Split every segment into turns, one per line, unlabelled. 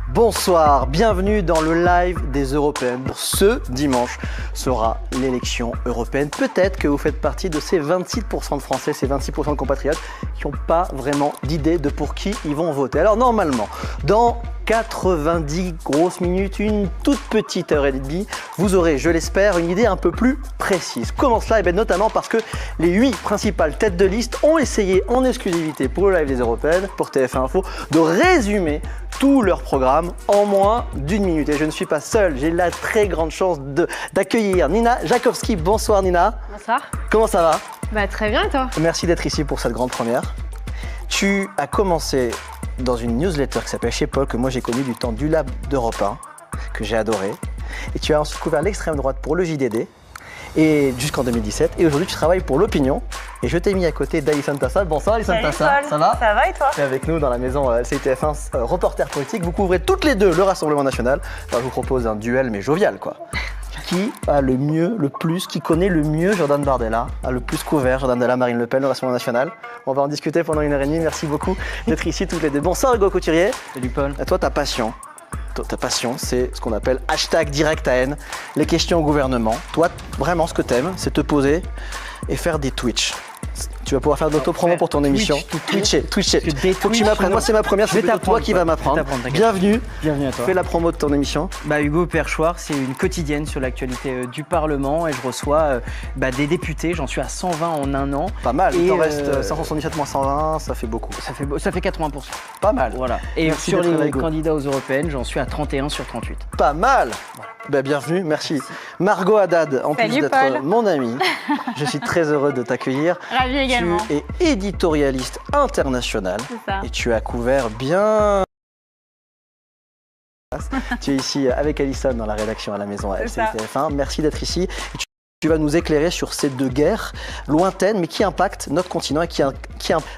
Bonsoir, bienvenue dans le live des Européennes. Pour ce dimanche sera l'élection européenne. Peut-être que vous faites partie de ces 26% de Français, ces 26% de compatriotes qui n'ont pas vraiment d'idée de pour qui ils vont voter. Alors normalement, dans 90 grosses minutes, une toute petite heure et demie, vous aurez, je l'espère, une idée un peu plus précise. Comment cela? Eh bien, notamment parce que les 8 principales têtes de liste ont essayé en exclusivité pour le live des Européennes, pour TF1 Info, de résumer tout leur programme en moins d'une minute. Et je ne suis pas seul, j'ai la très grande chance d'accueillir Nina Jankowski. Bonsoir Nina.
Bonsoir.
Comment ça va?
Très bien et toi?
Merci d'être ici pour cette grande première. Tu as commencé dans une newsletter qui s'appelle Chez Paul, que moi j'ai connue du temps du Lab d'Europe 1, que j'ai adoré. Et tu as ensuite couvert l'extrême droite pour le JDD, et jusqu'en 2017. Et aujourd'hui tu travailles pour l'Opinion. Et je t'ai mis à côté d'Alison Tassa. Bonsoir Alison Tassa, ça va?
Ça va et toi?
Tu es avec nous dans la maison LCI-TF1, reporter politique. Vous couvrez toutes les deux le Rassemblement National. Alors, je vous propose un duel mais jovial quoi. Qui a le mieux, le plus, qui connaît le mieux Jordan Bardella, a le plus couvert Jordan Bardella, Marine Le Pen, le Rassemblement National. On va en discuter pendant une heure et demie. Merci beaucoup d'être ici toutes les deux. Bonsoir Hugo Couturier.
Salut Paul.
À toi ta passion. Ta passion, c'est ce qu'on appelle hashtag direct à haine, les questions au gouvernement. Toi, vraiment, ce que t'aimes, c'est te poser et faire des Twitch. Tu vas pouvoir faire de l'autopromo pour ton émission. Twitcher. Faut que tu m'apprennes. Moi, c'est ma première, c'est plutôt toi qui vas m'apprendre. Bienvenue.
Bienvenue à toi.
Fais la promo de ton émission.
Hugo Perchoir, c'est une quotidienne sur l'actualité du Parlement et je reçois des députés. J'en suis à 120 en un an.
Pas mal. Il t'en reste 577 moins 120, ça fait beaucoup.
Ça fait 80%.
Pas mal.
Voilà. Et
merci
sur les
Hugo.
candidats aux européennes, j'en suis à 31 sur 38.
Pas mal. Bienvenue, merci. Margot Haddad, en plus d'être mon amie, je suis très heureux de t'accueillir.
Ravi également.
Tu es éditorialiste international et tu as couvert bien. Tu es ici avec Alison dans la rédaction à la maison à LCI-TF1. Merci d'être ici. Et tu vas nous éclairer sur ces deux guerres lointaines mais qui impactent notre continent et qui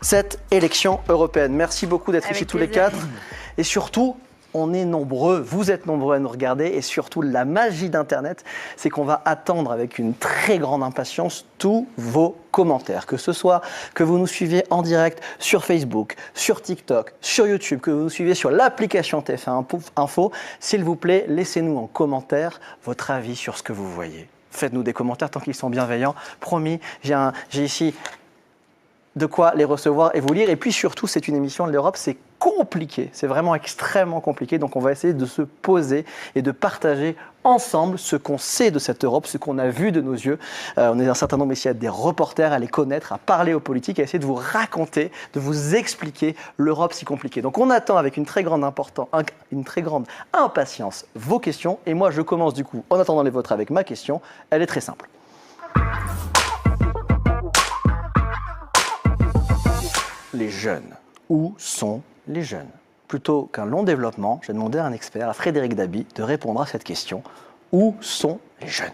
cette élection européenne. Merci beaucoup d'être ici tous les quatre. Et surtout, on est nombreux, vous êtes nombreux à nous regarder et surtout la magie d'Internet, c'est qu'on va attendre avec une très grande impatience tous vos commentaires. Que ce soit que vous nous suivez en direct sur Facebook, sur TikTok, sur YouTube, que vous nous suivez sur l'application TF1 Info, s'il vous plaît, laissez-nous en commentaire votre avis sur ce que vous voyez. Faites-nous des commentaires tant qu'ils sont bienveillants. Promis, j'ai ici de quoi les recevoir et vous lire. Et puis surtout, c'est une émission de l'Europe, c'est compliqué, c'est vraiment extrêmement compliqué. Donc on va essayer de se poser et de partager ensemble ce qu'on sait de cette Europe, ce qu'on a vu de nos yeux. On est un certain nombre ici à être des reporters, à les connaître, à parler aux politiques, à essayer de vous raconter, de vous expliquer l'Europe si compliquée. Donc on attend avec une très grande impatience vos questions. Et moi je commence du coup, en attendant les vôtres, avec ma question. Elle est très simple. Les jeunes. Où sont les jeunes? Plutôt qu'un long développement, j'ai demandé à un expert, à Frédéric Dabi, de répondre à cette question. Où sont les jeunes?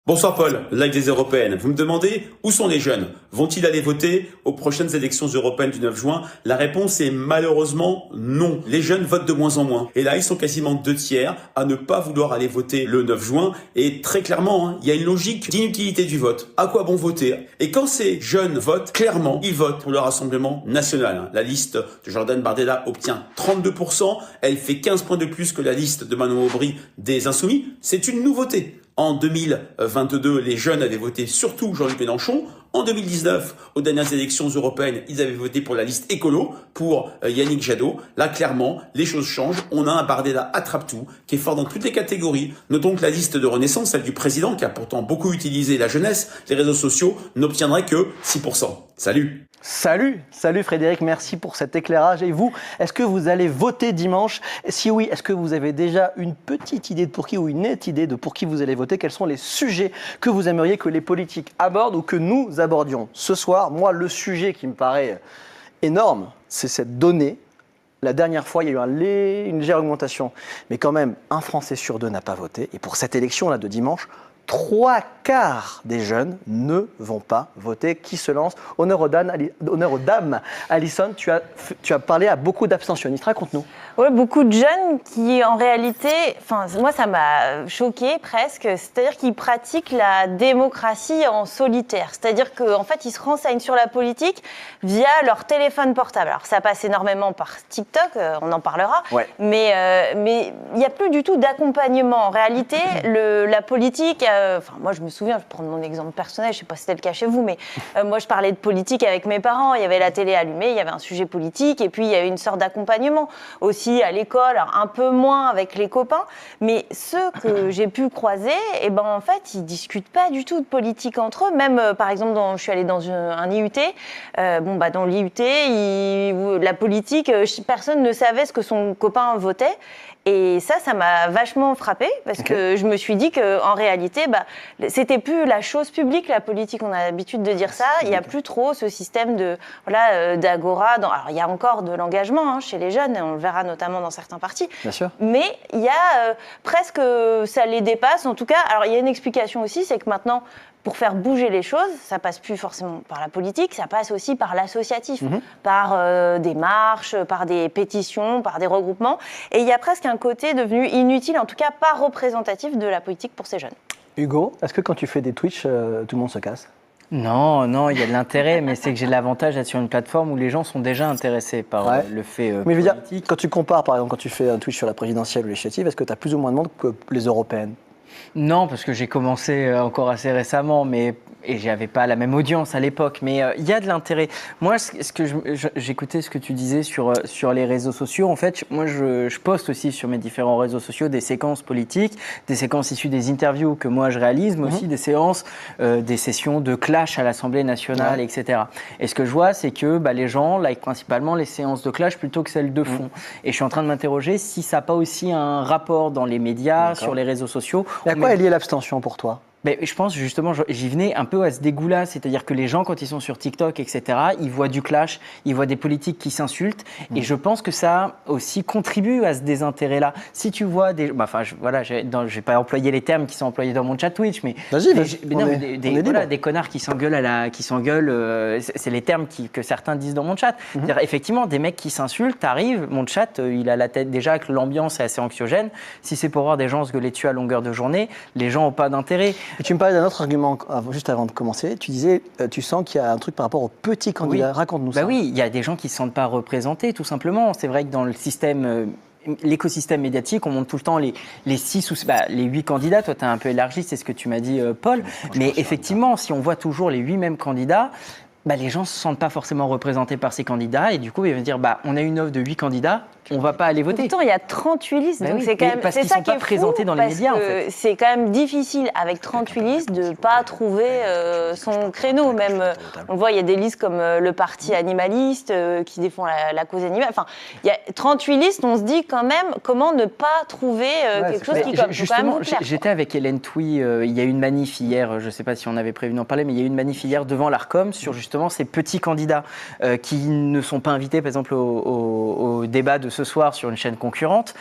Bonsoir Paul, live des Européennes. Vous me demandez où sont les jeunes? Vont-ils aller voter aux prochaines élections européennes du 9 juin? La réponse est malheureusement non. Les jeunes votent de moins en moins. Et là, ils sont quasiment 2/3 à ne pas vouloir aller voter le 9 juin. Et très clairement, il y a une logique d'inutilité du vote. À quoi bon voter? Et quand ces jeunes votent, clairement, ils votent pour le Rassemblement National. La liste de Jordan Bardella obtient 32%. Elle fait 15 points de plus que la liste de Manon Aubry des Insoumis. C'est une nouveauté. En 2022, les jeunes avaient voté surtout Jean-Luc Mélenchon. En 2019, aux dernières élections européennes, ils avaient voté pour la liste écolo, pour Yannick Jadot. Là, clairement, les choses changent. On a un Bardella attrape-tout qui est fort dans toutes les catégories. Notons que la liste de Renaissance, celle du président, qui a pourtant beaucoup utilisé la jeunesse, les réseaux sociaux, n'obtiendrait que 6%. Salut!
Salut Frédéric, merci pour cet éclairage. Et vous, est-ce que vous allez voter dimanche? Si oui, est-ce que vous avez déjà une petite idée de pour qui ou une nette idée de pour qui vous allez voter? Quels sont les sujets que vous aimeriez que les politiques abordent ou que nous abordions ce soir? Moi, le sujet qui me paraît énorme, c'est cette donnée. La dernière fois, il y a eu une légère augmentation, mais quand même, un Français sur deux n'a pas voté. Et pour cette élection-là de dimanche, 3/4 des jeunes ne vont pas voter. Qui se lance? Honneur aux dames. Alison, tu as parlé à beaucoup d'abstentionnistes. Raconte-nous.
Oui, beaucoup de jeunes qui, en réalité, moi, ça m'a choquée presque. C'est-à-dire qu'ils pratiquent la démocratie en solitaire. C'est-à-dire qu'en fait, ils se renseignent sur la politique via leur téléphone portable. Alors, ça passe énormément par TikTok, on en parlera. Ouais. Mais il n'y a plus du tout d'accompagnement. En réalité, la politique... moi, je me souviens, je vais prendre mon exemple personnel, je ne sais pas si c'était le cas chez vous, mais moi, je parlais de politique avec mes parents. Il y avait la télé allumée, il y avait un sujet politique, et puis il y avait une sorte d'accompagnement aussi à l'école, un peu moins avec les copains. Mais ceux que j'ai pu croiser, en fait, ils ne discutent pas du tout de politique entre eux. Même, par exemple, je suis allée dans un IUT. Dans l'IUT, la politique, personne ne savait ce que son copain votait. Et ça m'a vachement frappée parce que je me suis dit qu'en réalité, c'était plus la chose publique, la politique. On a l'habitude de dire ça. Il n'y a plus trop ce système d'agora. Alors, il y a encore de l'engagement chez les jeunes, et on le verra notamment dans certains partis.
Bien sûr.
Mais il y a presque, ça les dépasse. En tout cas, alors il y a une explication aussi, c'est que maintenant, pour faire bouger les choses, ça passe plus forcément par la politique, ça passe aussi par l'associatif, par des marches, par des pétitions, par des regroupements. Et il y a presque un côté devenu inutile, en tout cas pas représentatif de la politique pour ces jeunes.
Hugo, est-ce que quand tu fais des Twitch, tout le monde se casse?
Non, il y a de l'intérêt, mais c'est que j'ai l'avantage d'être sur une plateforme où les gens sont déjà intéressés par le fait
mais je veux
politique.
dire, quand tu compares, par exemple, quand tu fais un Twitch sur la présidentielle ou législative, est-ce que tu as plus ou moins de monde que les européennes?
Non, parce que j'ai commencé encore assez récemment, et j'avais pas la même audience à l'époque, mais il y a de l'intérêt. Moi, j'écoutais ce que tu disais sur les réseaux sociaux. En fait, moi, je poste aussi sur mes différents réseaux sociaux des séquences politiques, des séquences issues des interviews que moi je réalise, mais aussi des sessions de clash à l'Assemblée nationale, etc. Et ce que je vois, c'est que les gens likent principalement les séances de clash plutôt que celles de fond. Et je suis en train de m'interroger si ça n'a pas aussi un rapport dans les médias, sur les réseaux sociaux.
Et à quoi est liée l'abstention pour toi?
Je pense justement, j'y venais un peu à ce dégoût-là, c'est-à-dire que les gens, quand ils sont sur TikTok, etc., ils voient du clash, ils voient des politiques qui s'insultent, et je pense que ça aussi contribue à ce désintérêt-là. Si tu vois des... je vais pas employer les termes qui sont employés dans mon chat Twitch, mais... des connards qui s'engueulent, c'est les termes que certains disent dans mon chat. C'est-à-dire, effectivement, des mecs qui s'insultent, t'arrives, mon chat, il a la tête déjà que l'ambiance est assez anxiogène. Si c'est pour voir des gens se gueuler dessus à longueur de journée, les gens n'ont pas d'intérêt.
Et tu me parlais d'un autre argument juste avant de commencer. Tu disais, tu sens qu'il y a un truc par rapport aux petits candidats. Raconte-nous ça.
Oui, il y a des gens qui ne se sentent pas représentés, tout simplement. C'est vrai que dans le système... l'écosystème médiatique, on montre tout le temps les 6 ou les 8 candidats. Toi, tu as un peu élargi, c'est ce que tu m'as dit, Paul. Mais effectivement, si on voit toujours les 8 mêmes candidats, les gens ne se sentent pas forcément représentés par ces candidats. Et du coup, ils vont dire, on a une offre de 8 candidats, on ne va pas aller voter.
Pourtant, il y a 38 listes, donc c'est quand même...
Parce qu'ils ne sont pas présentés dans les médias, en fait.
C'est quand même difficile, avec 38 listes, de ne pas trouver son créneau. Même, on voit, il y a des listes comme le parti animaliste qui défend la cause animale. Enfin, il y a 38 listes, on se dit quand même, comment ne pas trouver quelque chose qui...
Justement, j'étais avec Hélène Touy, il y a eu une manif hier, je ne sais pas si on avait prévu d'en parler, mais il y a eu une manif hier devant l'Arcom sur justement ces petits candidats qui ne sont pas invités, par exemple, au débat de ce soir sur une chaîne concurrente.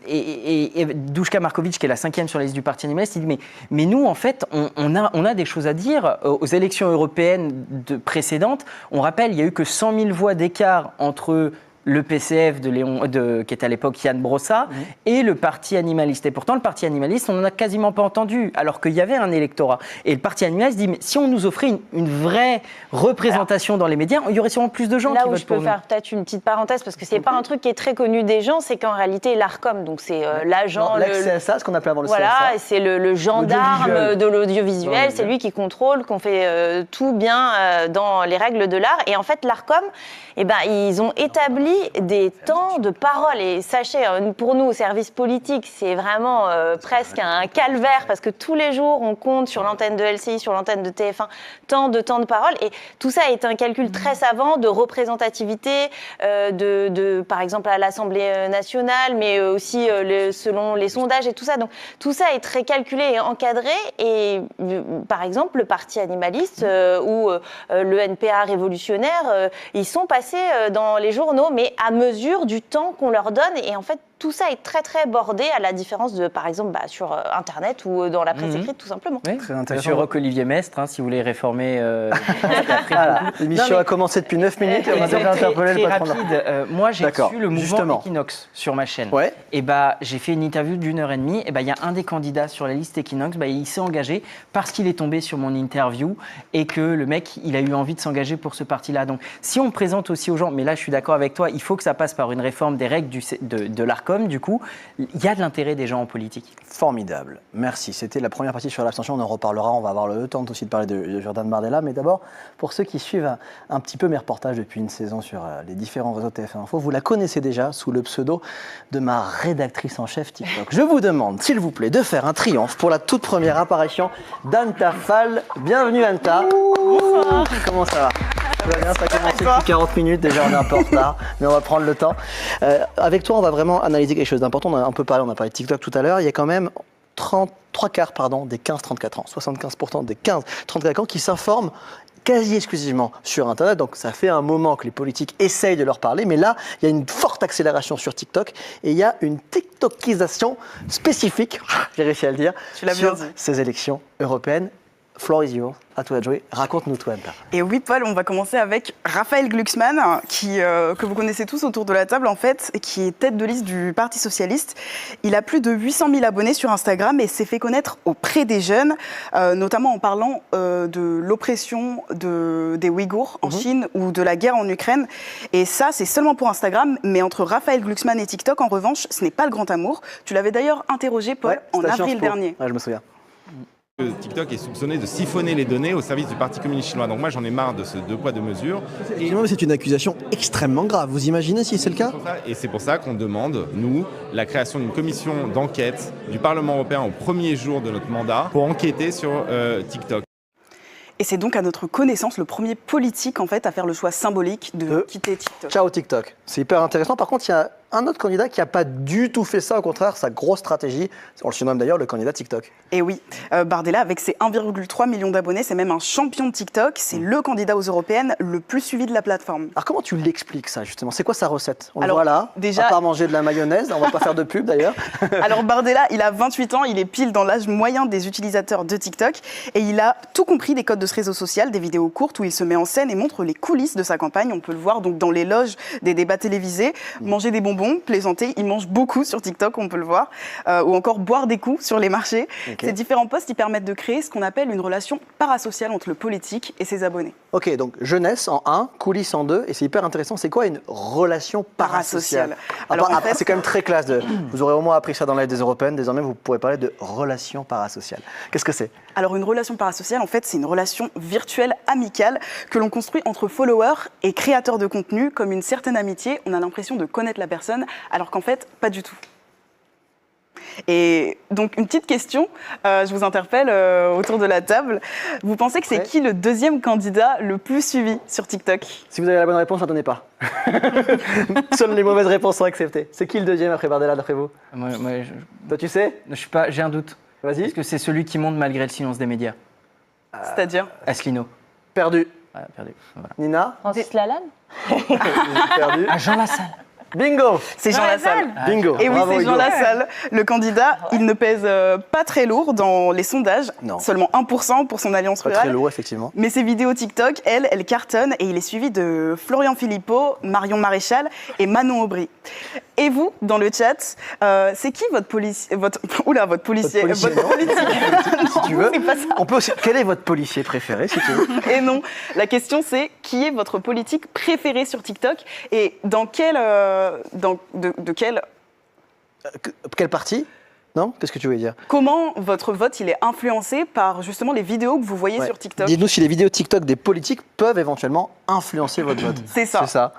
Et Duška Marković, qui est la 5e sur la liste du Parti animaliste, il dit mais nous, en fait, on a des choses à dire. Aux élections européennes précédentes, on rappelle, il n'y a eu que 100 000 voix d'écart entre le PCF qui était à l'époque Yann Brossa, et le Parti animaliste. Et pourtant, le Parti animaliste, on n'en a quasiment pas entendu, alors qu'il y avait un électorat. Et le Parti animaliste dit, mais si on nous offrait une vraie représentation dans les médias, il y aurait sûrement plus de gens qui votent pour nous. Là où je peux
faire peut-être une petite parenthèse, parce que c'est pas un truc qui est très connu des gens, c'est qu'en réalité, l'ARCOM, donc c'est l'agent...
L'ex-CSA, ce qu'on appelait avant le CSA.
Voilà, c'est le gendarme de l'audiovisuel, c'est lui qui contrôle, qu'on fait tout bien dans les règles de l'art. Et en fait, l'ARCOM, ils ont établi des temps de parole. Et sachez, pour nous, au service politique, c'est vraiment presque un calvaire parce que tous les jours, on compte sur l'antenne de LCI, sur l'antenne de TF1, tant de parole. Et tout ça est un calcul très savant de représentativité, par exemple, à l'Assemblée nationale, mais aussi selon les sondages et tout ça. Donc, tout ça est très calculé et encadré. Et par exemple, le Parti animaliste ou le NPA révolutionnaire, ils sont passés dans les journaux, mais à mesure du temps qu'on leur donne. Et en fait, tout ça est très très bordé, à la différence de, par exemple, sur Internet ou dans la presse écrite, tout simplement.
Oui.
Très intéressant.
Monsieur Roch-Olivier Mestre, si vous voulez réformer...
Voilà. L'émission a commencé depuis 9 minutes et on a déjà interpellé le patron.
Rapide. Moi, j'ai
D'accord.
su le mouvement
Justement.
Equinox sur ma chaîne.
Ouais.
Et j'ai fait une interview d'1h30. Et il y a un des candidats sur la liste Equinox, il s'est engagé parce qu'il est tombé sur mon interview et que le mec, il a eu envie de s'engager pour ce parti-là. Donc, si on présente aussi aux gens, mais là, je suis d'accord avec toi, il faut que ça passe par une réforme des règles de l'ARCOM. Du coup, il y a de l'intérêt des gens en politique.
Formidable. Merci. C'était la première partie sur l'abstention. On en reparlera. On va avoir le temps aussi de parler de Jordan Bardella. Mais d'abord, pour ceux qui suivent un petit peu mes reportages depuis une saison sur les différents réseaux TF1 Info, vous la connaissez déjà sous le pseudo de ma rédactrice en chef TikTok. Je vous demande, s'il vous plaît, de faire un triomphe pour la toute première apparition d'Anta Fall. Bienvenue Anta. Bonsoir. Comment ça va? Tout va bien, ça a commencé depuis 40 minutes, déjà on est un peu en retard, mais on va prendre le temps. Avec toi, on va vraiment analyser quelque chose d'important. On a un peu parlé, on a parlé de TikTok tout à l'heure. Il y a quand même 3 quarts des 15-34 ans, 75% des 15-34 ans qui s'informent quasi exclusivement sur Internet. Donc ça fait un moment que les politiques essayent de leur parler, mais là, il y a une forte accélération sur TikTok et il y a une TikTokisation spécifique, j'ai réussi à le dire, sur ces élections européennes. Floor is yours, à toi de jouer. Raconte-nous toi, Anta.
Et oui, Paul, on va commencer avec Raphaël Glucksmann, que vous connaissez tous autour de la table, en fait, qui est tête de liste du Parti Socialiste. Il a plus de 800 000 abonnés sur Instagram et s'est fait connaître auprès des jeunes, notamment en parlant de l'oppression des Ouïghours en Chine ou de la guerre en Ukraine. Et ça, c'est seulement pour Instagram, mais entre Raphaël Glucksmann et TikTok, en revanche, ce n'est pas le grand amour. Tu l'avais d'ailleurs interrogé, Paul, en avril dernier.
Ouais, je me souviens.
TikTok est soupçonné de siphonner les données au service du Parti communiste chinois. Donc moi, j'en ai marre de ce deux poids, deux mesures.
C'est une accusation extrêmement grave. Vous imaginez si c'est le cas?
Et c'est pour ça qu'on demande, nous, la création d'une commission d'enquête du Parlement européen au premier jour de notre mandat pour enquêter sur TikTok.
Et c'est donc à notre connaissance le premier politique en fait à faire le choix symbolique de quitter TikTok.
Ciao TikTok. C'est hyper intéressant. Par contre, il y a un autre candidat qui n'a pas du tout fait ça. Au contraire, sa grosse stratégie, on le surnomme d'ailleurs le candidat TikTok.
Et oui, Bardella, avec ses 1,3 million d'abonnés, c'est même un champion de TikTok. C'est le candidat aux européennes le plus suivi de la plateforme.
Alors comment tu l'expliques ça justement? C'est quoi sa recette? On
Alors,
le voit là,
déjà,
à part manger de la mayonnaise, on va pas faire de pub d'ailleurs.
Alors Bardella, il a 28 ans, il est pile dans l'âge moyen des utilisateurs de TikTok et il a tout compris des codes de ce réseau social, des vidéos courtes où il se met en scène et montre les coulisses de sa campagne. On peut le voir donc dans les loges des débats télévisés, manger des bonbons, plaisanter. Il mange beaucoup sur TikTok, on peut le voir, ou encore boire des coups sur les marchés. Okay. Ces différents posts, ils permettent de créer ce qu'on appelle une relation parasociale entre le politique et ses abonnés.
Ok, donc jeunesse en 1, coulisses en 2, et c'est hyper intéressant. C'est quoi une relation parasociale? Alors, en fait, c'est quand même très classe. Vous aurez au moins appris ça dans l'aide des européennes. Désormais, vous pourrez parler de relation parasociale. Qu'est-ce que c'est?
Alors, une relation parasociale, en fait, c'est une relation virtuelle, amicale, que l'on construit entre followers et créateurs de contenu, comme une certaine amitié. On a l'impression de connaître la personne, alors qu'en fait, pas du tout. Et donc, une petite question, je vous interpelle autour de la table. Vous pensez que c'est qui le deuxième candidat le plus suivi sur TikTok?
Si vous avez la bonne réponse, ne donnez pas. Seules les mauvaises réponses sont acceptées. C'est qui le deuxième après Bardella, d'après vous? Toi, tu sais?
J'ai un doute.
Vas-y.
Est-ce que c'est celui qui monte malgré le silence des médias?
C'est-à-dire?
Asselineau.
Perdu.
Ouais, perdu. Voilà.
Nina?
Francis Lalanne.
Perdu.
Ah, Jean Lassalle.
Bingo!
C'est Jean Lassalle.
Bingo!
Et oui, c'est Jean Lassalle, le candidat. Il ne pèse pas très lourd dans les sondages, seulement 1% pour son alliance rurale.
Pas très lourd, effectivement.
Mais ses vidéos TikTok, elles cartonnent et il est suivi de Florian Philippot, Marion Maréchal et Manon Aubry. Et vous, dans le chat, c'est qui votre policier, votre politique.
Si tu veux. On peut aussi... Quel est votre policier préféré, si tu veux?
Et non, la question c'est qui est votre politique préférée sur TikTok et dans quel
quel parti? Non? Qu'est-ce que tu voulais dire?
Comment votre vote il est influencé par justement les vidéos que vous voyez sur TikTok?
Dites-nous si les vidéos TikTok des politiques peuvent éventuellement influencer votre vote.
C'est ça.
C'est ça.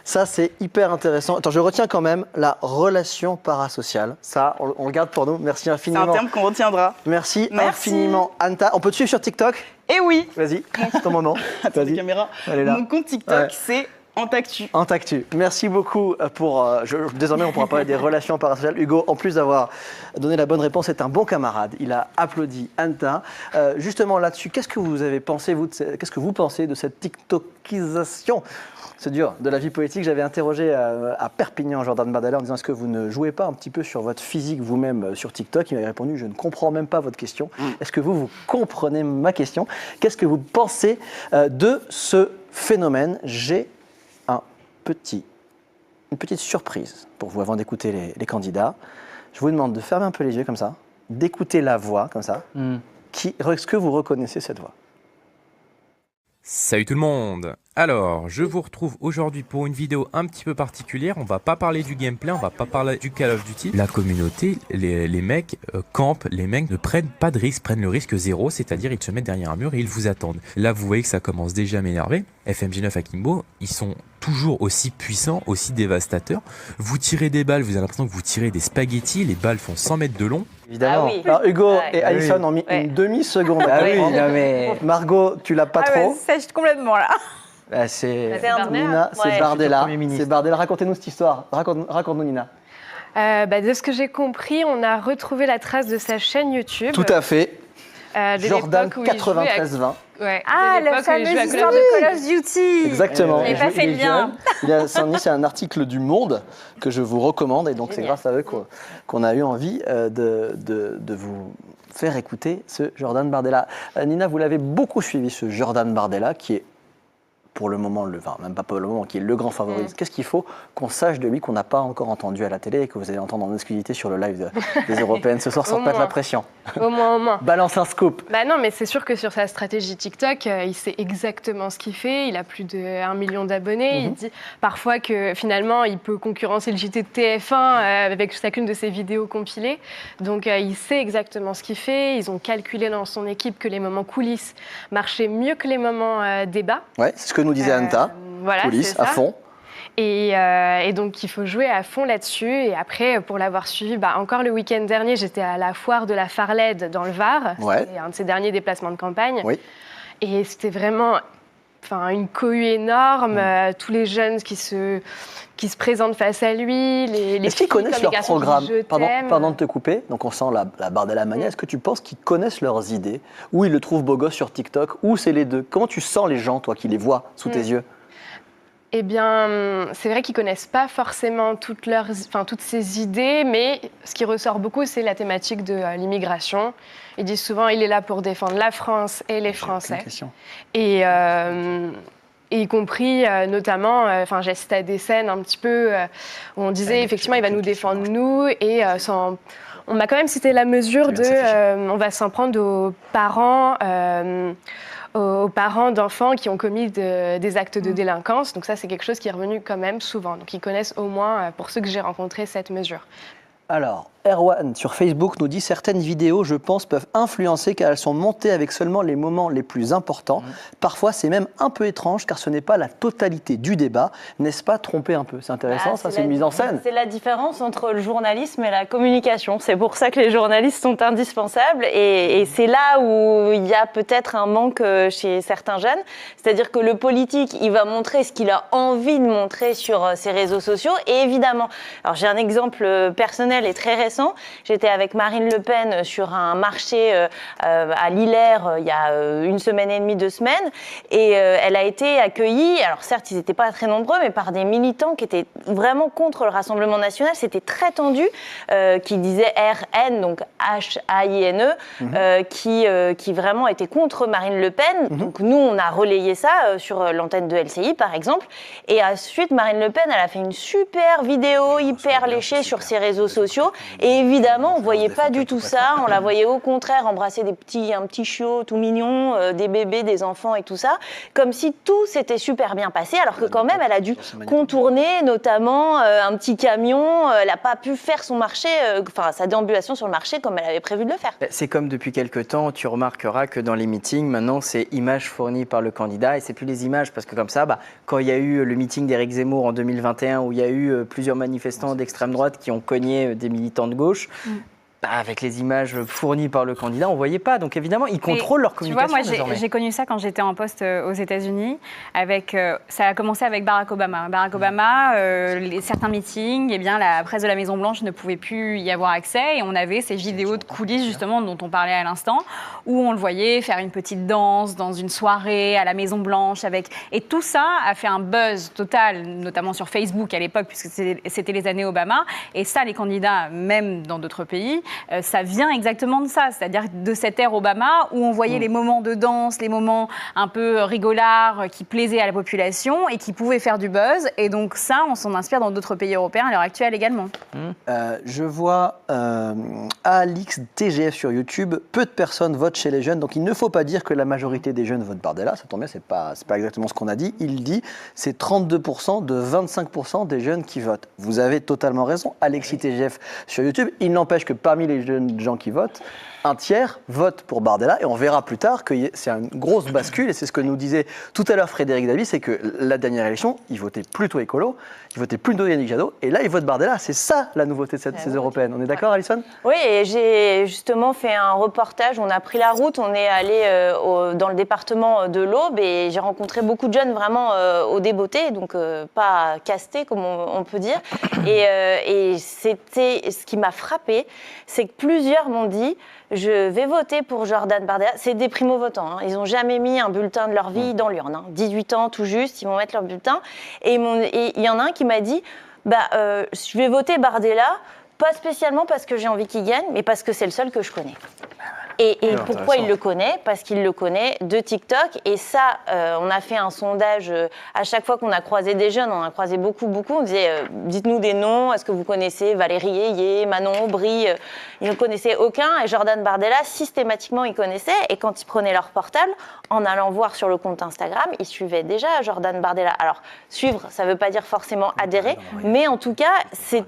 Ça, c'est hyper intéressant. Attends, je retiens quand même la relation parasociale. Ça, on le garde pour nous. Merci infiniment.
C'est un terme qu'on retiendra.
Merci infiniment, Anta. On peut te suivre sur TikTok?
Eh oui.
Vas-y, c'est ton moment.
Attends, la caméra.
Elle est là.
Mon compte TikTok, c'est Antactu.
Antactu. Merci beaucoup pour... désormais, on pourra parler des relations parasociales. Hugo, en plus d'avoir donné la bonne réponse, est un bon camarade. Il a applaudi Anta. Justement, là-dessus, qu'est-ce que vous avez pensé, qu'est-ce que vous pensez de cette TikTokisation, c'est dur, de la vie politique? J'avais interrogé à Perpignan Jordan Bardella en disant est-ce que vous ne jouez pas un petit peu sur votre physique vous-même sur TikTok? Il m'avait répondu je ne comprends même pas votre question. Est-ce que vous comprenez ma question? Qu'est-ce que vous pensez de ce phénomène? J'ai une petite surprise pour vous avant d'écouter les candidats. Je vous demande de fermer un peu les yeux comme ça, d'écouter la voix comme ça. Est-ce que vous reconnaissez cette voix?
Salut tout le monde! Alors, je vous retrouve aujourd'hui pour une vidéo un petit peu particulière. On va pas parler du gameplay, on va pas parler du Call of Duty. La communauté, les mecs campent, les mecs ne prennent pas de risque, prennent le risque zéro, c'est-à-dire ils se mettent derrière un mur et ils vous attendent. Là, vous voyez que ça commence déjà à m'énerver. FMG9 Akimbo, ils sont toujours aussi puissants, aussi dévastateurs. Vous tirez des balles, vous avez l'impression que vous tirez des spaghettis, les balles font 100 mètres de long.
Évidemment.
Ah oui.
Alors, Hugo et
Ouais.
Alison ont mis une demi-seconde.
Ah
à
oui,
comprendre.
non mais...
Margot, tu l'as pas trop.
Sèche complètement là.
C'est
C'est un
Nina, c'est
ouais.
Bardella.
Premier ministre.
C'est Bardella. Racontez-nous cette histoire. Raconte-nous, Nina.
De ce que j'ai compris, on a retrouvé la trace de sa chaîne YouTube.
Tout à fait.
De
Jordan
l'époque où il jouait à-
93-20.
Ouais,
Ah,
de
la
l'époque où il jouait à
fameuse
Call
histoire
of
de
Duty.
Call of Duty.
Exactement.
J'ai pas fait le lien.
C'est un article du Monde que je vous recommande et donc c'est
Génial.
grâce à eux qu'on a eu envie de vous faire écouter ce Jordan Bardella. Nina, vous l'avez beaucoup suivi, ce Jordan Bardella qui est pour le moment, enfin même pas pour le moment, qui est le grand favori. Qu'est-ce qu'il faut qu'on sache de lui qu'on n'a pas encore entendu à la télé et que vous allez entendre en exclusivité sur le live des Européennes ce soir sans
Au
mettre la
moins.
pression?
Au moins.
Balance un scoop.
Bah non, mais c'est sûr que sur sa stratégie TikTok, il sait exactement ce qu'il fait. Il a plus de 1 million d'abonnés. Il dit parfois que finalement, il peut concurrencer le JT de TF1 avec chacune de ses vidéos compilées. Donc, il sait exactement ce qu'il fait. Ils ont calculé dans son équipe que les moments coulisses marchaient mieux que les moments débat.
Ouais, c'est ce que nous disait Anta.
Voilà,
Coulisses,
c'est
à
ça.
fond.
Et donc, il faut jouer à fond là-dessus. Et après, pour l'avoir suivi, encore le week-end dernier, j'étais à la foire de la Farled dans le Var.
Ouais.
C'était un de ses derniers déplacements de campagne.
Oui.
Et c'était vraiment une cohue énorme. Tous les jeunes qui se présentent face à lui.
Est-ce qu'ils connaissent leur programme? Pardon
Pardon
de te couper. Donc on sent la Bardella mania. Est-ce que tu penses qu'ils connaissent leurs idées? Ou ils le trouvent beau gosse sur TikTok? Ou c'est les deux? Comment tu sens les gens, toi, qui les vois sous tes yeux?
Eh bien, c'est vrai qu'ils connaissent pas forcément toutes ces idées, mais ce qui ressort beaucoup, c'est la thématique de l'immigration. Ils disent souvent, il est là pour défendre la France et les Français. Et y compris notamment, j'ai assisté à des scènes un petit peu où on disait effectivement, il va nous défendre nous et on m'a quand même cité la mesure on va s'en prendre aux parents d'enfants qui ont commis des actes de délinquance. Donc ça, c'est quelque chose qui est revenu quand même souvent. Donc ils connaissent au moins, pour ceux que j'ai rencontrés, cette mesure.
Alors, Erwan sur Facebook nous dit certaines vidéos, je pense, peuvent influencer car elles sont montées avec seulement les moments les plus importants. Parfois, c'est même un peu étrange car ce n'est pas la totalité du débat. N'est-ce pas tromper un peu? C'est intéressant, ça, c'est une mise en scène.
C'est la différence entre le journalisme et la communication. C'est pour ça que les journalistes sont indispensables et c'est là où il y a peut-être un manque chez certains jeunes. C'est-à-dire que le politique, il va montrer ce qu'il a envie de montrer sur ses réseaux sociaux et évidemment, alors j'ai un exemple personnel et très récent. J'étais avec Marine Le Pen sur un marché à Lillers il y a 1 semaine et demie, 2 semaines. Et elle a été accueillie, alors certes, ils n'étaient pas très nombreux, mais par des militants qui étaient vraiment contre le Rassemblement national. C'était très tendu, qui disaient RN, donc H-A-I-N-E, qui vraiment étaient contre Marine Le Pen. Donc nous, on a relayé ça sur l'antenne de LCI, par exemple. Et ensuite, Marine Le Pen, elle a fait une super vidéo hyper léchée sur ses réseaux sociaux. Et évidemment, on ne voyait pas du tout ça. On la voyait au contraire embrasser un petit chiot tout mignon, des bébés, des enfants et tout ça, comme si tout s'était super bien passé, alors que quand même, elle a dû contourner notamment un petit camion. Elle n'a pas pu faire son marché, sa déambulation sur le marché comme elle avait prévu de le faire.
C'est comme depuis quelques temps, tu remarqueras que dans les meetings, maintenant, c'est images fournies par le candidat et c'est plus les images, parce que comme ça, quand il y a eu le meeting d'Éric Zemmour en 2021, où il y a eu plusieurs manifestants d'extrême droite qui ont cogné des militants de gauche, Avec les images fournies par le candidat, on ne voyait pas. Donc évidemment, ils contrôlent leur communication.
Tu vois, moi,
désormais.
j'ai connu ça quand j'étais en poste aux États-Unis. Ça a commencé avec Barack Obama. Barack Obama, certains meetings, eh bien, la presse de la Maison-Blanche ne pouvait plus y avoir accès. Et on avait ces vidéos de coulisses, justement, dont on parlait à l'instant, où on le voyait faire une petite danse dans une soirée à la Maison-Blanche. Et tout ça a fait un buzz total, notamment sur Facebook à l'époque, puisque c'était les années Obama. Et ça, les candidats, même dans d'autres pays, ça vient exactement de ça, c'est-à-dire de cette ère Obama où on voyait les moments de danse, les moments un peu rigolards qui plaisaient à la population et qui pouvaient faire du buzz. Et donc ça, on s'en inspire dans d'autres pays européens à l'heure actuelle également.
Je vois Alix TGF sur YouTube. Peu de personnes votent chez les jeunes, donc il ne faut pas dire que la majorité des jeunes votent Bardella. Ça tombe bien, c'est pas exactement ce qu'on a dit. Il dit c'est 32% de 25% des jeunes qui votent. Vous avez totalement raison. Alexis TGF sur YouTube. Il n'empêche que parmi les jeunes gens qui votent, un tiers vote pour Bardella et on verra plus tard que c'est une grosse bascule et c'est ce que nous disait tout à l'heure Frédéric Dabi, c'est que la dernière élection, il votait plutôt écolo, il votait plutôt Yannick Jadot et là il vote Bardella. C'est ça la nouveauté de ces européennes. On est d'accord, Alison ?
Oui, et j'ai justement fait un reportage, on a pris la route, on est allé dans le département de l'Aube et j'ai rencontré beaucoup de jeunes vraiment au débeauté, donc pas castés comme on peut dire. Et c'était ce qui m'a frappée, c'est que plusieurs m'ont dit je vais voter pour Jordan Bardella. C'est des primo-votants. Ils n'ont jamais mis un bulletin de leur vie dans l'urne. 18 ans tout juste, ils vont mettre leur bulletin. Et il y en a un qui m'a dit je vais voter Bardella, pas spécialement parce que j'ai envie qu'il gagne, mais parce que c'est le seul que je connais. Et pourquoi il le connaît ? Parce qu'il le connaît de TikTok. Et ça, on a fait un sondage. À chaque fois qu'on a croisé des jeunes, on a croisé beaucoup. On disait, dites-nous des noms. Est-ce que vous connaissez Valérie Ayé, Manon Aubry ? Ils ne connaissaient aucun. Et Jordan Bardella, systématiquement, ils connaissaient. Et quand ils prenaient leur portable, en allant voir sur le compte Instagram, ils suivaient déjà Jordan Bardella. Alors, suivre, ça ne veut pas dire forcément adhérer. Mais en tout cas, c'est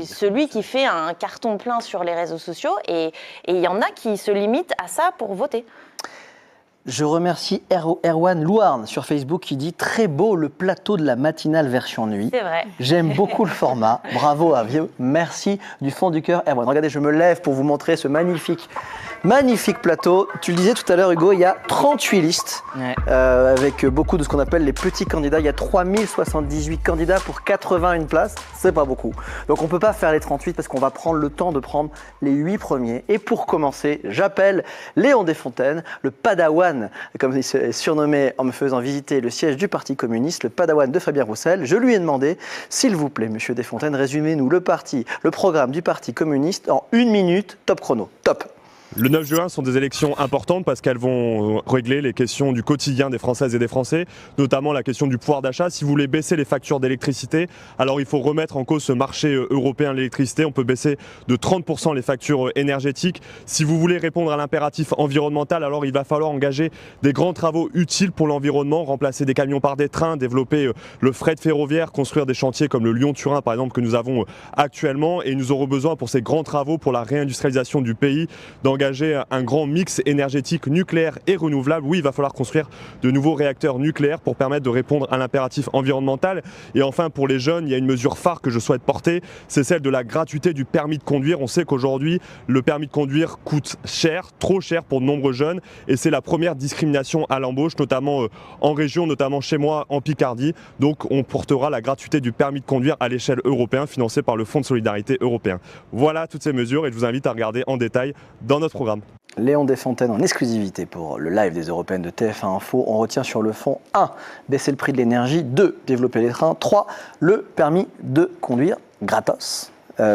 celui qui fait un carton plein sur les réseaux sociaux. Et il y en a qui se limitent à ça pour voter.
Je remercie Erwan Louarn sur Facebook qui dit « Très beau le plateau de la matinale version nuit ».
C'est vrai.
J'aime beaucoup le format. Bravo à vous. Merci du fond du cœur, Erwan. Regardez, je me lève pour vous montrer ce magnifique plateau. Tu le disais tout à l'heure, Hugo, il y a 38 listes avec beaucoup de ce qu'on appelle les petits candidats. Il y a 3078 candidats pour 81 places. C'est pas beaucoup. Donc on ne peut pas faire les 38 parce qu'on va prendre le temps de prendre les 8 premiers. Et pour commencer, j'appelle Léon Desfontaines, le padawan, comme il est surnommé en me faisant visiter le siège du Parti communiste, le padawan de Fabien Roussel. Je lui ai demandé, s'il vous plaît, monsieur Desfontaines, résumez-nous le programme du Parti communiste en 1 minute, top chrono. Top.
Le 9 juin sont des élections importantes parce qu'elles vont régler les questions du quotidien des Françaises et des Français, notamment la question du pouvoir d'achat. Si vous voulez baisser les factures d'électricité, alors il faut remettre en cause ce marché européen de l'électricité. On peut baisser de 30% les factures énergétiques. Si vous voulez répondre à l'impératif environnemental, alors il va falloir engager des grands travaux utiles pour l'environnement, remplacer des camions par des trains, développer le fret ferroviaire, construire des chantiers comme le Lyon-Turin par exemple que nous avons actuellement. Et nous aurons besoin pour ces grands travaux, pour la réindustrialisation du pays, d'engager un grand mix énergétique nucléaire et renouvelable. Oui, il va falloir construire de nouveaux réacteurs nucléaires pour permettre de répondre à l'impératif environnemental. Et enfin, pour les jeunes, il y a une mesure phare que je souhaite porter, c'est celle de la gratuité du permis de conduire. On sait qu'aujourd'hui, le permis de conduire coûte cher, trop cher pour de nombreux jeunes, et c'est la première discrimination à l'embauche, notamment en région, notamment chez moi en Picardie. Donc on portera la gratuité du permis de conduire à l'échelle européenne, financée par le Fonds de solidarité européen. Voilà toutes ces mesures et je vous invite à regarder en détail dans notre programme.
Léon Desfontaines en exclusivité pour le live des Européennes de TF1 Info. On retient sur le fond 1. Baisser le prix de l'énergie. 2. Développer les trains. 3. Le permis de conduire gratos.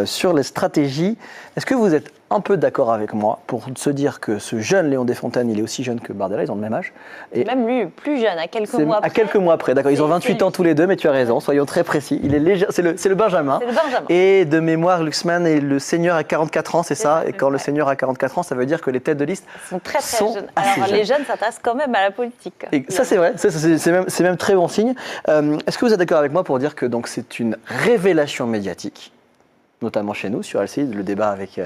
Sur les stratégies, est-ce que vous êtes un peu d'accord avec moi pour se dire que ce jeune Léon Desfontaines, il est aussi jeune que Bardella, ils ont le même âge.
Et même lui, plus jeune, à quelques mois près.
À quelques mois près, d'accord. Ils ont 28 ans tous les deux, mais tu as raison, soyons très précis. Il est léger, c'est le Benjamin.
C'est le Benjamin.
Et de mémoire, Glucksmann est le seigneur à 44 ans, c'est ça. Et quand le seigneur a 44 ans, ça veut dire que les têtes de liste
sont très jeunes.
Alors
jeunes. Les jeunes s'intéressent quand même à la politique.
Et ça, c'est vrai, c'est même très bon signe. Est-ce que vous êtes d'accord avec moi pour dire que donc, c'est une révélation médiatique notamment chez nous, sur LCI, le débat avec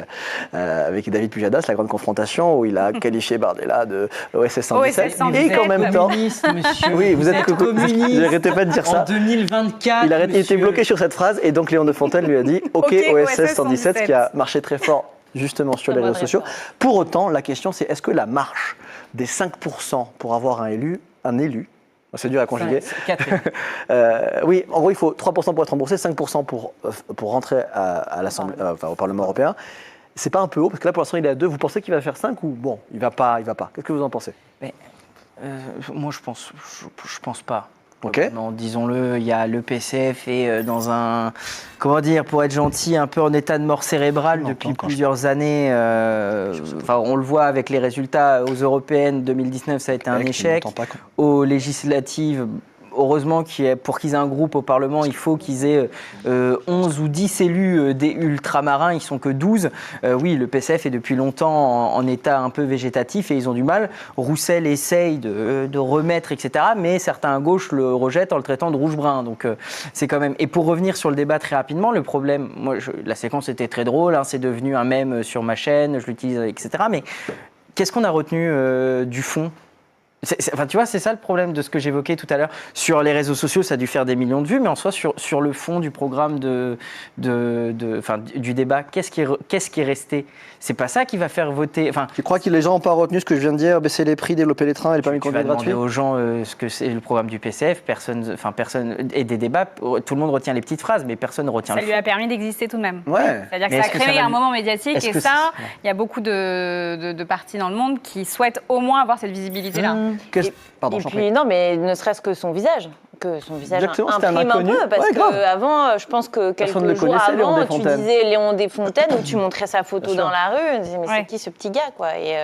David Pujadas, la grande confrontation, où il a qualifié Bardella de OSS 117. Et qu'en même temps...
Monsieur,
oui, vous êtes
communiste.
N'arrêtez pas de dire ça.
En 2024,
il était bloqué sur cette phrase, et donc Léon de Fontaine lui a dit « Ok, OSS 117 », ce qui a marché très fort justement sur les réseaux sociaux. Pour autant, la question c'est, est-ce que la marche des 5% pour avoir un élu, c'est dur à conjuguer. Oui, en gros, il faut 3% pour être remboursé, 5% pour rentrer à l'Assemblée, au Parlement européen. C'est pas un peu haut, parce que là, pour l'instant, il est à 2. Vous pensez qu'il va faire 5 ou bon, il va pas. Qu'est-ce que vous en pensez?
Moi, je pense pas.
Ok.
Non, disons-le, il y a le PCF est dans un, comment dire, pour être gentil, un peu en état de mort cérébrale depuis plusieurs années. On le voit avec les résultats aux européennes 2019, ça a été un échec. Aux législatives, heureusement pour qu'ils aient un groupe au Parlement, il faut qu'ils aient 11 ou 10 élus des ultramarins, ils sont que 12. Oui, le PCF est depuis longtemps en état un peu végétatif et ils ont du mal. Roussel essaye de remettre, etc. Mais certains à gauche le rejettent en le traitant de rouge-brun. Donc c'est quand même... Et pour revenir sur le débat très rapidement, le problème, la séquence était très drôle, hein, c'est devenu un mème sur ma chaîne, je l'utilise, etc. Mais qu'est-ce qu'on a retenu du fond ? Tu vois, c'est ça le problème de ce que j'évoquais tout à l'heure. Sur les réseaux sociaux, ça a dû faire des millions de vues, mais en soi, sur le fond du programme du débat, qu'est-ce qui est resté? C'est pas ça qui va faire voter.
Tu crois que les gens n'ont pas retenu ce que je viens de dire, baisser les prix, développer les trains et le permis de conduire gratuit?
Tu vas demander aux gens ce que c'est le programme du PCF, personne, et des débats, tout le monde retient les petites phrases, mais personne ne retient
ça lui a permis d'exister tout de même.
Ouais.
C'est-à-dire que ça a créé un moment médiatique et ça, il y a beaucoup de partis dans le monde qui souhaitent au moins avoir cette visibilité-là.
Et puis non, mais ne serait-ce que son visage. Que son visage
Exactement,
imprime un peu, parce qu'avant, je pense que quelques jours avant, tu disais Léon Desfontaines ou tu montrais sa photo dans la rue, on disait mais c'est qui ce petit gars quoi. Et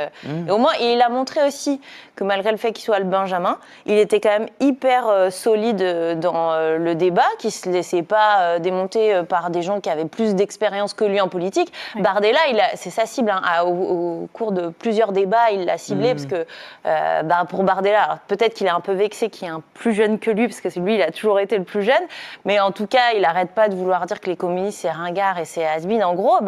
au moins, il a montré aussi que malgré le fait qu'il soit le Benjamin, il était quand même hyper solide dans le débat, qui se laissait pas démonter par des gens qui avaient plus d'expérience que lui en politique. Bardella, c'est sa cible, hein, au cours de plusieurs débats, il l'a ciblé parce que pour Bardella, peut-être qu'il est un peu vexé qu'il y ait un plus jeune que lui, parce que lui, il a toujours été le plus jeune, mais en tout cas, il n'arrête pas de vouloir dire que les communistes, c'est ringard et c'est has-been. En gros,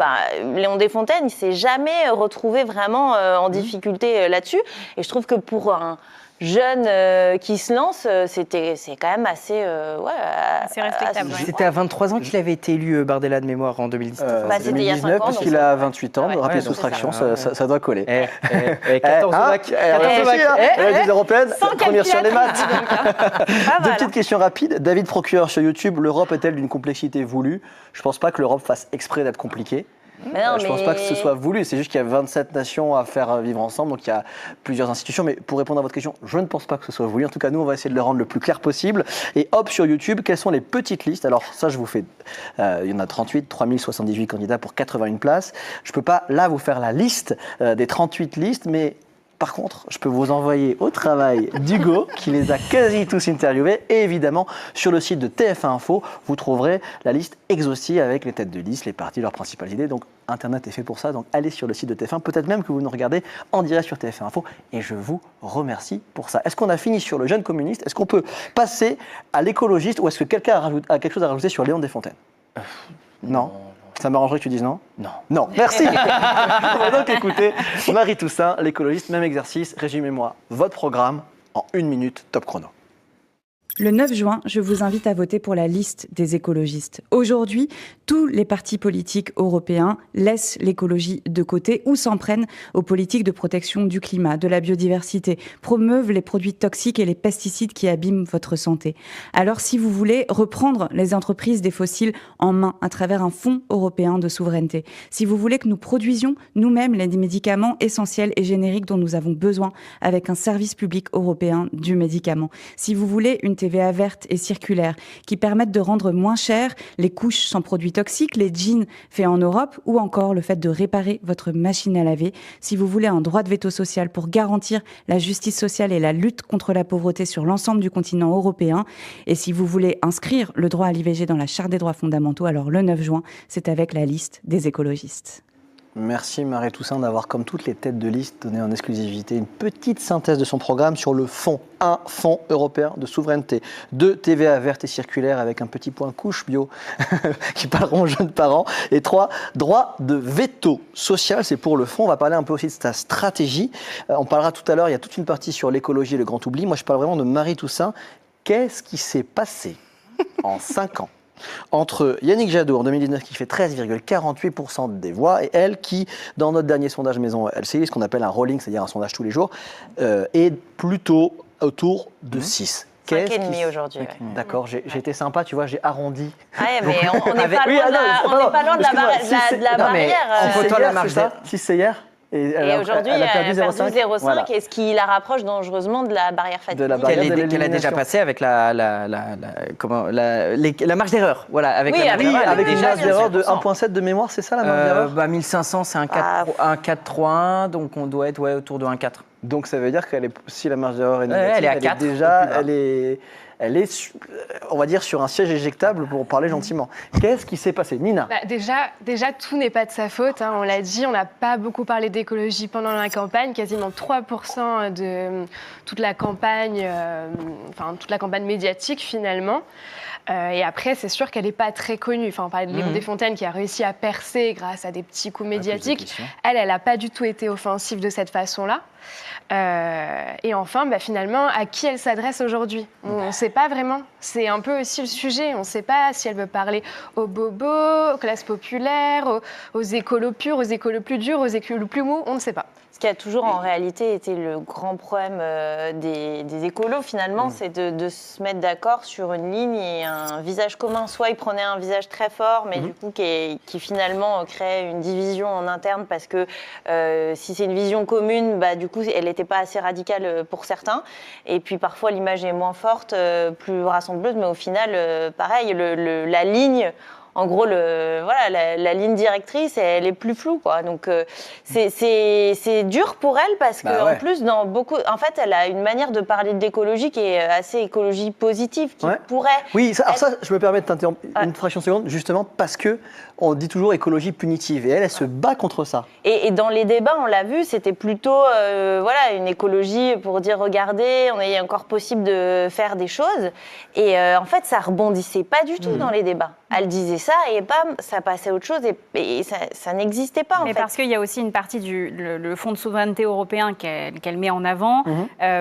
Léon Desfontaines, il ne s'est jamais retrouvé vraiment en difficulté là-dessus. Et je trouve que pour un jeune qui se lance, c'est quand même assez
respectable.
C'était à 23 ans qu'il avait été élu Bardella de mémoire en 2019.
C'était il y a 5 ans.
Parce qu'il a 28 ans, rapide soustraction, ça doit coller.
14 bacs.
Les européennes, première sur les maths. Deux petites
Voilà.
questions rapides. David Procureur sur YouTube, l'Europe est-elle d'une complexité voulue? Je ne pense pas que l'Europe fasse exprès d'être compliquée. Je ne pense pas que ce soit voulu, c'est juste qu'il y a 27 nations à faire vivre ensemble, donc il y a plusieurs institutions. Mais pour répondre à votre question, je ne pense pas que ce soit voulu. En tout cas, nous, on va essayer de le rendre le plus clair possible. Et hop, sur YouTube, quelles sont les petites listes? Alors ça, je vous fais, il y en a 38, 3078 candidats pour 81 places. Je ne peux pas, là, vous faire la liste des 38 listes, mais... Par contre, je peux vous envoyer au travail d'Hugo, qui les a quasi tous interviewés. Et évidemment, sur le site de TF1 Info, vous trouverez la liste exhaustive avec les têtes de liste, les partis, leurs principales idées. Donc, Internet est fait pour ça. Donc, allez sur le site de TF1. Peut-être même que vous nous regardez en direct sur TF1 Info. Et je vous remercie pour ça. Est-ce qu'on a fini sur le jeune communiste? Est-ce qu'on peut passer à l'écologiste? Ou est-ce que quelqu'un a quelque chose à rajouter sur Léon Desfontaines? Non. Ça m'arrangerait que tu dises non? Non. Non, merci. On va donc écouter Marie Toussaint, l'écologiste, même exercice. Résumez-moi votre programme en 1 minute, top chrono.
Le 9 juin, je vous invite à voter pour la liste des écologistes. Aujourd'hui, tous les partis politiques européens laissent l'écologie de côté ou s'en prennent aux politiques de protection du climat, de la biodiversité, promeuvent les produits toxiques et les pesticides qui abîment votre santé. Alors si vous voulez reprendre les entreprises des fossiles en main à travers un fonds européen de souveraineté, si vous voulez que nous produisions nous-mêmes les médicaments essentiels et génériques dont nous avons besoin avec un service public européen du médicament, si vous voulez une TVA verte et circulaire qui permettent de rendre moins cher les couches sans produits toxiques, les jeans faits en Europe ou encore le fait de réparer votre machine à laver, si vous voulez un droit de veto social pour garantir la justice sociale et la lutte contre la pauvreté sur l'ensemble du continent européen, et si vous voulez inscrire le droit à l'IVG dans la Charte des droits fondamentaux, alors le 9 juin, c'est avec la liste des écologistes.
Merci Marie Toussaint d'avoir, comme toutes les têtes de liste, donné en exclusivité une petite synthèse de son programme sur le fonds. 1, fonds européen de souveraineté. 2, TVA verte et circulaire avec un petit point couche bio qui parleront aux jeunes parents. Et 3, droit de veto social, c'est pour le fonds. On va parler un peu aussi de sa stratégie. On parlera tout à l'heure, il y a toute une partie sur l'écologie et le grand oubli. Moi, je parle vraiment de Marie Toussaint. Qu'est-ce qui s'est passé en 5 ans entre Yannick Jadot en 2019 qui fait 13,48% des voix et elle qui, dans notre dernier sondage Maison LCI, ce qu'on appelle un rolling, c'est-à-dire un sondage tous les jours, est plutôt autour de 6.
5,5 aujourd'hui. Ouais.
D'accord, j'ai été sympa, tu vois, j'ai arrondi.
Ouais, mais on n'est pas loin de la barrière.
Entre-toi la marge 6, c'est hier.
Et aujourd'hui, elle a perdu 0,5, voilà. Et ce qui la rapproche dangereusement de la barrière fatigue.
Qu'elle a déjà passé avec la marge d'erreur. Voilà, avec une
marge d'erreur de 1,7 de mémoire, c'est ça la marge d'erreur
1500, c'est un 4,31, donc on doit être autour de 1,4.
Donc ça veut dire si la marge d'erreur est négative,
elle est à 4.
Elle est, on va dire, sur un siège éjectable pour parler gentiment. Qu'est-ce qui s'est passé, Nina?
Déjà, tout n'est pas de sa faute. Hein. On l'a dit, on n'a pas beaucoup parlé d'écologie pendant la campagne. Quasiment 3% de toute la campagne, toute la campagne médiatique finalement. Et après, c'est sûr qu'elle n'est pas très connue. Enfin, on parlait de Léon Desfontaines qui a réussi à percer grâce à des petits coups médiatiques. Elle n'a pas du tout été offensive de cette façon-là. Et enfin, finalement, à qui elle s'adresse aujourd'hui? On ne sait pas vraiment. C'est un peu aussi le sujet. On ne sait pas si elle veut parler aux bobos, aux classes populaires, aux écolos purs, aux écolos plus durs, aux écolos plus mous. On ne sait pas.
Ce qui a toujours en réalité été le grand problème des écolos finalement, c'est de se mettre d'accord sur une ligne et un visage commun. Soit ils prenaient un visage très fort, mais du coup qui finalement créait une division en interne parce que si c'est une vision commune, du coup elle n'était pas assez radicale pour certains. Et puis parfois l'image est moins forte, plus rassembleuse, mais au final, pareil, la ligne. En gros, la ligne directrice, elle est plus floue, quoi. Donc, c'est dur pour elle parce que, en plus, en fait, elle a une manière de parler d'écologie qui est assez écologie positive, qui pourrait.
Oui, ça, je me permets de t'interrompre une fraction de seconde, justement parce que on dit toujours écologie punitive, et elle se bat contre ça.
Et dans les débats, on l'a vu, c'était plutôt, une écologie pour dire, regardez, on est encore possible de faire des choses. Et en fait, ça rebondissait pas du tout dans les débats. Elle disait ça et bam, ça passait à autre chose et ça n'existait pas en fait.
Mais parce qu'il y a aussi une partie le fonds de souveraineté européen qu'elle met en avant.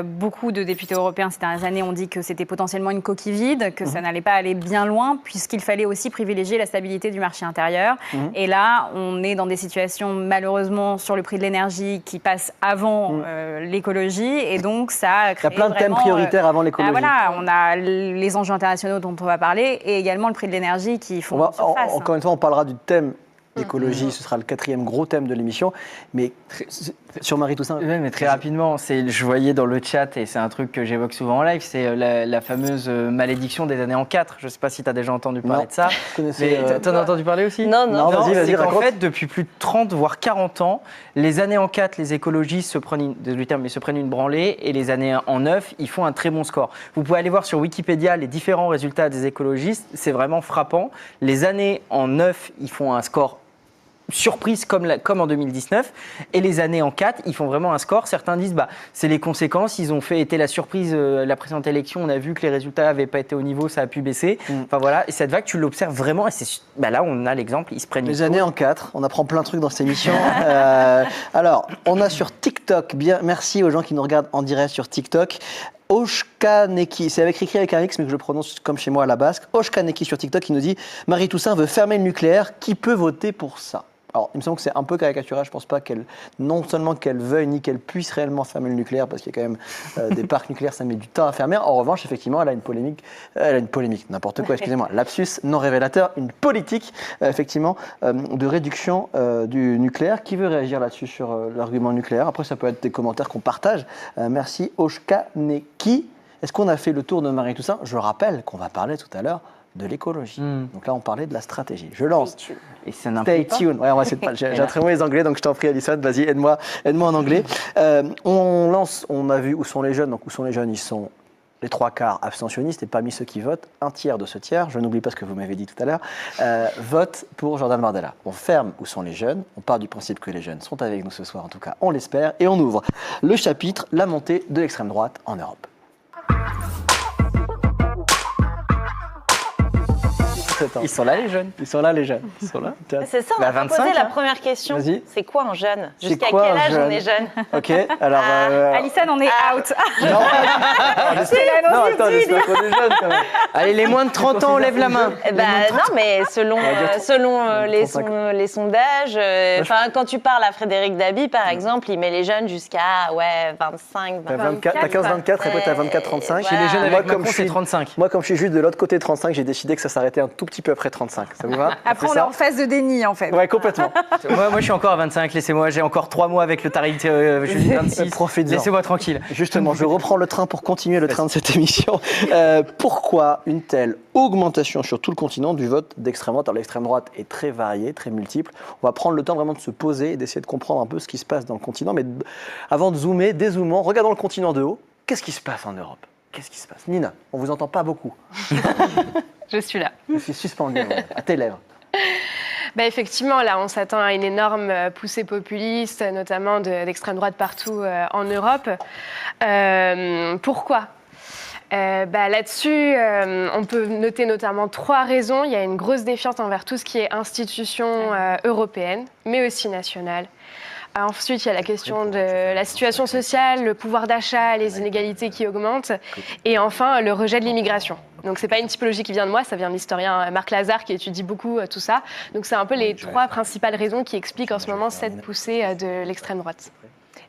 Beaucoup de députés européens ces dernières années ont dit que c'était potentiellement une coquille vide, que ça n'allait pas aller bien loin puisqu'il fallait aussi privilégier la stabilité du marché intérieur. Et là, on est dans des situations malheureusement sur le prix de l'énergie qui passe avant l'écologie et donc ça a créé.
Il y a plein de thèmes prioritaires avant l'écologie.
Voilà, on a les enjeux internationaux dont on va parler et également le prix de l'énergie qui font surface.
Encore une fois, on parlera du thème d'écologie, ce sera le 4e gros thème de l'émission. Mais sur Marie Toussaint.
Oui, mais très rapidement, je voyais dans le chat, et c'est un truc que j'évoque souvent en live, c'est la fameuse malédiction des années en 4. Je ne sais pas si tu as déjà entendu parler de ça. Mais tu en as entendu parler aussi?
Non,
vas-y,
raconte. En fait, depuis plus de 30 voire 40 ans, les années en 4, les écologistes se prennent une branlée, et les années en 9, ils font un très bon score. Vous pouvez aller voir sur Wikipédia les différents résultats des écologistes, c'est vraiment frappant. Les années en 9, ils font un score surprise comme en 2019, et les années en 4, ils font vraiment un score. Certains disent c'est les conséquences, ils ont été la surprise la précédente élection, on a vu que les résultats n'avaient pas été au niveau, ça a pu baisser. Enfin voilà, et cette vague, tu l'observes vraiment, et là on a l'exemple, ils se prennent
les années en 4, on apprend plein de trucs dans cette émission. Alors, on a sur TikTok, merci aux gens qui nous regardent en direct sur TikTok, Oshkaneki, c'est écrit avec un X mais que je prononce comme chez moi à la basque, Oshkaneki sur TikTok qui nous dit « Marie Toussaint veut fermer le nucléaire, qui peut voter pour ça ?» Alors, il me semble que c'est un peu caricatural. Je ne pense pas non seulement qu'elle veuille, ni qu'elle puisse réellement fermer le nucléaire, parce qu'il y a quand même des parcs nucléaires, ça met du temps à fermer. En revanche, effectivement, elle a une polémique, n'importe quoi, excusez-moi, lapsus non révélateur, une politique, effectivement, de réduction du nucléaire. Qui veut réagir là-dessus sur l'argument nucléaire? Après, ça peut être des commentaires qu'on partage. Merci, Oshkaneki. Est-ce qu'on a fait le tour de Marie Toussaint? Je rappelle qu'on va parler tout à l'heure de l'écologie. Donc là, on parlait de la stratégie. Je lance.
Et ça
Stay tuned. Ouais, on va essayer de j'ai un très mauvais anglais, donc je t'en prie, Alison, vas-y, aide-moi en anglais. On a vu où sont les jeunes. Donc où sont les jeunes? Ils sont les 3/4 abstentionnistes, et parmi ceux qui votent, un tiers de ce tiers, je n'oublie pas ce que vous m'avez dit tout à l'heure, vote pour Jordan Bardella. On ferme où sont les jeunes, on part du principe que les jeunes sont avec nous ce soir, en tout cas on l'espère, et on ouvre le chapitre, la montée de l'extrême droite en Europe.
Ils sont là les jeunes.
Ils sont là les jeunes. Ils sont là.
C'est ça, on
Bah,
va
25,
poser la
hein.
première question.
Vas-y.
C'est quoi un jeune?
C'est
Jusqu'à
quoi
quel
un
âge
jeune
on est jeune?
Ok, alors...
Alison, on est out.
Non, non, attends, j'espère qu'on est jeunes quand même.
Allez, les moins de 30 ans, on lève la main.
Eh ben, non, mais selon, les
35.
les sondages, quand tu parles à Frédéric Dabi, par exemple, il met les jeunes jusqu'à 25,
T'as
24.
15-24, après t'as 24-35.
Chez les jeunes
avec Macron, c'est 35.
Moi, comme je suis juste de l'autre côté de 35, j'ai décidé que ça s'arrêtait un tout petit peu après 35. Ça vous va?
Après, on est en phase de déni, en fait.
Ouais, complètement.
Moi, je suis encore à 25, laissez-moi, j'ai encore 3 mois avec le tarif, je suis 26.
Profites-en.
Laissez-moi tranquille.
Justement, je reprends le train pour continuer le train de cette émission. Pourquoi une telle augmentation sur tout le continent du vote d'extrême droite? Alors l'extrême droite est très variée, très multiple. On va prendre le temps vraiment de se poser et d'essayer de comprendre un peu ce qui se passe dans le continent. Mais avant de zoomer, dézoomant, regardons le continent de haut. Qu'est-ce qui se passe en Europe? Qu'est-ce qui se passe? Nina, on vous entend pas beaucoup.
Je suis là.
Je suis suspendu à tes lèvres.
Effectivement, là, on s'attend à une énorme poussée populiste, notamment d'extrême droite partout en Europe. Pourquoi Là-dessus, on peut noter notamment 3 raisons. Il y a une grosse défiance envers tout ce qui est institutions européennes, mais aussi nationales. Ensuite, il y a la question de la situation sociale, le pouvoir d'achat, les inégalités qui augmentent. Et enfin, le rejet de l'immigration. Donc, ce n'est pas une typologie qui vient de moi, ça vient de l'historien Marc Lazare qui étudie beaucoup tout ça. Donc, c'est un peu les 3 principales raisons qui expliquent en ce moment cette poussée de l'extrême droite.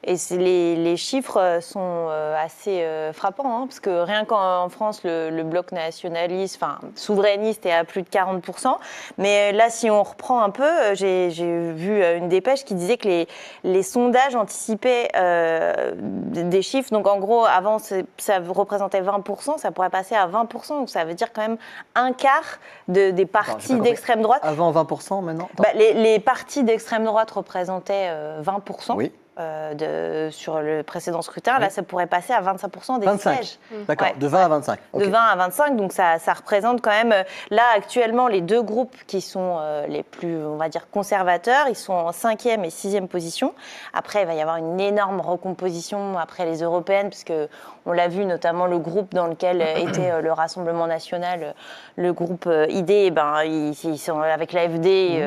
Et les chiffres sont assez frappants, parce que rien qu'en France, le bloc nationaliste, souverainiste est à plus de 40%. Mais là, si on reprend un peu, j'ai vu une dépêche qui disait que les sondages anticipaient des chiffres. Donc en gros, avant, ça représentait 20%, ça pourrait passer à 20%. Donc ça veut dire quand même un quart des partis d'extrême droite.
Avant 20% maintenant?
Les partis d'extrême droite représentaient 20%.
Oui.
Sur le précédent scrutin, là, ça pourrait passer à 25% des
25.
sièges.
D'accord, de 20 à 25.
De 20 à 25, donc ça représente quand même, là, actuellement, les 2 groupes qui sont les plus, on va dire, conservateurs, ils sont en 5e et 6e position. Après, il va y avoir une énorme recomposition après les européennes, puisque on l'a vu, notamment le groupe dans lequel était le Rassemblement national, le groupe ID, ils sont avec l'AFD.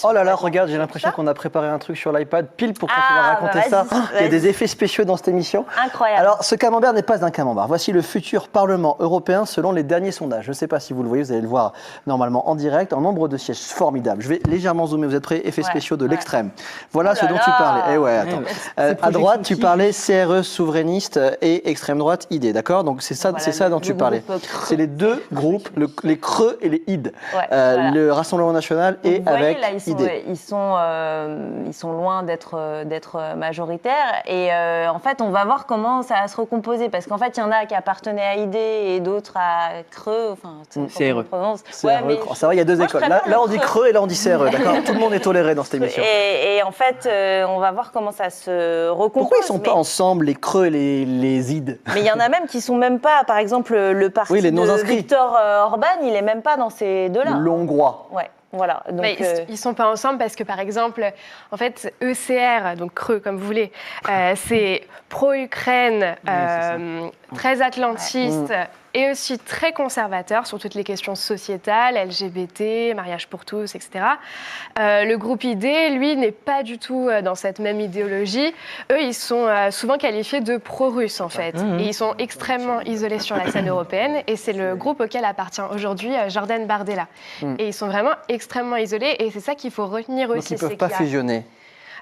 Oh là là, regarde, j'ai l'impression qu'on a préparé un truc sur l'iPad, pile pour quand tu vas raconter ça. Il y a des effets spéciaux dans cette émission.
Incroyable.
Alors, ce camembert n'est pas un camembert. Voici le futur Parlement européen selon les derniers sondages. Je ne sais pas si vous le voyez, vous allez le voir normalement en direct. En nombre de sièges, formidable. Je vais légèrement zoomer, vous êtes prêts? Effets spéciaux de l'extrême. Voilà ce dont tu parlais. Eh ouais, attends. À droite, tu parlais CRE souverainiste et extrême droite ID, d'accord? Donc c'est ça, dont tu parlais. C'est les 2 groupes, les creux et les ID. Le Rassemblement national et avec
là,
ID.
Ils sont loin d'être majoritaires. Et en fait, on va voir comment ça va se recomposer. Parce qu'en fait, il y en a qui appartenaient à ID et d'autres à Creux.
CRE.
Ça va, il y a 2 écoles. Là, on dit Creux et là, on dit CRE, d'accord? Tout le monde est toléré dans cette émission.
Et en fait, on va voir comment ça se recompose.
Pourquoi ils ne sont pas ensemble, les Creux et les ID?
Mais il y en a même qui ne sont même pas, par exemple, le parti de Viktor Orban, il n'est même pas dans ces 2-là.
L'Hongrois.
Ouais. Voilà, donc,
ils ne sont pas ensemble parce que, par exemple, en fait, ECR, donc Creux, comme vous voulez, c'est pro-Ukraine, très atlantiste et aussi très conservateur sur toutes les questions sociétales, LGBT, mariage pour tous, etc. Le groupe ID, lui, n'est pas du tout dans cette même idéologie. Eux, ils sont souvent qualifiés de pro-russes, en fait. Et ils sont extrêmement isolés sur la scène européenne. Et c'est le groupe auquel appartient aujourd'hui Jordan Bardella. Et ils sont vraiment extrêmement isolés. Et c'est ça qu'il faut retenir aussi.
Donc ils ne peuvent pas fusionner.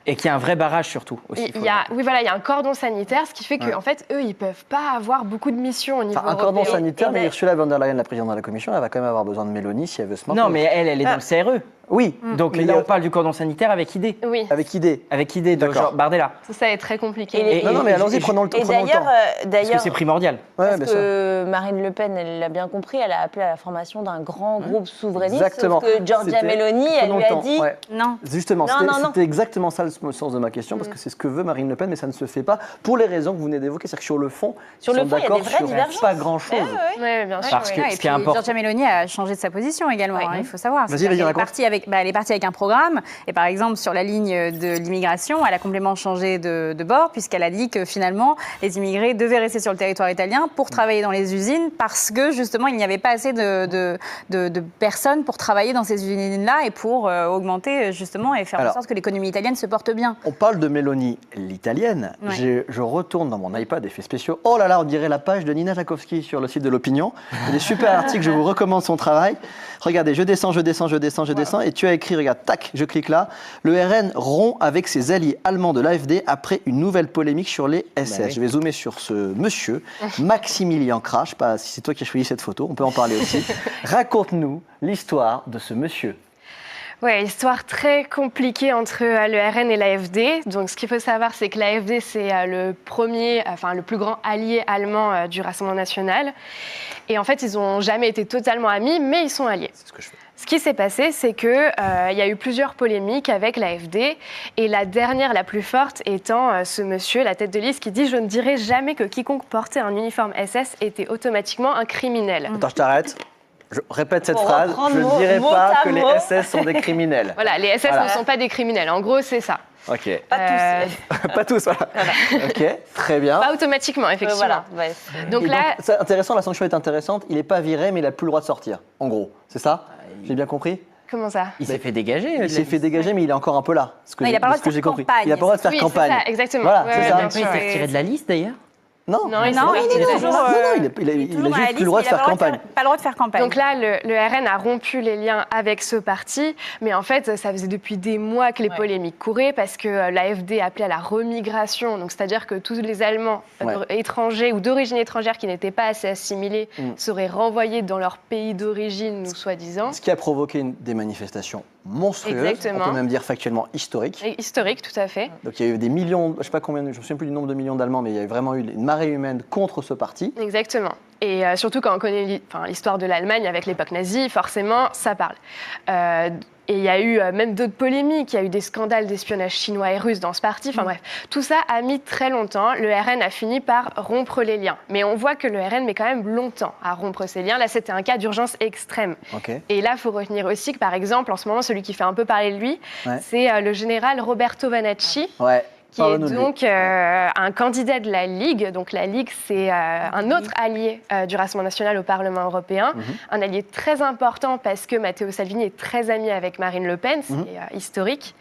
Et qu'il y a un vrai barrage surtout. Aussi,
il y a un cordon sanitaire, ce qui fait qu'en fait, eux, ils ne peuvent pas avoir beaucoup de missions au niveau européen.
Un cordon sanitaire, mais Ursula von der Leyen, la présidente de la Commission, elle va quand même avoir besoin de Mélanie si elle veut se maintenir.
Non, mais elle est dans le CRE.
Oui.
Donc là, on parle du cordon sanitaire avec ID.
Oui.
Avec ID.
Avec ID de Bardella.
Ça est très compliqué.
Non, mais allons-y, prenons le temps.
Parce que c'est primordial.
Parce que Marine Le Pen, elle l'a bien compris, elle a appelé à la formation d'un grand groupe souverainiste.
Exactement.
Sauf que Giorgia Meloni, elle lui a dit...
Non.
Justement, c'était exactement ça le sens de ma question, parce que c'est ce que veut Marine Le Pen, mais ça ne se fait pas pour les raisons que vous venez d'évoquer. C'est-à-dire que sur le fond, ils sont d'accord sur pas grand-chose.
Oui, bien sûr.
Parce que
et
ce qui
puis
est important.
Giorgia Meloni a changé de sa position également, il faut savoir.
Vas-y,
Elle est
raconte.
partie avec un programme, et par exemple, sur la ligne de l'immigration, elle a complètement changé de bord, puisqu'elle a dit que finalement, les immigrés devaient rester sur le territoire italien pour travailler dans les usines, parce que justement, il n'y avait pas assez de personnes pour travailler dans ces usines-là et pour augmenter justement et faire en sorte que l'économie italienne se porte bien.
On parle de Meloni, l'italienne. Je retourne dans mon iPad, effets spéciaux. Oh là là, on dirait la page de Nina Jakowski sur le site de l'Opinion. Il y a des super articles, je vous recommande son travail. Regardez, je descends, et tu as écrit, regarde, tac, je clique là. Le RN rompt avec ses alliés allemands de l'AfD après une nouvelle polémique sur les SS. Je vais zoomer sur ce monsieur, Maximilien Krah. Je ne sais pas si c'est toi qui as choisi cette photo, on peut en parler aussi. Raconte-nous l'histoire de ce monsieur.
Oui, histoire très compliquée entre le RN et l'AfD. Donc, ce qu'il faut savoir, c'est que l'AfD, c'est le plus grand allié allemand du Rassemblement national. Et en fait, ils n'ont jamais été totalement amis, mais ils sont alliés.
C'est ce que je fais.
Ce qui s'est passé, c'est qu'il y a eu plusieurs polémiques avec l'AfD. Et la dernière, la plus forte, étant ce monsieur, la tête de liste, qui dit « Je ne dirai jamais que quiconque portait un uniforme SS était automatiquement un criminel. »
Attends, je t'arrête. Je répète cette phrase, je ne dirai pas que les SS sont des criminels.
Voilà, les SS ne sont pas des criminels. En gros, c'est ça.
Ok.
Pas tous.
Pas tous, voilà. Ok, très bien.
Pas automatiquement, effectivement.
Voilà, ouais.
Donc là,
c'est intéressant, la sanction est intéressante. Il n'est pas viré, mais il n'a plus le droit de sortir. En gros, c'est ça? J'ai bien compris?
comment ça?
Il s'est fait dégager.
Il s'est fait dégager, mais il est encore un peu là.
Il n'a pas le droit de faire campagne.
Il n'a pas le droit de faire campagne.
C'est ça, exactement.
Voilà,
Ouais,
c'est
ouais,
ça.
bien
Il
sûr.
s'est retiré de la liste d'ailleurs.
Non,
Non, il
non,
est toujours,
il a juste plus le droit de faire campagne.
Pas le droit de faire campagne.
Donc là, le RN a rompu les liens avec ce parti, mais en fait, ça faisait depuis des mois que les polémiques couraient parce que l'AfD appelait à la remigration, donc c'est-à-dire que tous les Allemands étrangers ou d'origine étrangère qui n'étaient pas assez assimilés seraient renvoyés dans leur pays d'origine, ou soi-disant.
Ce qui a provoqué des manifestations monstrueuses,
Exactement.
on peut même dire factuellement historiques.
Et historique, tout à fait.
Donc il y a eu des millions, je ne sais pas combien, je ne me souviens plus du nombre de millions d'Allemands, mais il y a vraiment eu une marée humaine contre ce parti.
Exactement. Et surtout quand on connaît l'histoire de l'Allemagne avec l'époque nazie, forcément, ça parle. Et il y a eu même d'autres polémiques, il y a eu des scandales d'espionnage chinois et russe dans ce parti, enfin bref. Tout ça a mis très longtemps, le RN a fini par rompre les liens. Mais on voit que le RN met quand même longtemps à rompre ces liens. Là, c'était un cas d'urgence extrême.
Okay.
Et là, il faut retenir aussi que, par exemple, en ce moment, celui qui fait un peu parler de lui, c'est le général Roberto Vanacci. Qui est donc un candidat de la Ligue. Donc la Ligue, c'est un autre allié du Rassemblement national au Parlement européen, un allié très important parce que Matteo Salvini est très ami avec Marine Le Pen, c'est historique.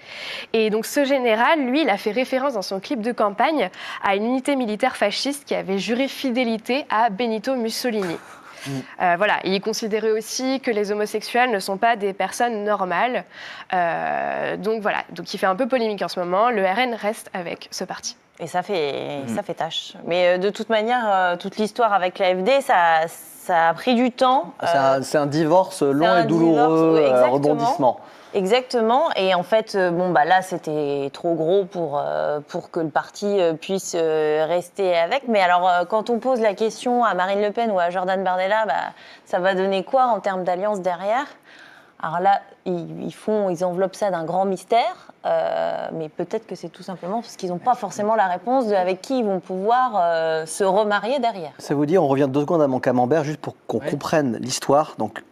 Et donc ce général, lui, il a fait référence dans son clip de campagne à une unité militaire fasciste qui avait juré fidélité à Benito Mussolini. Voilà, il considérait aussi que les homosexuels ne sont pas des personnes normales. Donc voilà, donc il fait un peu polémique en ce moment. Le RN reste avec ce parti.
Et ça fait tâche. Mais de toute manière, toute l'histoire avec l'AfD, ça a pris du temps.
C'est un divorce long et douloureux, rebondissement.
Exactement. Et en fait, là, c'était trop gros pour que le parti puisse rester avec. Mais alors, quand on pose la question à Marine Le Pen ou à Jordan Bardella, ça va donner quoi en termes d'alliance derrière? Alors là, ils enveloppent ça d'un grand mystère. Mais peut-être que c'est tout simplement parce qu'ils n'ont pas forcément la réponse avec qui ils vont pouvoir se remarier derrière.
Ça vous dit, on revient 2 secondes à mon camembert, juste pour qu'on comprenne l'histoire. Donc,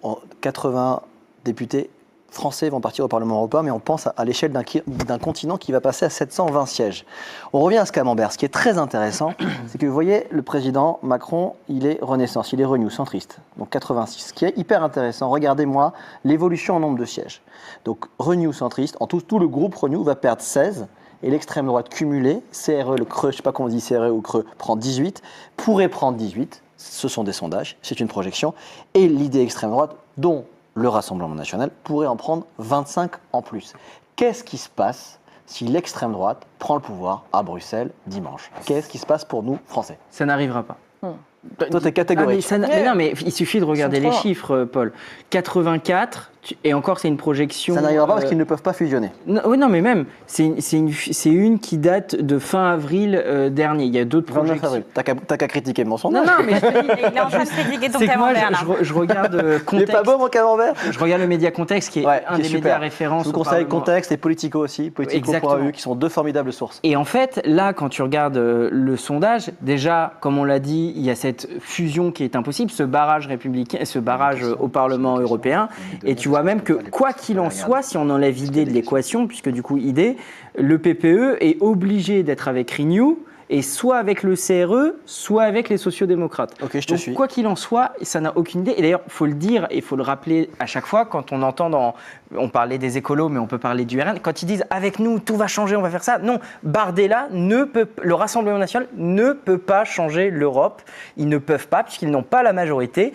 80 députés français vont partir au Parlement européen, mais on pense à l'échelle d'un continent qui va passer à 720 sièges. On revient à ce camembert. Ce qui est très intéressant, c'est que vous voyez, le président Macron, il est Renaissance, il est Renew, centriste, donc 86. Ce qui est hyper intéressant, regardez-moi l'évolution en nombre de sièges. Donc Renew, centriste, en tout le groupe Renew va perdre 16, et l'extrême droite cumulée, CRE, le creux, je ne sais pas comment on dit CRE ou creux, prend 18, pourrait prendre 18, ce sont des sondages, c'est une projection, et l'idée extrême droite, dont le Rassemblement national pourrait en prendre 25 en plus. Qu'est-ce qui se passe si l'extrême droite prend le pouvoir à Bruxelles dimanche? Qu'est-ce qui se passe pour nous, Français?
Ça n'arrivera pas.
Toi, t'es catégorique.
Mais non, mais il suffit de regarder les chiffres, Paul. 84, Et encore, c'est une projection.
Ça n'arrivera pas parce qu'ils ne peuvent pas fusionner.
Non, mais même, c'est une qui date de fin avril dernier. Il y a d'autres projections.
T'as qu'à critiquer mon sondage.
Non, mais je te dis,
Il est en train de critiquer ton
c'est que moi,
camembert.
je regarde
Il est
Contexte.
pas beau mon camembert.
Je regarde le média Contexte, qui est un des médias références.
Je vous
au
conseille
Parlement.
Contexte et Politico aussi, Politico.eu, qui sont deux formidables sources.
Et en fait, là, quand tu regardes le sondage, déjà, comme on l'a dit, il y a cette fusion qui est impossible, ce barrage républicain, ce barrage au Parlement européen. Et tu vois même que, quoi qu'il en soit, si on enlève idée de l'équation, puisque du coup, idée, le PPE est obligé d'être avec Renew, et soit avec le CRE, soit avec les sociodémocrates.
Ok, je te
Donc,
suis.
quoi qu'il en soit, ça n'a aucune idée. Et d'ailleurs, il faut le dire et il faut le rappeler à chaque fois quand on entend on parlait des écolos, mais on peut parler du RN, quand ils disent avec nous, tout va changer, on va faire ça. Non, Bardella le Rassemblement national ne peut pas changer l'Europe. Ils ne peuvent pas, puisqu'ils n'ont pas la majorité.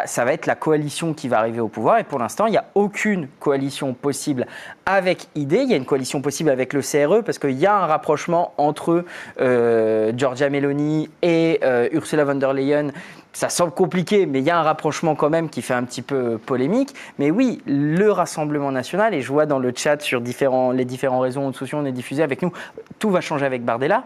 Ça va être la coalition qui va arriver au pouvoir. Et pour l'instant, il n'y a aucune coalition possible avec ID. Il y a une coalition possible avec le CRE, parce qu'il y a un rapprochement entre Giorgia Meloni et Ursula von der Leyen. Ça semble compliqué, mais il y a un rapprochement quand même qui fait un petit peu polémique. Mais oui, le Rassemblement national, et je vois dans le chat sur les différents réseaux sociaux, on est diffusé avec nous, tout va changer avec Bardella.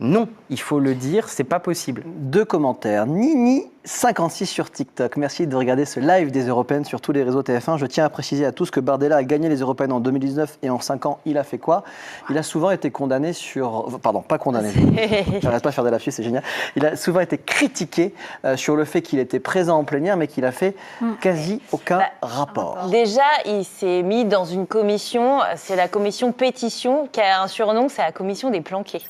Non, il faut le dire, c'est pas possible.
2 commentaires. Nini56 sur TikTok. Merci de regarder ce live des Européennes sur tous les réseaux TF1. Je tiens à préciser à tous que Bardella a gagné les Européennes en 2019 et en 5 ans, il a fait quoi? Il a souvent été condamné Pardon, pas condamné. J'arrête pas de faire des lapsus, c'est génial. Il a souvent été critiqué sur le fait qu'il était présent en plénière, mais qu'il a fait quasi aucun rapport.
Déjà, il s'est mis dans une commission, c'est la commission pétition, qui a un surnom, c'est la commission des planqués.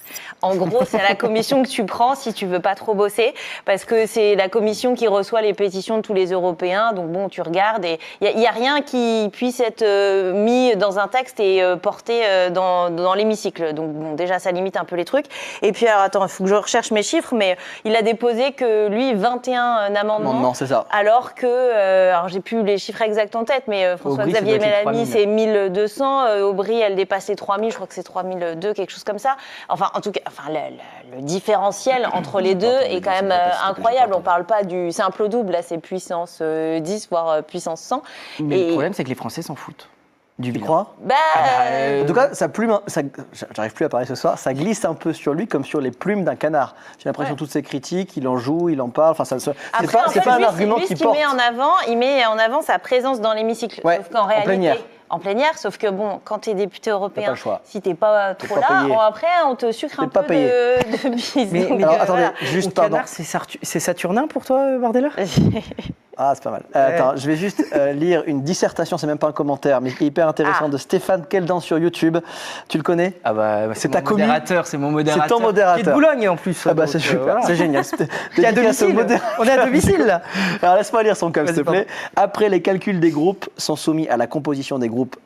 En gros, c'est la commission que tu prends si tu veux pas trop bosser, parce que c'est la commission qui reçoit les pétitions de tous les Européens. Donc bon, tu regardes et il y a rien qui puisse être mis dans un texte et porté dans l'hémicycle. Donc bon, déjà ça limite un peu les trucs. Et puis alors attends, il faut que je recherche mes chiffres, mais il a déposé que lui 21 amendements.
Non, c'est ça.
Alors que, alors j'ai plus les chiffres exacts en tête, mais François-Xavier Mélanie c'est 1200, Aubry elle dépasse les 3000, je crois que c'est 3002, quelque chose comme ça. Enfin en tout cas, le différentiel entre les deux est quand même incroyable. On parle pas du simple au double, là c'est puissance 10 voire puissance 100.
Mais le problème c'est que les Français s'en foutent.
Tu crois? En tout cas, sa plume, j'arrive plus à parler ce soir, ça glisse un peu sur lui comme sur les plumes d'un canard. J'ai l'impression toutes ces critiques, il en joue, il en parle. Enfin, c'est pas un argument qui porte.
Il met en avant sa présence dans l'hémicycle.
Ouais,
sauf qu'en réalité, en plénière, sauf que bon, quand tu es député européen, si t'es pas trop là, après on te sucre un peu de bise.
Mais alors, attendez, juste pardon.
C'est Saturnin pour toi, Bardella?
Ah, c'est pas mal. Attends, je vais juste lire une dissertation, c'est même pas un commentaire, mais hyper intéressant de Stéphane Keldan sur YouTube. Tu le connais?
Ah bah, c'est ta modérateur, c'est mon modérateur.
C'est ton modérateur.
Qui est de Boulogne en plus.
Ah bah c'est super,
voilà.
c'est génial.
On est à domicile là.
Alors laisse-moi lire son com s'il te plaît. Après, les calculs des groupes sont soumis à la composition des groupes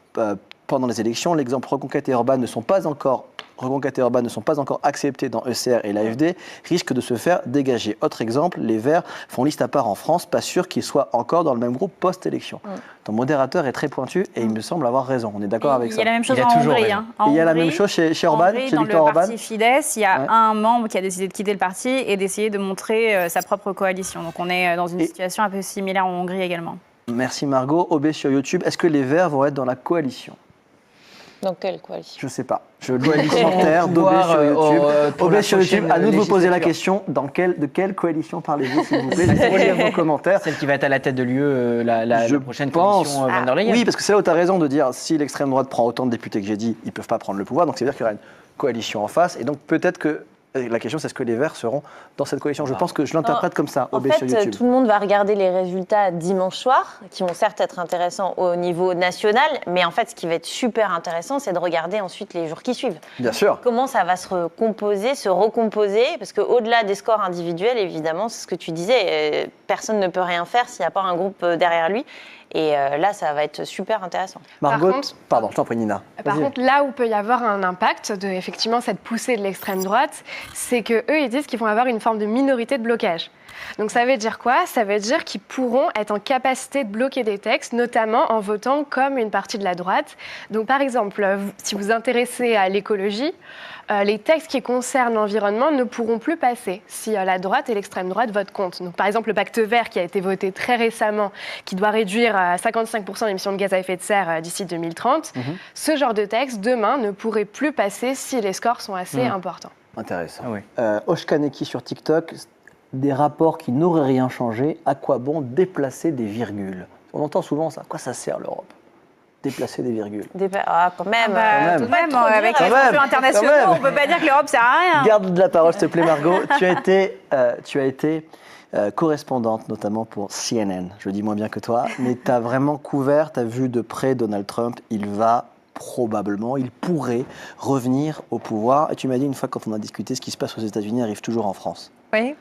pendant les élections. L'exemple Reconquête et Orban ne sont pas encore acceptés dans ECR et l'AFD, risquent de se faire dégager. Autre exemple, les Verts font liste à part en France, pas sûr qu'ils soient encore dans le même groupe post-élection. Ton modérateur est très pointu et il me semble avoir raison. On est d'accord avec ça?
Il y a la même chose en Hongrie.
Il y a la même chose chez Orban, chez Viktor Orban.
Dans le parti Fidesz, il y a un membre qui a décidé de quitter le parti et d'essayer de montrer sa propre coalition. Donc on est dans une situation un peu similaire en Hongrie également.
Merci Margot. OB sur YouTube, est-ce que les Verts vont être dans la coalition?
Dans quelle coalition?
Je sais pas. Je lis les commentaires d'OB sur YouTube. OB sur YouTube, à nous de vous poser la question. De quelle coalition parlez-vous, s'il vous plaît? Je vais lire vos commentaires.
Celle qui va être à la tête de l'UE, la prochaine coalition von der Leyen.
Oui, parce que c'est là où tu as raison de dire si l'extrême droite prend autant de députés que j'ai dit, ils ne peuvent pas prendre le pouvoir. Donc, c'est-à-dire qu'il y aura une coalition en face. Et donc, peut-être que la question, c'est est-ce que les Verts seront dans cette coalition? Je pense que je l'interprète comme ça, OB sur YouTube.
En fait, tout le monde va regarder les résultats dimanche soir, qui vont certes être intéressants au niveau national, mais en fait, ce qui va être super intéressant, c'est de regarder ensuite les jours qui suivent.
Bien sûr.
Comment ça va se recomposer, parce qu'au-delà des scores individuels, évidemment, c'est ce que tu disais, personne ne peut rien faire s'il n'y a pas un groupe derrière lui. Et là, ça va être super intéressant.
Margot, pardon, je t'en prie Nina.
Par contre, là où peut y avoir un impact de effectivement cette poussée de l'extrême droite, c'est qu'eux, ils disent qu'ils vont avoir une forme de minorité de blocage. Donc ça veut dire quoi? Ça veut dire qu'ils pourront être en capacité de bloquer des textes, notamment en votant comme une partie de la droite. Donc par exemple, si vous vous intéressez à l'écologie, les textes qui concernent l'environnement ne pourront plus passer si la droite et l'extrême droite votent contre. Donc par exemple, le pacte vert qui a été voté très récemment, qui doit réduire à 55% l'émission de gaz à effet de serre d'ici 2030, ce genre de texte, demain, ne pourrait plus passer si les scores sont assez importants.
Intéressant. Oshkaneki sur TikTok, des rapports qui n'auraient rien changé, à quoi bon déplacer des virgules? On entend souvent ça. À quoi ça sert l'Europe? Déplacer des virgules.
Quand même.
Tout de même, avec les enjeux internationaux, on ne peut pas dire que l'Europe sert à rien.
Garde de la parole, s'il te plaît, Margot. Tu as été correspondante, notamment pour CNN. Je le dis moins bien que toi, mais tu as vraiment couvert, tu as vu de près Donald Trump. Il pourrait revenir au pouvoir. Et tu m'as dit une fois, quand on a discuté, ce qui se passe aux États-Unis arrive toujours en France.
Oui.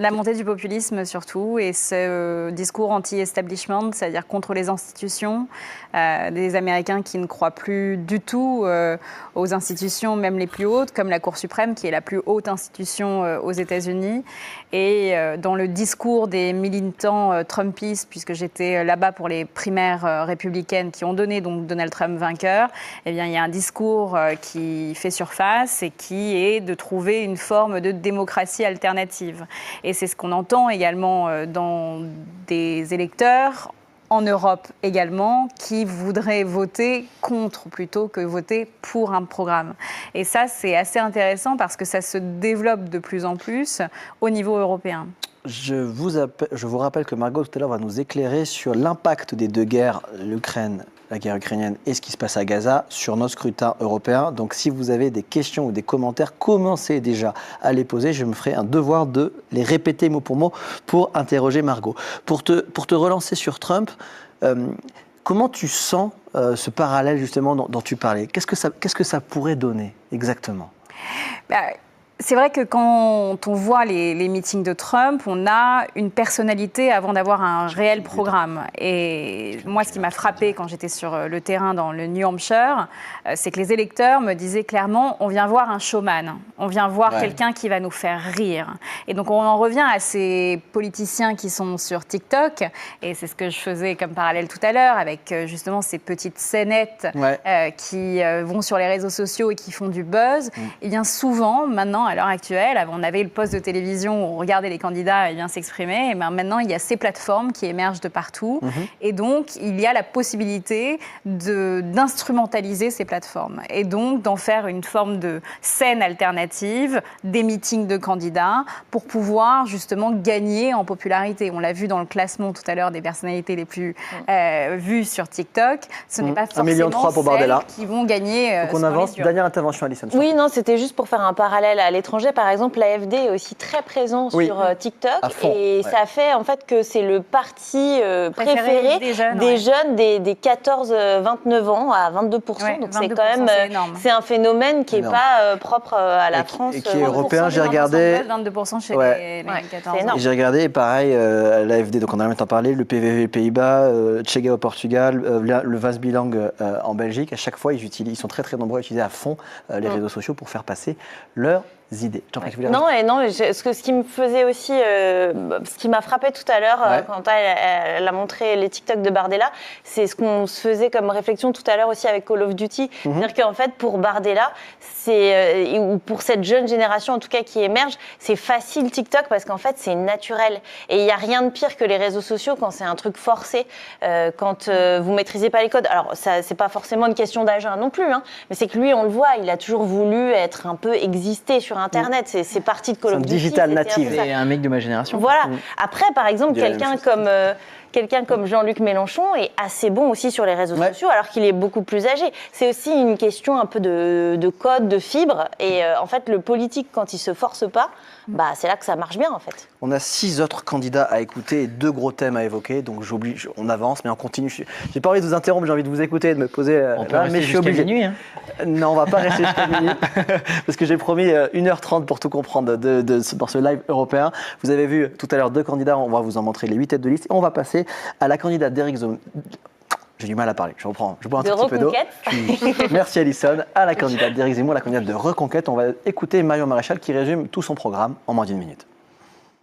La montée du populisme surtout, et ce discours anti-establishment, c'est-à-dire contre les institutions, des Américains qui ne croient plus du tout aux institutions, même les plus hautes, comme la Cour suprême, qui est la plus haute institution aux États-Unis. Et dans le discours des militants trumpistes, puisque j'étais là-bas pour les primaires républicaines qui ont donné donc Donald Trump vainqueur, eh bien, il y a un discours qui fait surface et qui est de trouver une forme de démocratie alternative. Et c'est ce qu'on entend également dans des électeurs, en Europe également, qui voudraient voter contre plutôt que voter pour un programme. Et ça, c'est assez intéressant parce que ça se développe de plus en plus au niveau européen.
Je vous rappelle que Margot, tout à l'heure, va nous éclairer sur l'impact des deux guerres, l'Ukraine, la guerre ukrainienne et ce qui se passe à Gaza, sur nos scrutins européens. Donc si vous avez des questions ou des commentaires, commencez déjà à les poser. Je me ferai un devoir de les répéter mot pour mot pour interroger Margot. Pour te relancer sur Trump, comment tu sens ce parallèle justement dont tu parlais? Qu'est-ce que ça pourrait donner exactement?
C'est vrai que quand on voit les meetings de Trump, on a une personnalité avant d'avoir un réel programme. Et moi, ce qui m'a frappé quand j'étais sur le terrain dans le New Hampshire, c'est que les électeurs me disaient clairement, on vient voir un showman, on vient voir quelqu'un qui va nous faire rire. Et donc on en revient à ces politiciens qui sont sur TikTok, et c'est ce que je faisais comme parallèle tout à l'heure, avec justement ces petites scénettes qui vont sur les réseaux sociaux et qui font du buzz. Et bien souvent, maintenant, à l'heure actuelle, on avait le poste de télévision où on regardait les candidats s'exprimer, et maintenant il y a ces plateformes qui émergent de partout, et donc il y a la possibilité d'instrumentaliser ces plateformes, et donc d'en faire une forme de scène alternative, des meetings de candidats, pour pouvoir justement gagner en popularité. On l'a vu dans le classement tout à l'heure des personnalités les plus vues sur TikTok, ce n'est pas forcément
1,3 million pour Bardella
qui vont gagner.
Donc on avance. Dernière intervention, Alison.
Oui, non, c'était juste pour faire un parallèle à l'étranger. Par exemple, l'AfD est aussi très présent sur TikTok, et ça fait en fait que c'est le parti préféré des jeunes des 14-29 ans à 22%. Donc c'est quand même c'est un phénomène qui n'est pas propre à la France.
Et qui est européen. J'ai regardé
22% chez les 14 ans.
J'ai regardé, et pareil, l'AfD, donc on a même parlé, le PVV aux Pays-Bas, Tchega au Portugal, le Vas Bilang en Belgique. À chaque fois, ils sont très très nombreux à utiliser à fond les réseaux sociaux pour faire passer leurs idées.
Ce qui me faisait aussi, ce qui m'a frappé tout à l'heure quand elle a montré les TikTok de Bardella, c'est ce qu'on se faisait comme réflexion tout à l'heure aussi avec Call of Duty. C'est-à-dire qu'en fait, pour Bardella, ou pour cette jeune génération en tout cas qui émerge, c'est facile TikTok parce qu'en fait, c'est naturel. Et il n'y a rien de pire que les réseaux sociaux quand c'est un truc forcé, quand vous maîtrisez pas les codes. Alors, ça, c'est pas forcément une question d'âge non plus, mais c'est que lui, on le voit, il a toujours voulu être un peu exister sur Internet. C'est parti de Call of Duty.
Digital native.
Et un mec de ma génération.
Voilà. Après, par exemple, quelqu'un comme Jean-Luc Mélenchon est assez bon aussi sur les réseaux sociaux, alors qu'il est beaucoup plus âgé. C'est aussi une question un peu de code, de fibre. Et en fait, le politique, quand il se force pas, c'est là que ça marche bien, en fait.
On a 6 autres candidats à écouter et 2 gros thèmes à évoquer. Donc on avance, mais on continue. J'ai pas envie de vous interrompre, j'ai envie de vous écouter, de me poser.
Mais je suis obligé. Minuit,
Non, on va pas rester jusqu'à minuit. Parce que j'ai promis 1h30 pour tout comprendre dans ce live européen. Vous avez vu tout à l'heure 2 candidats, on va vous en montrer les 8 têtes de liste. Et on va passer à la candidate d'Éric J'ai du mal à parler, je bois un
De
tout petit peu d'eau.
Reconquête.
Merci Alison. À la candidate d'Éric Zemmour, la candidate de Reconquête, on va écouter Marion Maréchal qui résume tout son programme en moins d'1 minute.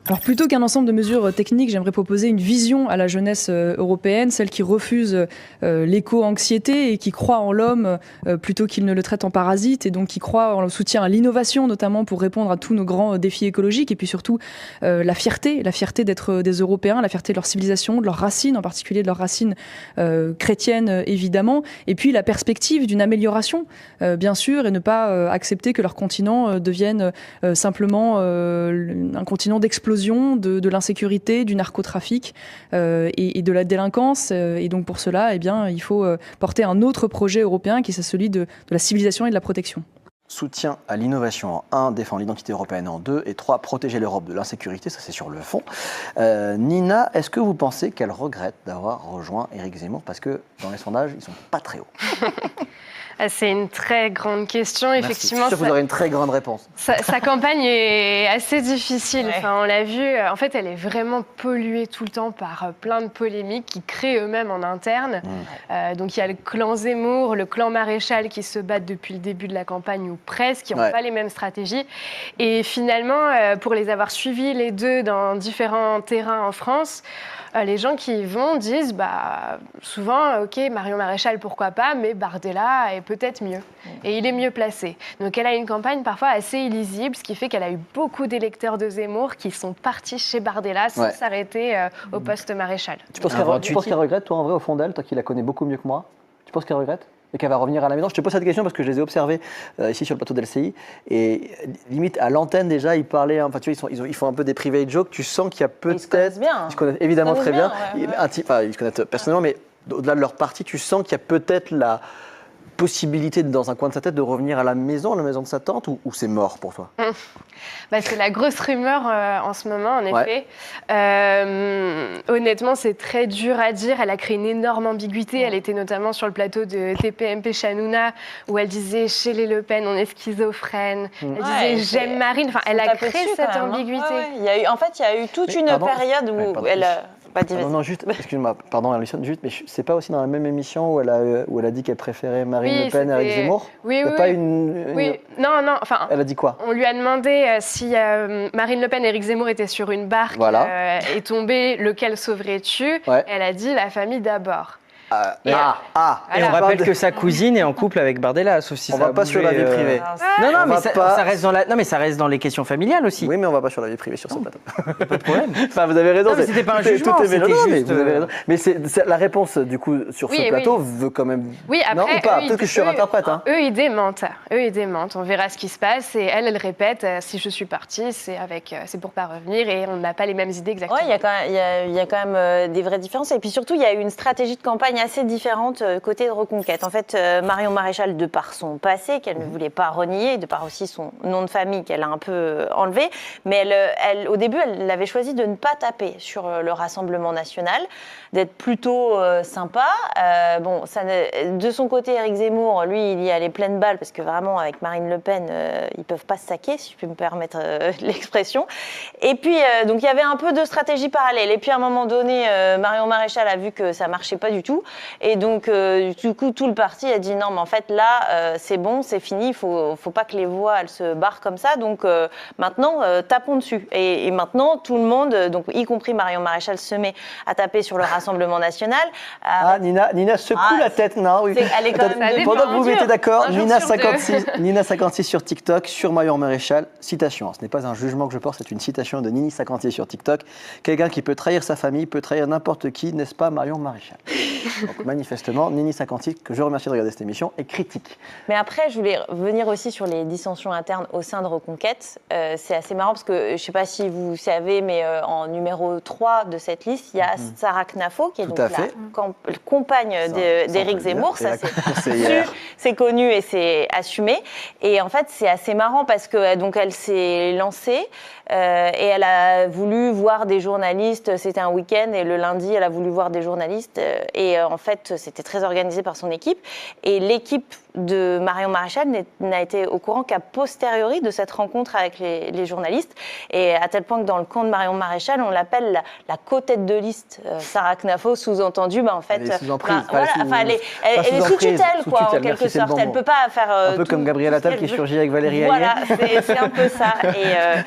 Alors plutôt qu'un ensemble de mesures techniques, j'aimerais proposer une vision à la jeunesse européenne, celle qui refuse l'éco-anxiété et qui croit en l'homme plutôt qu'il ne le traite en parasite, et donc qui croit en le soutien à l'innovation, notamment pour répondre à tous nos grands défis écologiques, et puis surtout la fierté d'être des Européens, la fierté de leur civilisation, de leurs racines, en particulier de leurs racines chrétiennes évidemment, et puis la perspective d'une amélioration, bien sûr, et ne pas accepter que leur continent devienne simplement un continent d'explosion de l'insécurité, du narcotrafic et de la délinquance. Et donc pour cela, eh bien, il faut porter un autre projet européen qui est celui de la civilisation et de la protection.
Soutien à l'innovation en 1, défendre l'identité européenne en 2, et 3, protéger l'Europe de l'insécurité, ça c'est sur le fond. Nina, est-ce que vous pensez qu'elle regrette d'avoir rejoint Éric Zemmour? Parce que dans les sondages, ils ne sont pas très hauts.
C'est une très grande question.
Merci.
Effectivement,
Je suis sûr que vous aurez une très grande réponse.
Sa campagne est assez difficile. Enfin, on l'a vu, en fait, elle est vraiment polluée tout le temps par plein de polémiques qui créent eux-mêmes en interne. Donc il y a le clan Zemmour, le clan Maréchal qui se battent depuis le début de la campagne ou presque, qui n'ont pas les mêmes stratégies. Et finalement, pour les avoir suivis les deux dans différents terrains en France, les gens qui y vont disent souvent, ok, Marion Maréchal, pourquoi pas, mais Bardella est peut-être mieux. Et il est mieux placé. Donc elle a une campagne parfois assez illisible, ce qui fait qu'elle a eu beaucoup d'électeurs de Zemmour qui sont partis chez Bardella sans s'arrêter au poste Maréchal.
Tu penses qu'elle regrette, toi, en vrai, au fond d'elle, toi qui la connais beaucoup mieux que moi? Tu penses qu'elle regrette et qu'elle va revenir à la maison? Je te pose cette question parce que je les ai observés ici sur le plateau d'LCI, et limite à l'antenne déjà ils parlaient, enfin tu vois, ils font un peu des private jokes, tu sens qu'il y a peut-être, ils se connaissent évidemment très bien, ils se connaissent personnellement, mais au-delà de leur parti, tu sens qu'il y a peut-être la possibilité dans un coin de sa tête de revenir à la maison de sa tante, ou c'est mort pour toi?
C'est la grosse rumeur en ce moment, en effet. Honnêtement, c'est très dur à dire. Elle a créé une énorme ambiguïté. Elle était notamment sur le plateau de TPMP chez Hanouna, où elle disait « chez les Le Pen, on est schizophrène ». Elle disait « j'aime Marine ». Enfin, elle a créé cette ambiguïté.
Il y a eu toute une période où elle...
Non, juste, excuse-moi, pardon, Alison, juste, mais c'est pas aussi dans la même émission où elle a dit qu'elle préférait Marine Le Pen à Éric Zemmour?
Oui. Non, enfin.
Elle a dit quoi?
On lui a demandé si Marine Le Pen et Éric Zemmour étaient sur une barque et tombés, lequel sauverais-tu? Elle a dit la famille d'abord.
Et on rappelle que sa cousine est en couple avec Bardella, sauf si
on va pas sur la vie privée.
Non, mais ça reste dans ça reste dans les questions familiales aussi.
Oui, mais on va pas sur la vie privée sur ce plateau.
Pas de problème.
Enfin, vous avez raison.
Non, mais c'était pas un jugement, c'était juste...
vous avez raison. Mais la réponse du coup sur ce plateau veut quand même.
Oui, après,
non ou pas? Peut-être que je surinterprète.
Eux, ils démentent. On verra ce qui se passe. Et elle répète si je suis partie, c'est pour pas revenir. Et on n'a pas les mêmes idées exactement.
Oui, il y a quand même des vraies différences. Et puis surtout, il y a eu une stratégie de campagne assez différente côté de Reconquête. En fait, Marion Maréchal, de par son passé, qu'elle ne voulait pas renier, de par aussi son nom de famille qu'elle a un peu enlevé, mais au début, elle avait choisi de ne pas taper sur le Rassemblement national, d'être plutôt sympa. De son côté, Éric Zemmour, lui, il y allait pleine balle, parce que vraiment, avec Marine Le Pen, ils ne peuvent pas se saquer, si je peux me permettre l'expression. Et puis, donc, il y avait un peu de stratégie parallèle. Et puis, à un moment donné, Marion Maréchal a vu que ça ne marchait pas du tout. Et donc, du coup, tout le parti a dit non, mais en fait, là, c'est bon, c'est fini, il faut pas que les voix, elles se barrent comme ça. Donc, maintenant, tapons dessus. Et maintenant, tout le monde, donc, y compris Marion Maréchal, se met à taper sur le Rassemblement national.
Nina secoue la tête, non? Oui.
Elle est quand même
pendant que vous mettez d'accord, Nina 56 sur TikTok, sur Marion Maréchal, citation. Ce n'est pas un jugement que je porte, c'est une citation de Nini 56 sur TikTok. Quelqu'un qui peut trahir sa famille peut trahir n'importe qui, n'est-ce pas, Marion Maréchal? Donc, manifestement, Nini 56, que je remercie de regarder cette émission, est critique.
Mais après, je voulais revenir aussi sur les dissensions internes au sein de Reconquête. C'est assez marrant parce que, je ne sais pas si vous savez, mais en numéro 3 de cette liste, il y a Sarah Knafo, qui est donc la compagne d'Éric Zemmour. Ça, c'est connu et c'est assumé. Et en fait, c'est assez marrant parce que donc, elle s'est lancée et elle a voulu voir des journalistes. C'était un week-end et le lundi, elle a voulu voir des journalistes. Et en fait, c'était très organisé par son équipe. Et l'équipe de Marion Maréchal n'a été au courant qu'à posteriori de cette rencontre avec les journalistes, et à tel point que dans le camp de Marion Maréchal, on l'appelle la co-tête de liste, Sarah Knafo, sous-entendu, en fait,
elle est sous emprise,
elle est sous tutelle, quoi, en quelque sorte. Elle ne peut pas faire
un peu comme Gabriel Attal qui surgit avec Valérie Ayé.
Voilà, c'est un peu ça.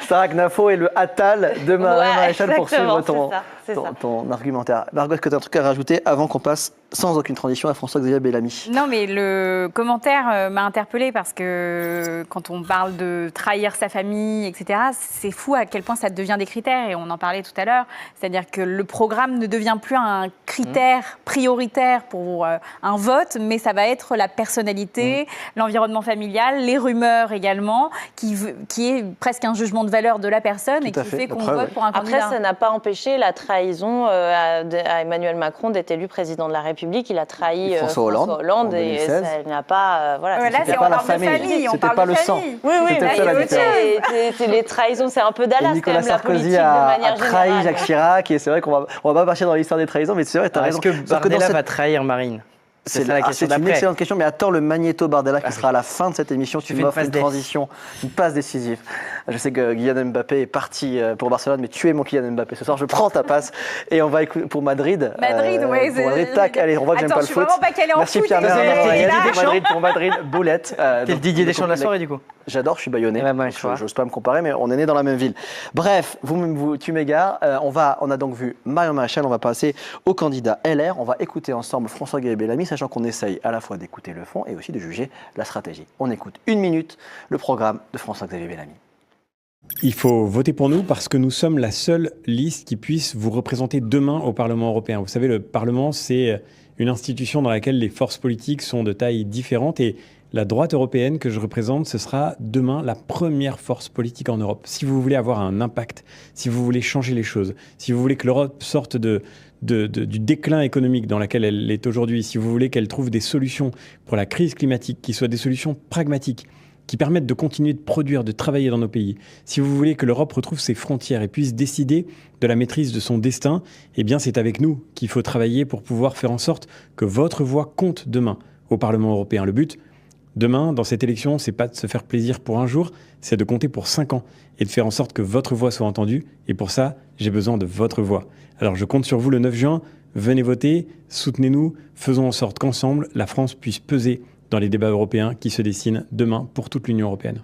Sarah Knafo est le Attal de Marion Maréchal pour suivre ton argumentaire. Margot, est-ce que tu as un truc à rajouter avant qu'on passe sans aucune transition à François-Xavier Bellamy?
Non, mais le commentaire m'a interpellée parce que quand on parle de trahir sa famille, etc., c'est fou à quel point ça devient des critères, et on en parlait tout à l'heure. C'est-à-dire que le programme ne devient plus un critère prioritaire pour un vote, mais ça va être la personnalité, l'environnement familial, les rumeurs également, qui est presque un jugement de valeur de la personne et qui fait qu'on vote pour un candidat.
Après, ça n'a pas empêché la trahison à Emmanuel Macron d'être élu président de la République. Il a trahi
François Hollande
et ça n'a pas...
là, c'est on parle de famille, on
c'était
parle
pas
de
le
famille.
sang.
Oui,
là,
les trahisons, c'est un peu Dallas,
Nicolas
quand même,
Sarkozy
la politique, de manière
a trahi
générale.
Jacques Chirac, et c'est vrai qu'on va pas partir dans l'histoire des trahisons, mais c'est vrai, tu as raison.
Est-ce que Bardella va trahir Marine?
C'est une excellente question, mais attends le magnéto Bardella qui sera à la fin de cette émission. Tu m'offres une transition, une passe décisive. Je sais que Kylian Mbappé est parti pour Barcelone, mais tu es mon Kylian Mbappé. Ce soir, je prends ta passe et on va écouter pour Madrid.
Oui.
Pour Madrid, tac, allez, on voit que j'aime pas le foot.
Attends, je suis vraiment pas calée en
Merci
foot.
Pierre pour Madrid, boulette.
T'es le Didier Deschamps de la soirée, du coup?
J'adore, je suis bayonnais.
J'ose
pas me comparer, mais on est né dans la même ville. Bref, tu m'égares. On a donc vu Marion Maréchal, on va passer au candidat LR. On va écouter ensemble François-Xavier Bellamy, sachant qu'on essaye à la fois d'écouter le fond et aussi de juger la stratégie. On écoute 1 minute le programme de François-Xavier Bellamy.
Il faut voter pour nous parce que nous sommes la seule liste qui puisse vous représenter demain au Parlement européen. Vous savez, le Parlement, c'est une institution dans laquelle les forces politiques sont de tailles différentes, et la droite européenne que je représente, ce sera demain la première force politique en Europe. Si vous voulez avoir un impact, si vous voulez changer les choses, si vous voulez que l'Europe sorte du déclin économique dans lequel elle est aujourd'hui, si vous voulez qu'elle trouve des solutions pour la crise climatique, qui soient des solutions pragmatiques, qui permettent de continuer de produire, de travailler dans nos pays, si vous voulez que l'Europe retrouve ses frontières et puisse décider de la maîtrise de son destin, eh bien c'est avec nous qu'il faut travailler pour pouvoir faire en sorte que votre voix compte demain au Parlement européen. Le but, demain, dans cette élection, c'est pas de se faire plaisir pour un jour, c'est de compter pour 5 ans et de faire en sorte que votre voix soit entendue. Et pour ça, j'ai besoin de votre voix. Alors je compte sur vous le 9 juin. Venez voter, soutenez-nous, faisons en sorte qu'ensemble, la France puisse peser dans les débats européens qui se dessinent demain pour toute l'Union européenne.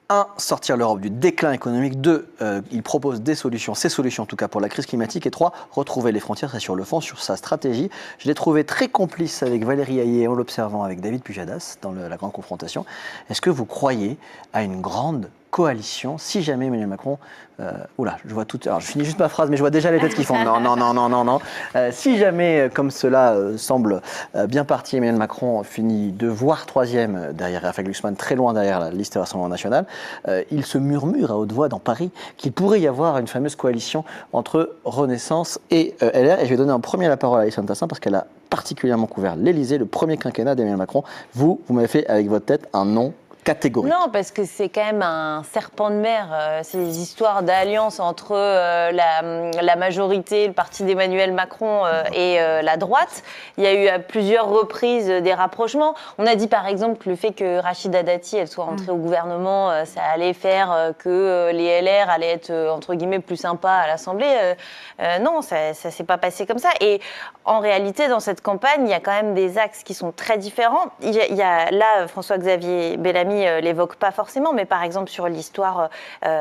1. Sortir l'Europe du déclin économique. 2. Il propose des solutions, ces solutions en tout cas pour la crise climatique. Et 3. Retrouver les frontières. C'est sur le fond, sur sa stratégie. Je l'ai trouvé très complice avec Valérie Ayé en l'observant avec David Pujadas dans la grande confrontation. Est-ce que vous croyez à une grande coalition si jamais Emmanuel Macron... je vois tout... Alors, je finis juste ma phrase, mais je vois déjà les têtes qui font non. Si jamais, comme cela semble bien parti, Emmanuel Macron finit de voir 3e derrière Raphaël Glucksmann, très loin derrière la liste Rassemblement National, il se murmure à haute voix dans Paris qu'il pourrait y avoir une fameuse coalition entre Renaissance et LR. Et je vais donner en premier la parole à Alexandre Tassin parce qu'elle a particulièrement couvert l'Élysée, le premier quinquennat d'Emmanuel Macron. Vous m'avez fait avec votre tête un non catégorique.
Non, parce que c'est quand même un serpent de mer, ces histoires d'alliance entre la majorité, le parti d'Emmanuel Macron et la droite. Il y a eu à plusieurs reprises des rapprochements. On a dit par exemple que le fait que Rachida Dati elle soit entrée au gouvernement, ça allait faire que les LR allaient être entre guillemets plus sympas à l'Assemblée. Non, ça s'est pas passé comme ça. Et en réalité, dans cette campagne, il y a quand même des axes qui sont très différents. Il y a là, François-Xavier Bellamy l'évoque pas forcément, mais par exemple sur l'histoire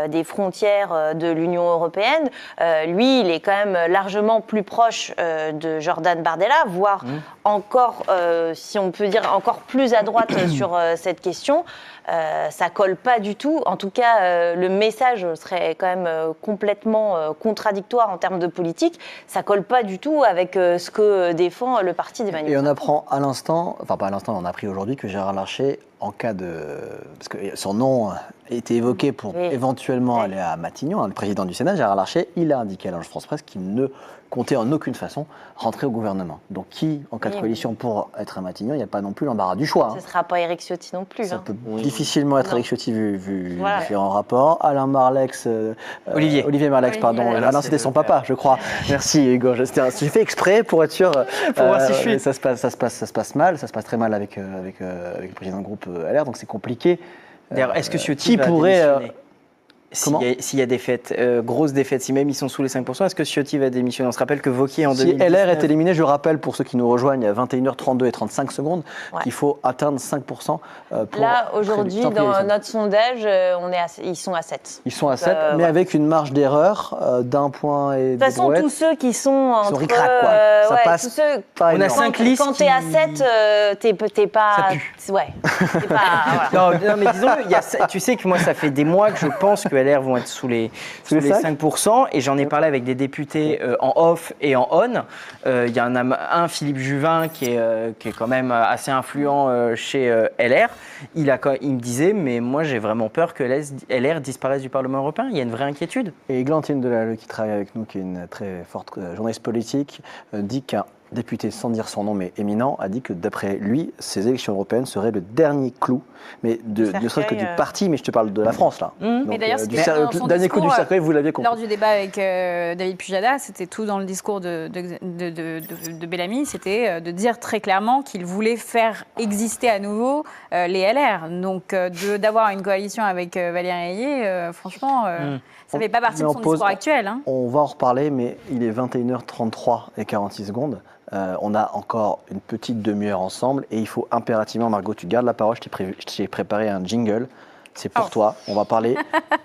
des frontières de l'Union européenne, lui, il est quand même largement plus proche de Jordan Bardella, voire encore, si on peut dire, encore plus à droite sur cette question. Ça colle pas du tout. En tout cas, le message serait quand même complètement contradictoire en termes de politique. Ça colle pas du tout avec ce que défend le parti d'Emmanuel Macron.
Et on apprend à l'instant, enfin pas à l'instant, on a appris aujourd'hui que Gérard Larcher, en cas de... Parce que son nom était évoqué pour éventuellement aller à Matignon, le président du Sénat, Gérard Larcher, il a indiqué à l'Agence France Presse qu'il ne comptait en aucune façon rentrer au gouvernement. Donc qui, en cas de coalition pour être à Matignon, il n'y a pas non plus l'embarras du choix.
Ce ne sera pas Éric Ciotti non plus.
Ça peut difficilement être Éric Ciotti vu différents rapports. Alain Marlex, Olivier Marlex, pardon. Alain, c'était son papa, je crois. Merci Hugo. J'ai fait exprès pour être sûr.
Pour voir si je suis.
Ça se passe mal, ça se passe très mal avec le président du groupe LR, donc c'est compliqué.
D'ailleurs, est-ce que Ciotti va démissionner s'il y a défaite, grosse défaite, si même ils sont sous les 5%, est-ce que Ciotti va démissionner? On se rappelle que Wauquiez en 2019...
Si LR est éliminé, je rappelle pour ceux qui nous rejoignent, à 21h32 et 35 secondes, qu'il faut atteindre 5% pour...
Là, aujourd'hui, dans notre sondage, ils sont à 7.
Ils sont à 7, mais avec une marge d'erreur d'1 point et de
toute façon, tous ceux qui sont entre...
ric-rac, quoi. Ça passe
on a 5 listes
quand t'es à 7, t'es pas...
Ça pue.
Ouais. T'es pas, voilà.
non, mais disons-le, tu sais que moi, ça fait des mois que je pense que LR vont être sous les 5%, et j'en ai parlé avec des députés en off et en on. Il y en a un, Philippe Juvin, qui est quand même assez influent chez LR. Il me disait, mais moi j'ai vraiment peur que LR disparaisse du Parlement européen. Il y a une vraie inquiétude.
Et Églantine Delalleux, qui travaille avec nous, qui est une très forte journaliste politique, dit qu'un député, sans dire son nom mais éminent, a dit que d'après lui, ces élections européennes seraient le dernier clou, mais ne serait-ce que du parti, mais je te parle de la France là.
Donc, et d'ailleurs,
le dernier coup du cercueil, vous l'aviez compris.
Lors du débat avec David Pujada, c'était tout dans le discours de Bellamy, c'était de dire très clairement qu'il voulait faire exister à nouveau les LR. Donc d'avoir une coalition avec Valérie Ayé, franchement... Ça ne fait pas partie de son discours actuel. Hein.
On va en reparler, mais il est 21h33 et 46 secondes. On a encore une petite demi-heure ensemble et il faut impérativement, Margot, tu gardes la parole, je t'ai préparé un jingle. C'est pour toi. On va parler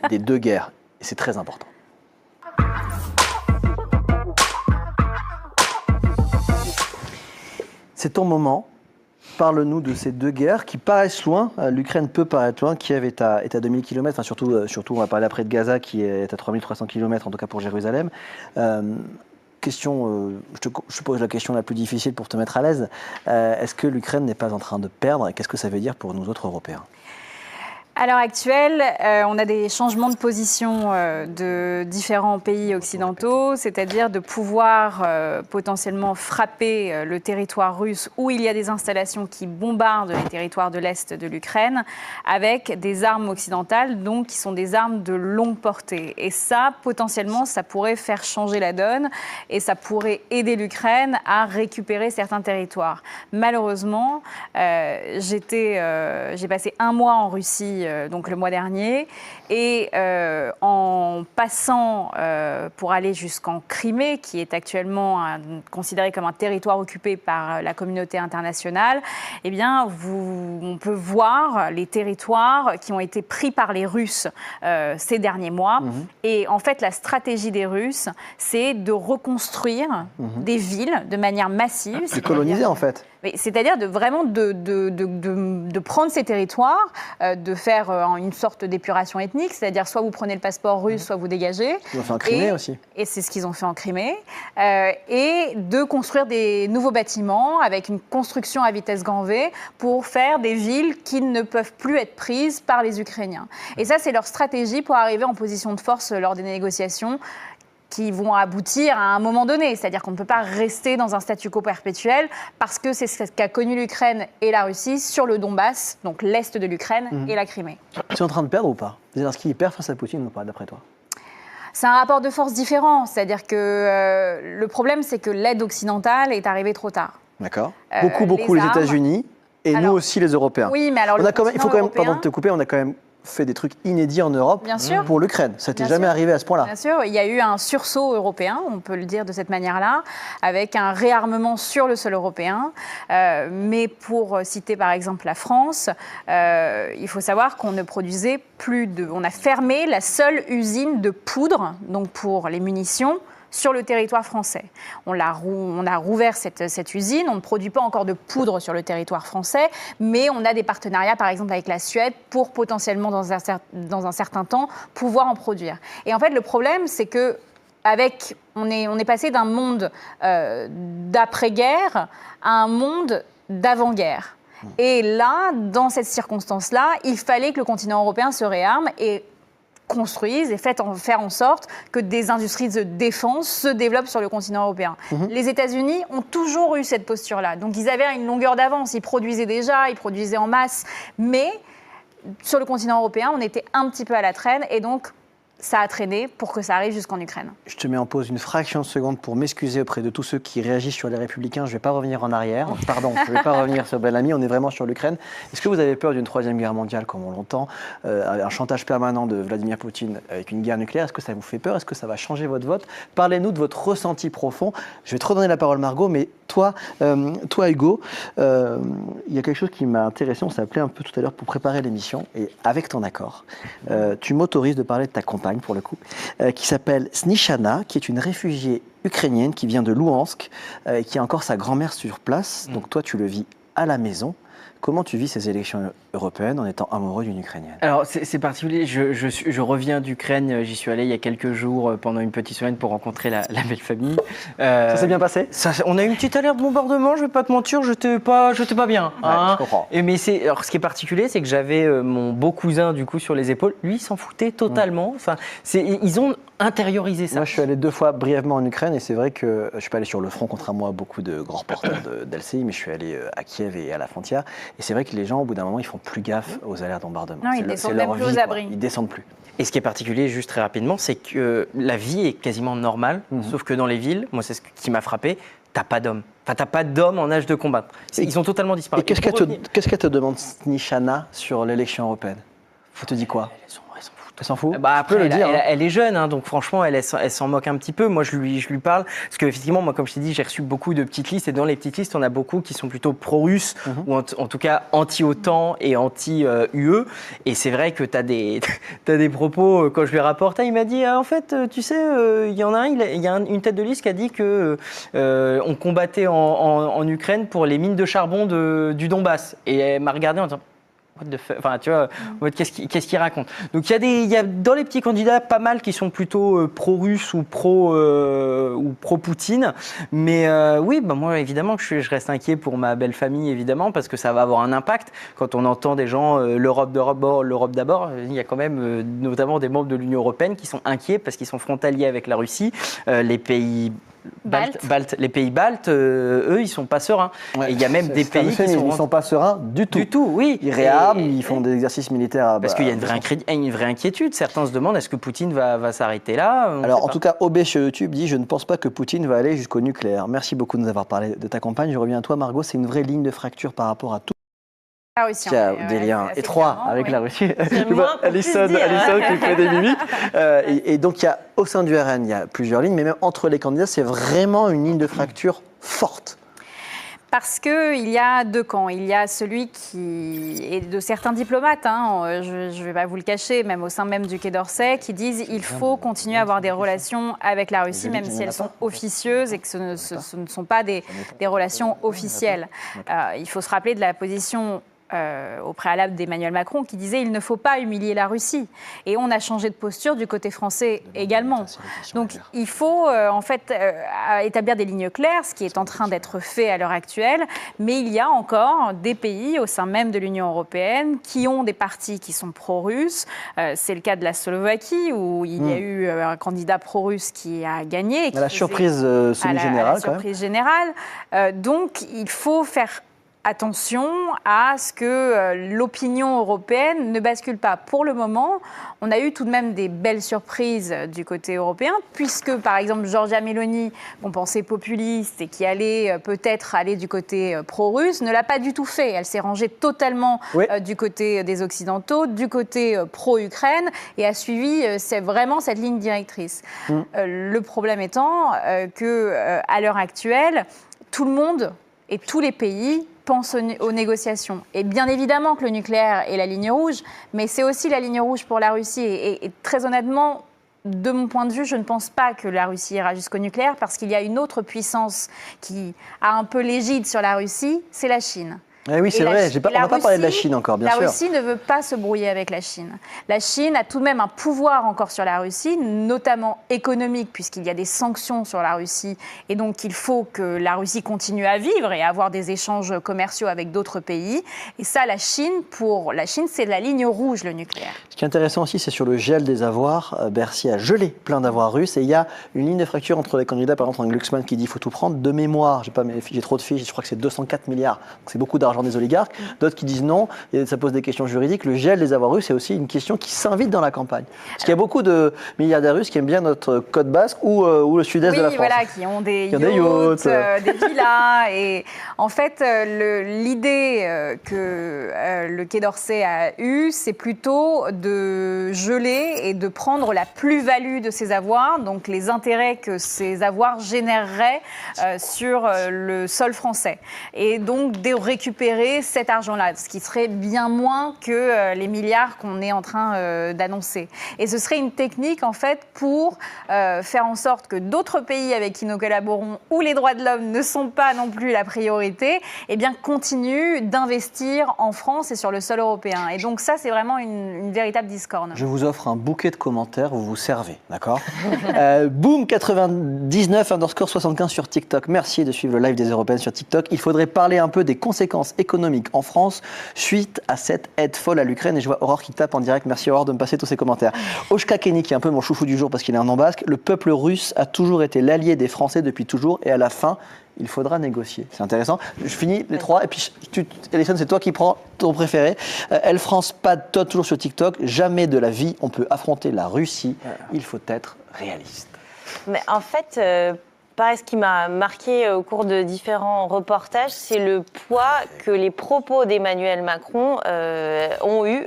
des deux guerres et c'est très important. C'est ton moment. Parle-nous de ces deux guerres qui paraissent loin. L'Ukraine peut paraître loin. Kiev est à 2000 km. Enfin, surtout, on va parler après de Gaza qui est à 3300 km, en tout cas pour Jérusalem. Je pose la question la plus difficile pour te mettre à l'aise. Est-ce que l'Ukraine n'est pas en train de perdre? Et qu'est-ce que ça veut dire pour nous autres Européens?
À l'heure actuelle, on a des changements de position de différents pays occidentaux, c'est-à-dire de pouvoir potentiellement frapper le territoire russe où il y a des installations qui bombardent les territoires de l'Est de l'Ukraine avec des armes occidentales, donc qui sont des armes de longue portée. Et ça, potentiellement, ça pourrait faire changer la donne et ça pourrait aider l'Ukraine à récupérer certains territoires. Malheureusement, j'ai passé un mois en Russie donc le mois dernier, et en passant pour aller jusqu'en Crimée, qui est actuellement considéré comme un territoire occupé par la communauté internationale, eh bien, on peut voir les territoires qui ont été pris par les Russes ces derniers mois. Et en fait, la stratégie des Russes, c'est de reconstruire des villes de manière massive.
C'est coloniser en fait.
C'est-à-dire de prendre ces territoires, de faire une sorte d'épuration ethnique, c'est-à-dire soit vous prenez le passeport russe, soit vous dégagez.
Ils ont fait en Crimée aussi.
Et c'est ce qu'ils ont fait en Crimée. Et de construire des nouveaux bâtiments avec une construction à vitesse grand V pour faire des villes qui ne peuvent plus être prises par les Ukrainiens. Et ça, c'est leur stratégie pour arriver en position de force lors des négociations qui vont aboutir à un moment donné. C'est-à-dire qu'on ne peut pas rester dans un statu quo perpétuel parce que c'est ce qu'a connu l'Ukraine et la Russie sur le Donbass, donc l'Est de l'Ukraine et la Crimée.
Ils sont en train de perdre ou pas? Zelensky perd face à Poutine ou pas, d'après toi?
C'est un rapport de force différent. C'est-à-dire que le problème, c'est que l'aide occidentale est arrivée trop tard.
D'accord. Beaucoup les États-Unis et nous aussi les Européens.
Oui, mais alors
il faut quand même, pardon de te couper, on a quand même fait des trucs inédits en Europe pour l'Ukraine. Ça n'était jamais arrivé à ce point-là.
Bien sûr, il y a eu un sursaut européen, on peut le dire de cette manière-là, avec un réarmement sur le sol européen. Mais pour citer par exemple la France, il faut savoir qu'on ne produisait on a fermé la seule usine de poudre, donc pour les munitions, sur le territoire français. On a rouvert cette usine, on ne produit pas encore de poudre sur le territoire français, mais on a des partenariats par exemple avec la Suède pour potentiellement dans un certain temps pouvoir en produire. Et en fait le problème c'est que on est passé d'un monde d'après-guerre à un monde d'avant-guerre. Et là, dans cette circonstance-là, il fallait que le continent européen se réarme et construisent et faire en sorte que des industries de défense se développent sur le continent européen. Les États-Unis ont toujours eu cette posture-là. Donc ils avaient une longueur d'avance, ils produisaient déjà, ils produisaient en masse, mais sur le continent européen, on était un petit peu à la traîne et donc ça a traîné pour que ça arrive jusqu'en Ukraine.
Je te mets en pause une fraction de seconde pour m'excuser auprès de tous ceux qui réagissent sur les Républicains. Je ne vais pas revenir en arrière. Pardon, je ne vais pas revenir sur Bellamy. On est vraiment sur l'Ukraine. Est-ce que vous avez peur d'une troisième guerre mondiale comme on l'entend, un chantage permanent de Vladimir Poutine avec une guerre nucléaire? Est-ce que ça vous fait peur? Est-ce que ça va changer votre vote? Parlez-nous de votre ressenti profond. Je vais te redonner la parole, Margot, mais toi Hugo, il y a quelque chose qui m'a intéressé. On s'est appelé un peu tout à l'heure pour préparer l'émission et avec ton accord, tu m'autorises de parler de ta compagne pour le coup, qui s'appelle Snishana, qui est une réfugiée ukrainienne qui vient de Louhansk, et qui a encore sa grand-mère sur place. Donc toi, tu le vis à la maison. Comment tu vis ces élections européennes en étant amoureux d'une Ukrainienne?
Alors c'est particulier, je reviens d'Ukraine, j'y suis allé il y a quelques jours pendant une petite semaine pour rencontrer la belle famille.
Ça s'est bien passé?
On a eu une petite alerte de bombardement, je vais pas te mentir, j'étais pas bien.
Ouais, je comprends.
Mais alors ce qui est particulier, c'est que j'avais mon beau cousin du coup sur les épaules, lui il s'en foutait totalement. Enfin, ils ont intériorisé ça.
Moi je suis allé 2 fois brièvement en Ukraine et c'est vrai que je suis pas allé sur le front, contrairement à beaucoup de grands reporters d'LCI, mais je suis allé à Kiev et à la frontière. Et c'est vrai que les gens, au bout d'un moment, ils font plus gaffe aux alertes d'embardement.
Non, ils descendent même plus aux abris.
Ils descendent plus.
Et ce qui est particulier, juste très rapidement, c'est que la vie est quasiment normale, sauf que dans les villes, moi c'est ce qui m'a frappé, t'as pas d'hommes. Enfin, t'as pas d'hommes en âge de combattre. Ils ont totalement disparu.
Et qu'est-ce qu'elle te demande, Snishana, sur l'élection européenne? Elle te dit quoi? Elle s'en fout?
Bah après,
le dire,
elle est jeune, hein, donc franchement, elle s'en moque un petit peu. Moi, je lui parle, parce qu'effectivement, moi, comme je t'ai dit, j'ai reçu beaucoup de petites listes, et dans les petites listes, on a beaucoup qui sont plutôt pro-russes, ou en tout cas anti-OTAN et anti-UE. Et c'est vrai que t'as des propos, quand je lui rapporte, il m'a dit, en fait, tu sais, il y en a un, il y a une tête de liste qui a dit que on combattait en Ukraine pour les mines de charbon du Donbass. Et elle m'a regardé en disant, enfin, tu vois, qu'est-ce qu'il raconte? Donc il y a dans les petits candidats pas mal qui sont plutôt pro-russes ou pro-Poutine. Mais oui, bah moi évidemment que je reste inquiet pour ma belle famille évidemment parce que ça va avoir un impact quand on entend des gens l'Europe d'abord. Il y a quand même notamment des membres de l'Union européenne qui sont inquiets parce qu'ils sont frontaliers avec la Russie, les pays les pays baltes, eux, ils sont pas sereins. Ouais, et il y a même des pays qui
sont pas sereins du tout.
Du tout, oui.
Ils réarment, ils font des exercices militaires.
Parce qu'il y a une vraie inquiétude. Certains se demandent est-ce que Poutine va s'arrêter là?
Alors, en tout cas, OB sur YouTube dit je ne pense pas que Poutine va aller jusqu'au nucléaire. Merci beaucoup de nous avoir parlé de ta campagne. Je reviens à toi, Margot. C'est une vraie ligne de fracture par rapport à tout. Il y a des liens étroits avec la Russie. Tu vois, Alison qui fait des mimiques. Et donc, il y a, au sein du RN, il y a plusieurs lignes, mais même entre les candidats, c'est vraiment une ligne de fracture forte.
Parce qu'il y a 2 camps. Il y a celui qui est de certains diplomates, je ne vais pas vous le cacher, même au sein même du Quai d'Orsay, qui disent qu'il faut continuer à avoir des relations avec la Russie, même si elles sont officieuses et que ce ne sont pas des relations officielles. Il faut se rappeler de la position au préalable d'Emmanuel Macron qui disait il ne faut pas humilier la Russie. Et on a changé de posture du côté français également. Donc il faut en fait établir des lignes claires, ce qui est en train d'être fait à l'heure actuelle. Mais il y a encore des pays au sein même de l'Union européenne qui ont des partis qui sont pro-russes. C'est le cas de la Slovaquie où il y a eu un candidat pro-russe qui a gagné. Et qui
la surprise semi-générale.
La surprise générale. Donc il faut faire attention à ce que l'opinion européenne ne bascule pas. Pour le moment, on a eu tout de même des belles surprises du côté européen, puisque par exemple Giorgia Meloni, qu'on pensait populiste et qui allait peut-être aller du côté pro-russe, ne l'a pas du tout fait. Elle s'est rangée totalement du côté des Occidentaux, du côté pro-Ukraine, et a suivi vraiment cette ligne directrice. Le problème étant qu'à l'heure actuelle, tout le monde et tous les pays pense aux négociations. Et bien évidemment que le nucléaire est la ligne rouge, mais c'est aussi la ligne rouge pour la Russie. Et très honnêtement, de mon point de vue, je ne pense pas que la Russie ira jusqu'au nucléaire parce qu'il y a une autre puissance qui a un peu l'égide sur la Russie, c'est la Chine.
Oui, c'est vrai, on n'a pas parlé de la Chine encore, bien sûr.
La Russie ne veut pas se brouiller avec la Chine. La Chine a tout de même un pouvoir encore sur la Russie, notamment économique, puisqu'il y a des sanctions sur la Russie. Et donc, il faut que la Russie continue à vivre et à avoir des échanges commerciaux avec d'autres pays. Et ça, pour la Chine, c'est la ligne rouge, le nucléaire.
Ce qui est intéressant aussi, c'est sur le gel des avoirs. Bercy a gelé plein d'avoirs russes. Et il y a une ligne de fracture entre les candidats. Par exemple, un Glucksmann qui dit qu'il faut tout prendre. De mémoire, j'ai trop de fiches, je crois que c'est 204 milliards. Donc c'est beaucoup d'argent des oligarques. D'autres qui disent non, et ça pose des questions juridiques. Le gel des avoirs russes, c'est aussi une question qui s'invite dans la campagne. Parce qu'il y a beaucoup de milliardaires russes qui aiment bien notre côte basque ou le sud-est de la France.
Voilà, qui ont des yachts, des villas. Et en fait, l'idée que le Quai d'Orsay a eue, c'est plutôt de geler et de prendre la plus-value de ces avoirs, donc les intérêts que ces avoirs généreraient sur le sol français. Et donc de récupérer cet argent-là, ce qui serait bien moins que les milliards qu'on est en train d'annoncer. Et ce serait une technique, en fait, pour faire en sorte que d'autres pays avec qui nous collaborons, où les droits de l'homme ne sont pas non plus la priorité, eh bien, continuent d'investir en France et sur le sol européen. Et donc ça, c'est vraiment une véritable discorde.
Je vous offre un bouquet de commentaires, vous vous servez, d'accord Boom99_75 sur TikTok. Merci de suivre le live des Européennes sur TikTok. Il faudrait parler un peu des conséquences économiques en France suite à cette aide folle à l'Ukraine. Et je vois Aurore qui tape en direct. Merci Aurore de me passer tous ces commentaires. Oshka Kenny, qui est un peu mon chouchou du jour parce qu'il est un nom basque. Le peuple russe a toujours été l'allié des Français depuis toujours et à la fin, il faudra négocier. C'est intéressant. Je finis les trois et puis Alison, c'est toi qui prends ton préféré. Elle France, pas de Todd, toujours sur TikTok. Jamais de la vie on peut affronter la Russie. Il faut être réaliste.
Mais en fait, ce qui m'a marqué au cours de différents reportages, c'est le poids que les propos d'Emmanuel Macron ont eu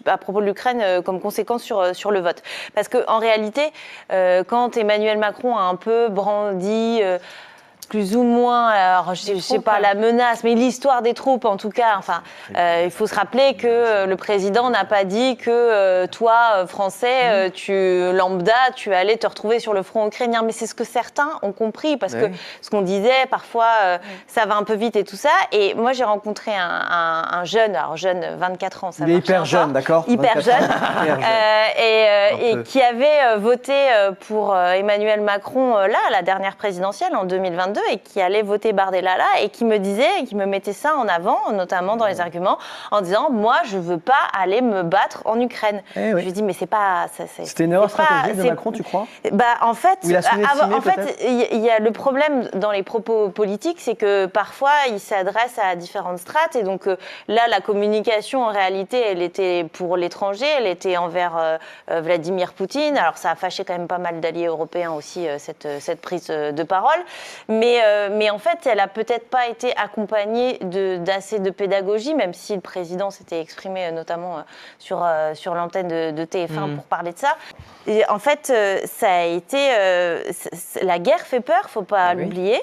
à propos de l'Ukraine comme conséquence sur le vote. Parce qu'en réalité, quand Emmanuel Macron a un peu brandi plus ou moins, alors je ne sais pas la menace, mais l'histoire des troupes en tout cas. Enfin, il faut se rappeler que le président n'a pas dit que toi, Français, lambda, tu allais te retrouver sur le front ukrainien. Mais c'est ce que certains ont compris, parce que ce qu'on disait, parfois, ça va un peu vite et tout ça. Et moi, j'ai rencontré un jeune, 24 ans, ça
il est hyper jeune, d'accord.
Hyper jeune, et qui avait voté pour Emmanuel Macron, là, à la dernière présidentielle, en 2022, et qui allait voter Bardella là, et qui me disait, qui me mettait ça en avant, notamment dans les arguments, en disant, moi, je veux pas aller me battre en Ukraine. Je lui dis, mais c'est pas...
C'était une erreur stratégique de Macron, tu crois ?
En fait, il y a le problème dans les propos politiques, c'est que parfois, il s'adresse à différentes strates, et donc là, la communication, en réalité, elle était pour l'étranger, elle était envers Vladimir Poutine. Alors, ça a fâché quand même pas mal d'alliés européens aussi, cette prise de parole. Mais en fait, elle n'a peut-être pas été accompagnée d'assez de pédagogie, même si le président s'était exprimé notamment sur l'antenne de TF1 pour parler de ça. Et en fait, ça a été... la guerre fait peur, il ne faut pas l'oublier.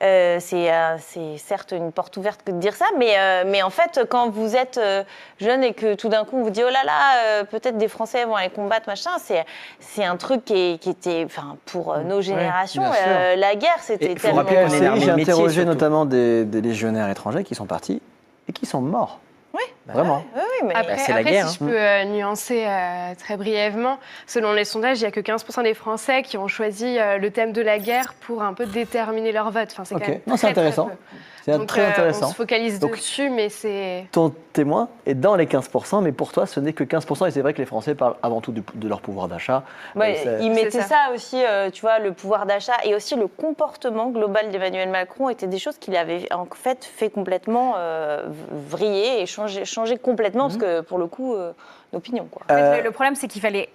C'est certes une porte ouverte que de dire ça, mais en fait, quand vous êtes jeune et que tout d'un coup on vous dit oh là là, peut-être des Français vont aller combattre, machin, c'est un truc qui était, enfin, pour nos générations, la guerre, c'était tellement...
J'ai interrogé notamment des légionnaires étrangers qui sont partis et qui sont morts.
Oui,
vraiment.
Oui, mais
après,
c'est la guerre.
Si je peux nuancer très brièvement, selon les sondages, il n'y a que 15% des Français qui ont choisi le thème de la guerre pour un peu déterminer leur vote. Enfin, c'est quand même
c'est intéressant. C'est très intéressant.
On se focalise dessus, mais c'est...
Ton témoin est dans les 15%, mais pour toi, ce n'est que 15%. Et c'est vrai que les Français parlent avant tout de leur pouvoir d'achat.
Il mettait ça aussi, tu vois, le pouvoir d'achat et aussi le comportement global d'Emmanuel Macron étaient des choses qu'il avait en fait complètement vriller et changer complètement, parce que pour le coup, d'opinion.
En fait, le problème, c'est qu'il fallait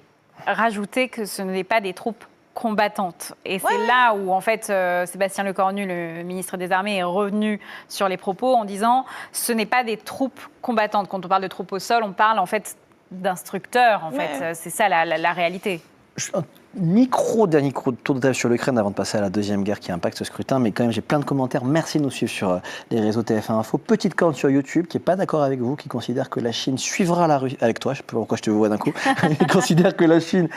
rajouter que ce n'est pas des troupes combattantes. Et c'est là où, en fait, Sébastien Lecornu, le ministre des Armées, est revenu sur les propos en disant ce n'est pas des troupes combattantes. Quand on parle de troupes au sol, on parle en fait d'instructeurs. En fait, c'est ça la réalité.
dernier tour de table sur l'Ukraine avant de passer à la deuxième guerre qui impacte ce scrutin. Mais quand même, j'ai plein de commentaires. Merci de nous suivre sur les réseaux TF1 Info. Petite corne sur YouTube qui n'est pas d'accord avec vous, qui considère que la Chine suivra la Russie. Avec toi, je ne sais pas pourquoi je te vois d'un coup. Il considère que la Chine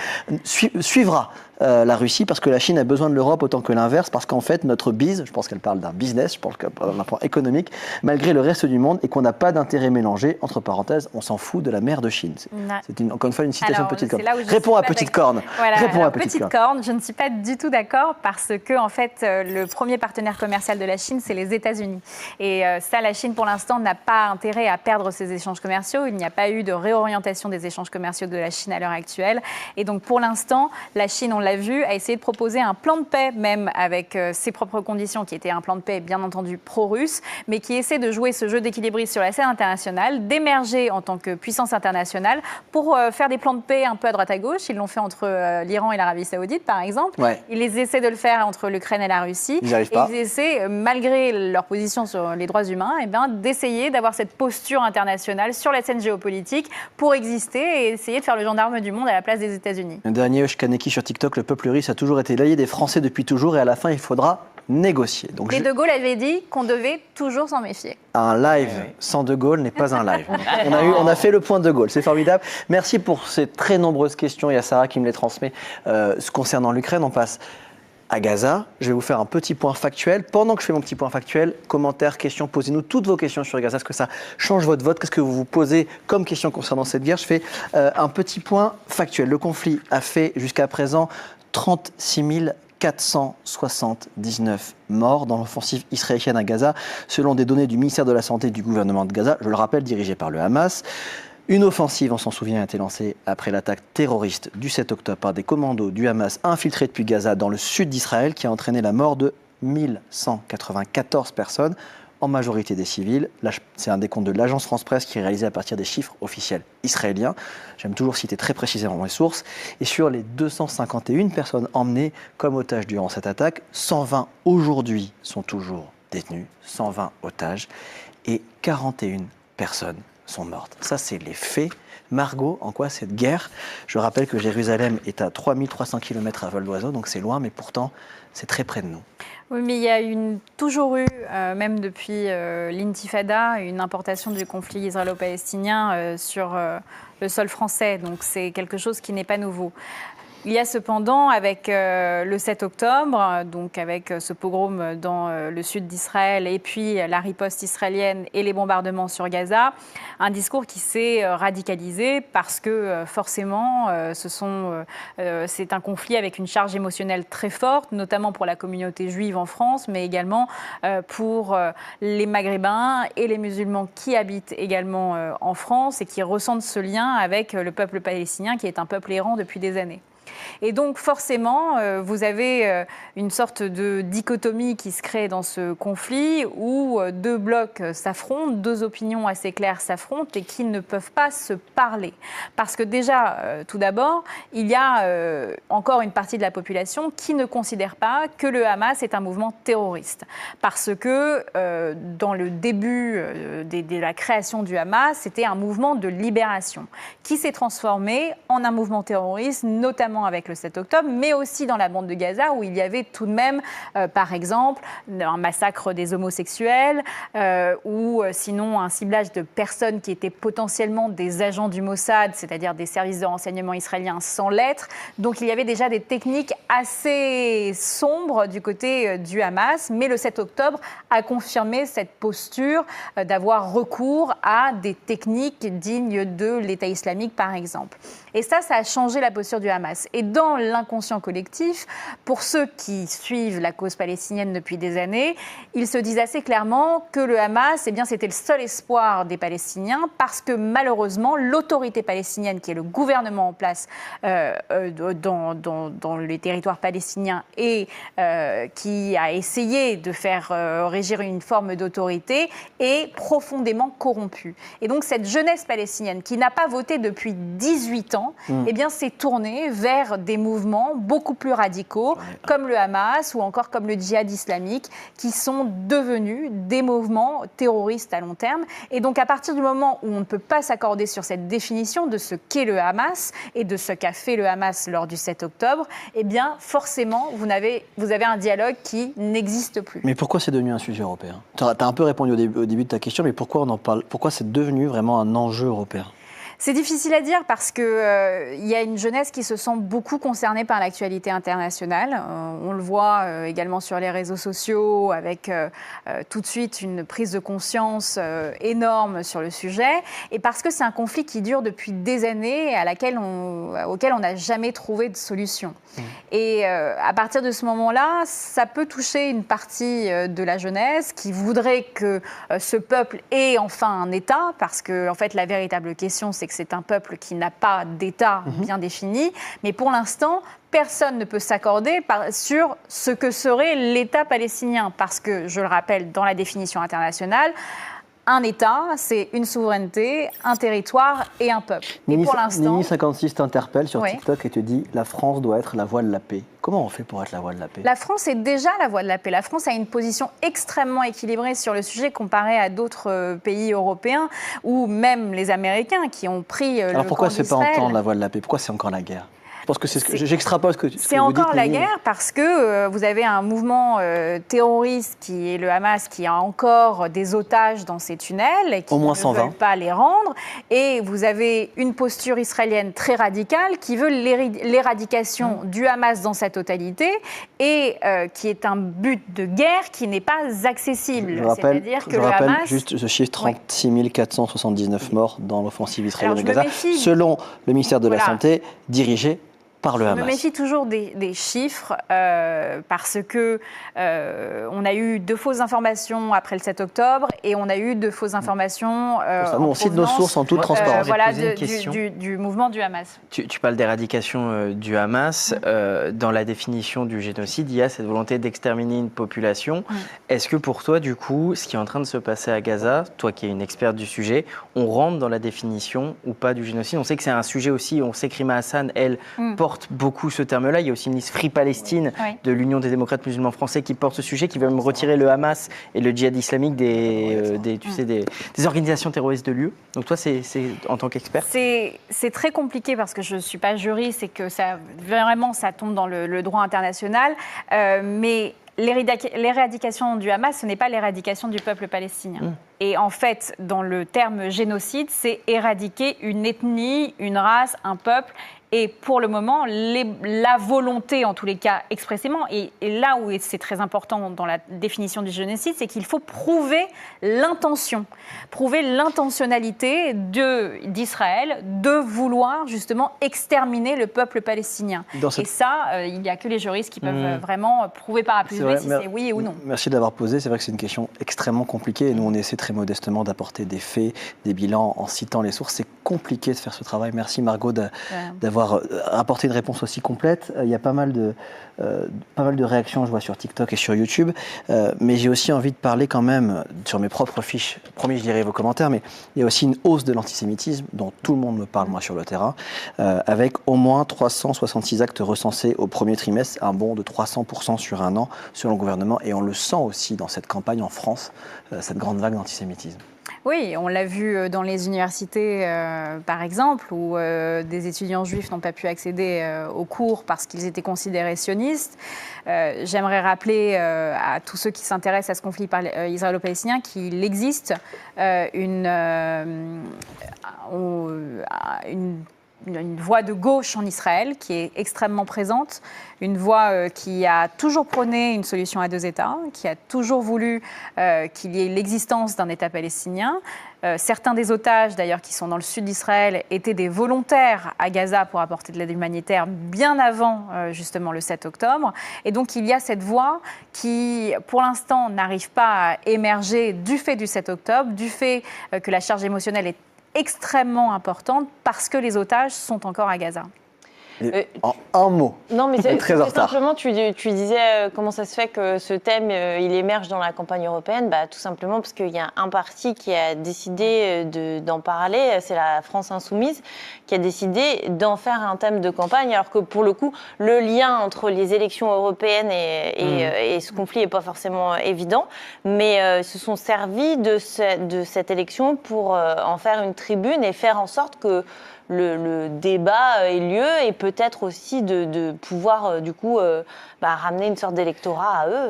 suivra la Russie parce que la Chine a besoin de l'Europe autant que l'inverse. Parce qu'en fait, notre bise, je pense qu'elle parle d'un business, je pense qu'elle parle d'un point économique, malgré le reste du monde et qu'on n'a pas d'intérêt mélangé. Entre parenthèses, on s'en fout de la mer de Chine. C'est encore une fois une citation de Petite Corne. Réponds à Petite Corne.
Voilà,
Réponds à
Petite Corne, je ne suis pas du tout d'accord parce que en fait, le premier partenaire commercial de la Chine, c'est les États-Unis. Et ça, la Chine, pour l'instant, n'a pas intérêt à perdre ses échanges commerciaux. Il n'y a pas eu de réorientation des échanges commerciaux de la Chine à l'heure actuelle. Et donc, pour l'instant, la Chine, on l'a vu, a essayé de proposer un plan de paix, même avec ses propres conditions, qui était un plan de paix, bien entendu, pro-russe, mais qui essaie de jouer ce jeu d'équilibrisme sur la scène internationale, d'émerger en tant que puissance internationale pour faire des plans de paix un peu à droite à gauche. Ils l'ont fait entre l'Iran et l'Arabie Saoudite, par exemple.
Ouais.
Ils essaient de le faire entre l'Ukraine et la Russie.
Ils n'y arrivent pas.
Ils essaient, malgré leur position sur les droits humains, d'essayer d'avoir cette posture internationale sur la scène géopolitique pour exister et essayer de faire le gendarme du monde à la place des États-Unis.
Le dernier Kaneki sur TikTok, le peuple russe a toujours été l'allié des Français depuis toujours et à la fin, il faudra négocier. Donc,
De Gaulle avait dit qu'on devait toujours s'en méfier.
Un live sans De Gaulle n'est pas un live. On a fait le point de Gaulle, c'est formidable. Merci pour ces très nombreuses questions. Il y a Sarah qui me les transmet. Concernant l'Ukraine, on passe à Gaza. Je vais vous faire un petit point factuel. Pendant que je fais mon petit point factuel, commentaires, questions, posez-nous toutes vos questions sur Gaza. Est-ce que ça change votre vote? Qu'est-ce que vous vous posez comme question concernant cette guerre? Je fais un petit point factuel. Le conflit a fait jusqu'à présent 36 479 morts dans l'offensive israélienne à Gaza, selon des données du ministère de la Santé du gouvernement de Gaza, je le rappelle, dirigé par le Hamas. Une offensive, on s'en souvient, a été lancée après l'attaque terroriste du 7 octobre par des commandos du Hamas infiltrés depuis Gaza dans le sud d'Israël, qui a entraîné la mort de 1194 personnes, en majorité des civils. Là, c'est un décompte de l'agence France-Presse qui est réalisé à partir des chiffres officiels israéliens. J'aime toujours citer très précisément mes sources. Et sur les 251 personnes emmenées comme otages durant cette attaque, 120 aujourd'hui sont toujours détenus, 120 otages, et 41 personnes sont mortes. Ça, c'est les faits. Margot, en quoi cette guerre? Je rappelle que Jérusalem est à 3300 km à vol d'oiseau, donc c'est loin, mais pourtant, c'est très près de nous.
Oui, mais il y a toujours eu, même depuis l'intifada, une importation du conflit israélo-palestinien sur le sol français. Donc c'est quelque chose qui n'est pas nouveau. Il y a cependant, avec le 7 octobre, donc avec ce pogrom dans le sud d'Israël et puis la riposte israélienne et les bombardements sur Gaza, un discours qui s'est radicalisé parce que forcément, c'est un conflit avec une charge émotionnelle très forte, notamment pour la communauté juive en France, mais également pour les Maghrébins et les musulmans qui habitent également en France et qui ressentent ce lien avec le peuple palestinien qui est un peuple errant depuis des années. Et donc forcément, vous avez une sorte de dichotomie qui se crée dans ce conflit où deux blocs s'affrontent, deux opinions assez claires s'affrontent et qui ne peuvent pas se parler. Parce que déjà, tout d'abord, il y a encore une partie de la population qui ne considère pas que le Hamas est un mouvement terroriste. Parce que dans le début de la création du Hamas, c'était un mouvement de libération qui s'est transformé en un mouvement terroriste, notamment avec le 7 octobre, mais aussi dans la bande de Gaza où il y avait tout de même, par exemple, un massacre des homosexuels ou sinon un ciblage de personnes qui étaient potentiellement des agents du Mossad, c'est-à-dire des services de renseignement israéliens sans l'être. Donc il y avait déjà des techniques assez sombres du côté du Hamas, mais le 7 octobre a confirmé cette posture d'avoir recours à des techniques dignes de l'État islamique, par exemple. Et ça a changé la posture du Hamas. Et dans l'inconscient collectif, pour ceux qui suivent la cause palestinienne depuis des années, ils se disent assez clairement que le Hamas, c'était le seul espoir des Palestiniens parce que malheureusement, l'autorité palestinienne, qui est le gouvernement en place dans les territoires palestiniens et qui a essayé de faire régir une forme d'autorité, est profondément corrompue. Et donc cette jeunesse palestinienne qui n'a pas voté depuis 18 ans, s'est tournée vers vers des mouvements beaucoup plus radicaux, comme le Hamas ou encore comme le djihad islamique, qui sont devenus des mouvements terroristes à long terme. Et donc, à partir du moment où on ne peut pas s'accorder sur cette définition de ce qu'est le Hamas et de ce qu'a fait le Hamas lors du 7 octobre, eh bien, forcément, vous avez un dialogue qui n'existe plus.
Mais pourquoi c'est devenu un sujet européen ? Tu as un peu répondu au début de ta question, mais pourquoi on en parle ? Pourquoi c'est devenu vraiment un enjeu européen ?
C'est difficile à dire parce qu'il y a une jeunesse qui se sent beaucoup concernée par l'actualité internationale. On le voit également sur les réseaux sociaux avec tout de suite une prise de conscience énorme sur le sujet. Et parce que c'est un conflit qui dure depuis des années et auquel on n'a jamais trouvé de solution. Et à partir de ce moment-là, ça peut toucher une partie de la jeunesse qui voudrait que ce peuple ait enfin un État, parce que en fait, la véritable question, c'est que c'est un peuple qui n'a pas d'État bien défini. Mais pour l'instant, personne ne peut s'accorder sur ce que serait l'État palestinien. Parce que, je le rappelle, dans la définition internationale, un État, c'est une souveraineté, un territoire et un peuple.
Nini,
et pour l'instant,
Nini56 t'interpelle sur TikTok et te dit « La France doit être la voie de la paix ». Comment on fait pour être la voie de la paix ?
La France est déjà la voie de la paix. La France a une position extrêmement équilibrée sur le sujet comparé à d'autres pays européens ou même les Américains qui ont pris le camp d'Israël.
Alors pourquoi c'est pas entendre la voie de la paix ? Pourquoi c'est encore la guerre ? Je pense que j'extrapole ce que vous dites.
C'est encore la guerre parce que vous avez un mouvement terroriste qui est le Hamas qui a encore des otages dans ses tunnels et qui ne veulent pas les rendre. Et vous avez une posture israélienne très radicale qui veut l'éradication du Hamas dans sa totalité et qui est un but de guerre qui n'est pas accessible. C'est-à-dire que
je rappelle
Hamas,
juste ce chiffre, 36 479 morts dans l'offensive israélienne de Gaza, selon le ministère de la Santé, dirigé par le Hamas.
Je me méfie toujours des chiffres parce que on a eu de fausses informations après le 7 octobre et on a eu de fausses informations
on cite nos sources en toute transparence.
Du mouvement du Hamas.
Tu parles d'éradication du Hamas. Dans la définition du génocide, il y a cette volonté d'exterminer une population. Est-ce que pour toi, du coup, ce qui est en train de se passer à Gaza, toi qui es une experte du sujet, on rentre dans la définition ou pas du génocide ? On sait que c'est un sujet aussi, on sait que Rima Hassan, elle, porte beaucoup ce terme-là. Il y a aussi une liste Free Palestine de l'Union des démocrates musulmans français qui porte ce sujet, qui veut même retirer le Hamas et le djihad islamique des organisations terroristes de l'UE. Donc toi, c'est en tant qu'expert ?
C'est très compliqué parce que je ne suis pas juriste et que ça tombe dans le droit international. Mais l'éradication du Hamas, ce n'est pas l'éradication du peuple palestinien. Et en fait, dans le terme génocide, c'est éradiquer une ethnie, une race, un peuple. Et pour le moment, la volonté, en tous les cas expressément, et là où c'est très important dans la définition du génocide, c'est qu'il faut prouver l'intentionnalité d'Israël de vouloir justement exterminer le peuple palestinien. Et ça, il n'y a que les juristes qui peuvent vraiment prouver par A plus B si c'est oui ou non.
Merci de l'avoir posé. C'est vrai que c'est une question extrêmement compliquée et nous, on essaie très modestement d'apporter des faits, des bilans en citant les sources. C'est compliqué de faire ce travail. Merci Margot d'avoir apporté une réponse aussi complète. Il y a pas mal de réactions, je vois, sur TikTok et sur YouTube. Mais j'ai aussi envie de parler quand même sur mes propres fiches. Promis, je lirai vos commentaires, mais il y a aussi une hausse de l'antisémitisme dont tout le monde me parle, moi, sur le terrain, avec au moins 366 actes recensés au premier trimestre, un bond de 300% sur un an, selon le gouvernement. Et on le sent aussi dans cette campagne en France, cette grande vague d'antisémitisme.
Oui, on l'a vu dans les universités, par exemple, où des étudiants juifs n'ont pas pu accéder aux cours parce qu'ils étaient considérés sionistes. J'aimerais rappeler à tous ceux qui s'intéressent à ce conflit israélo-palestinien qu'il existe une voix de gauche en Israël qui est extrêmement présente, une voix qui a toujours prôné une solution à deux États, qui a toujours voulu qu'il y ait l'existence d'un État palestinien. Certains des otages, d'ailleurs, qui sont dans le sud d'Israël, étaient des volontaires à Gaza pour apporter de l'aide humanitaire bien avant, justement, le 7 octobre. Et donc, il y a cette voix qui, pour l'instant, n'arrive pas à émerger du fait du 7 octobre, du fait que la charge émotionnelle est extrêmement importante parce que les otages sont encore à Gaza.
En un mot.
Non, mais c'est
très en retard.
simplement, tu disais comment ça se fait que ce thème, il émerge dans la campagne européenne. Tout simplement parce qu'il y a un parti qui a décidé d'en parler, c'est la France Insoumise, qui a décidé d'en faire un thème de campagne, alors que pour le coup, le lien entre les élections européennes et ce conflit n'est pas forcément évident. Mais se sont servis de cette élection pour en faire une tribune et faire en sorte que le débat ait lieu et peut-être aussi de pouvoir du coup ramener une sorte d'électorat à eux.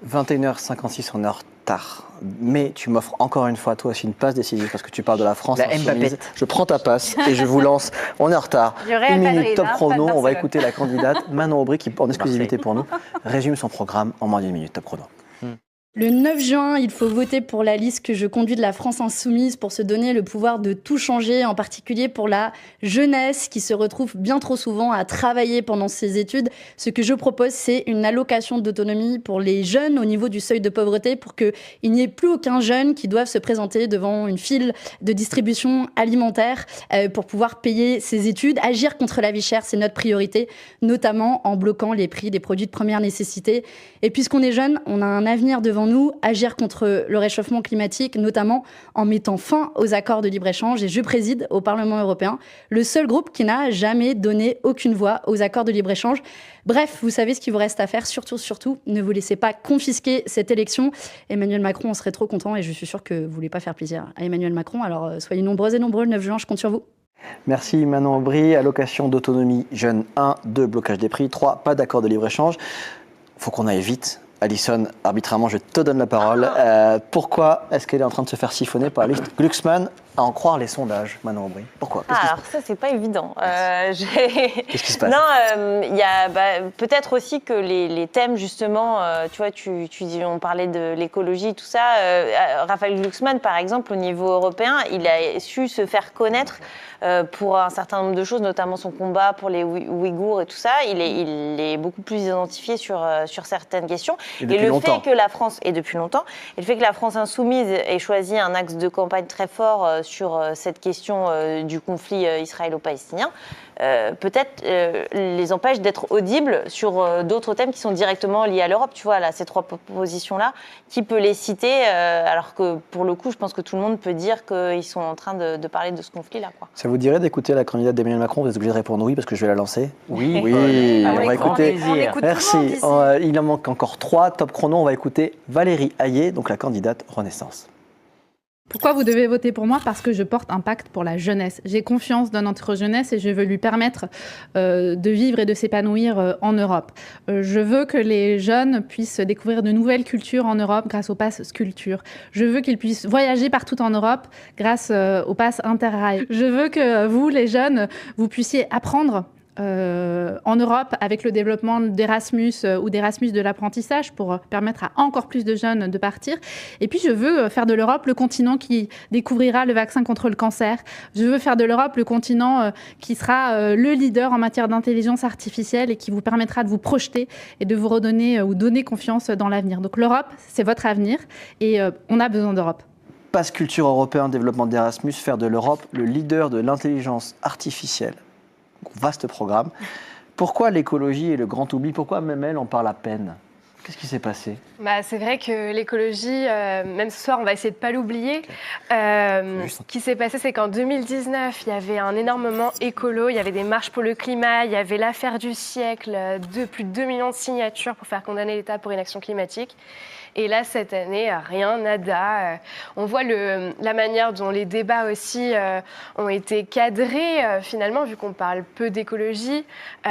21h56, on est en retard. Mais tu m'offres encore une fois, toi aussi, une passe décisive parce que tu parles de la France insoumise. Je prends ta passe et je vous lance. On est en retard. Une minute top chrono. On va écouter la candidate Manon Aubry qui, en exclusivité pour nous, résume son programme en moins d'une minute. Top chrono.
Le 9 juin, il faut voter pour la liste que je conduis de la France Insoumise pour se donner le pouvoir de tout changer, en particulier pour la jeunesse qui se retrouve bien trop souvent à travailler pendant ses études. Ce que je propose, c'est une allocation d'autonomie pour les jeunes au niveau du seuil de pauvreté pour qu'il n'y ait plus aucun jeune qui doive se présenter devant une file de distribution alimentaire pour pouvoir payer ses études. Agir contre la vie chère, c'est notre priorité, notamment en bloquant les prix des produits de première nécessité. Et puisqu'on est jeune, on a un avenir devant nous, agir contre le réchauffement climatique, notamment en mettant fin aux accords de libre-échange. Et je préside au Parlement européen le seul groupe qui n'a jamais donné aucune voix aux accords de libre-échange. Bref, vous savez ce qu'il vous reste à faire. Surtout, ne vous laissez pas confisquer cette élection. Emmanuel Macron, on serait trop content et je suis sûre que vous ne voulez pas faire plaisir à Emmanuel Macron. Alors soyez nombreuses et nombreux le 9 juin, je compte sur vous.
Merci Manon Aubry. Allocation d'autonomie jeune 1, 2, blocage des prix, 3, pas d'accord de libre-échange. Faut qu'on aille vite. Alison, arbitrairement, je te donne la parole. Pourquoi est-ce qu'elle est en train de se faire siphonner par la liste Glucksmann, à en croire les sondages, Manon Aubry? Pourquoi?
Alors ça, c'est pas évident.
Qu'est-ce qui se passe?
Non, il y a peut-être aussi que les thèmes, justement, tu vois, on parlait de l'écologie, tout ça. Raphaël Glucksmann, par exemple, au niveau européen, il a su se faire connaître pour un certain nombre de choses, notamment son combat pour les Ouïghours et tout ça. Il est beaucoup plus identifié sur certaines questions.
Et le fait
que la France, et depuis longtemps, et le fait que la France insoumise ait choisi un axe de campagne très fort sur cette question du conflit israélo-palestinien, peut-être les empêche d'être audibles sur d'autres thèmes qui sont directement liés à l'Europe. Tu vois, là, ces trois propositions-là, qui peut les citer alors que, pour le coup, je pense que tout le monde peut dire qu'ils sont en train de parler de ce conflit-là, quoi.
Ça vous dirait d'écouter la candidate d'Emmanuel Macron? Vous êtes obligé de répondre oui parce que je vais la lancer.
Oui,
on va écouter. Merci. Il en manque encore 3. Top chrono, on va écouter Valérie Hayé, donc la candidate Renaissance.
Pourquoi vous devez voter pour moi? Parce que je porte un pacte pour la jeunesse. J'ai confiance dans notre jeunesse et je veux lui permettre de vivre et de s'épanouir en Europe. Je veux que les jeunes puissent découvrir de nouvelles cultures en Europe grâce au pass Sculpture. Je veux qu'ils puissent voyager partout en Europe grâce au pass Interrail. Je veux que vous, les jeunes, vous puissiez apprendre en Europe avec le développement d'Erasmus ou d'Erasmus de l'apprentissage pour permettre à encore plus de jeunes de partir. Et puis je veux faire de l'Europe le continent qui découvrira le vaccin contre le cancer. Je veux faire de l'Europe le continent qui sera le leader en matière d'intelligence artificielle et qui vous permettra de vous projeter et de vous redonner ou donner confiance dans l'avenir. Donc l'Europe, c'est votre avenir et on a besoin d'Europe.
Pass culture européen, développement d'Erasmus, faire de l'Europe le leader de l'intelligence artificielle. Vaste programme. Pourquoi l'écologie est le grand oubli? Pourquoi même elle en parle à peine? Qu'est-ce qui s'est passé?
C'est vrai que l'écologie, même ce soir, on va essayer de ne pas l'oublier. Ce qui s'est passé, c'est qu'en 2019, il y avait un énorme moment écolo, il y avait des marches pour le climat, il y avait l'affaire du siècle, plus de 2 millions de signatures pour faire condamner l'État pour inaction climatique. Et là, cette année, rien, nada. On voit la manière dont les débats aussi ont été cadrés, finalement, vu qu'on parle peu d'écologie. On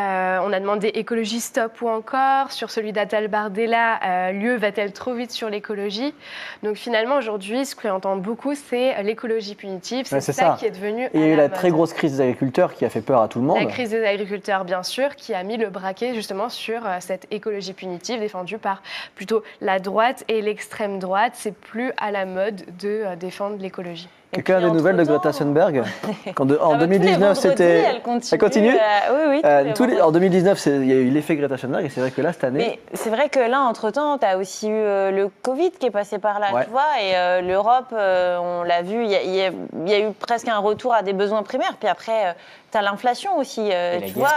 a demandé écologie stop ou encore. Sur celui d'Attal Bardella, l'UE va-t-elle trop vite sur l'écologie? Donc finalement, aujourd'hui, ce qu'on entend beaucoup, c'est l'écologie punitive. C'est ça qui est devenu.
Et il y a eu la très grosse crise des agriculteurs qui a fait peur à tout le monde.
La crise des agriculteurs, bien sûr, qui a mis le braquet justement sur cette écologie punitive défendue par plutôt la droite et l'extrême droite. C'est plus à la mode de défendre l'écologie.
Quelqu'un a des nouvelles de Greta Thunberg En 2019, c'était. Elle continue
Oui,
en 2019, il y a eu l'effet Greta Thunberg et c'est vrai que là, cette année.
Mais c'est vrai que là, entre-temps, tu as aussi eu le Covid qui est passé par là, tu vois, et l'Europe, on l'a vu, il y a eu presque un retour à des besoins primaires. Puis après, tu as l'inflation aussi, tu vois,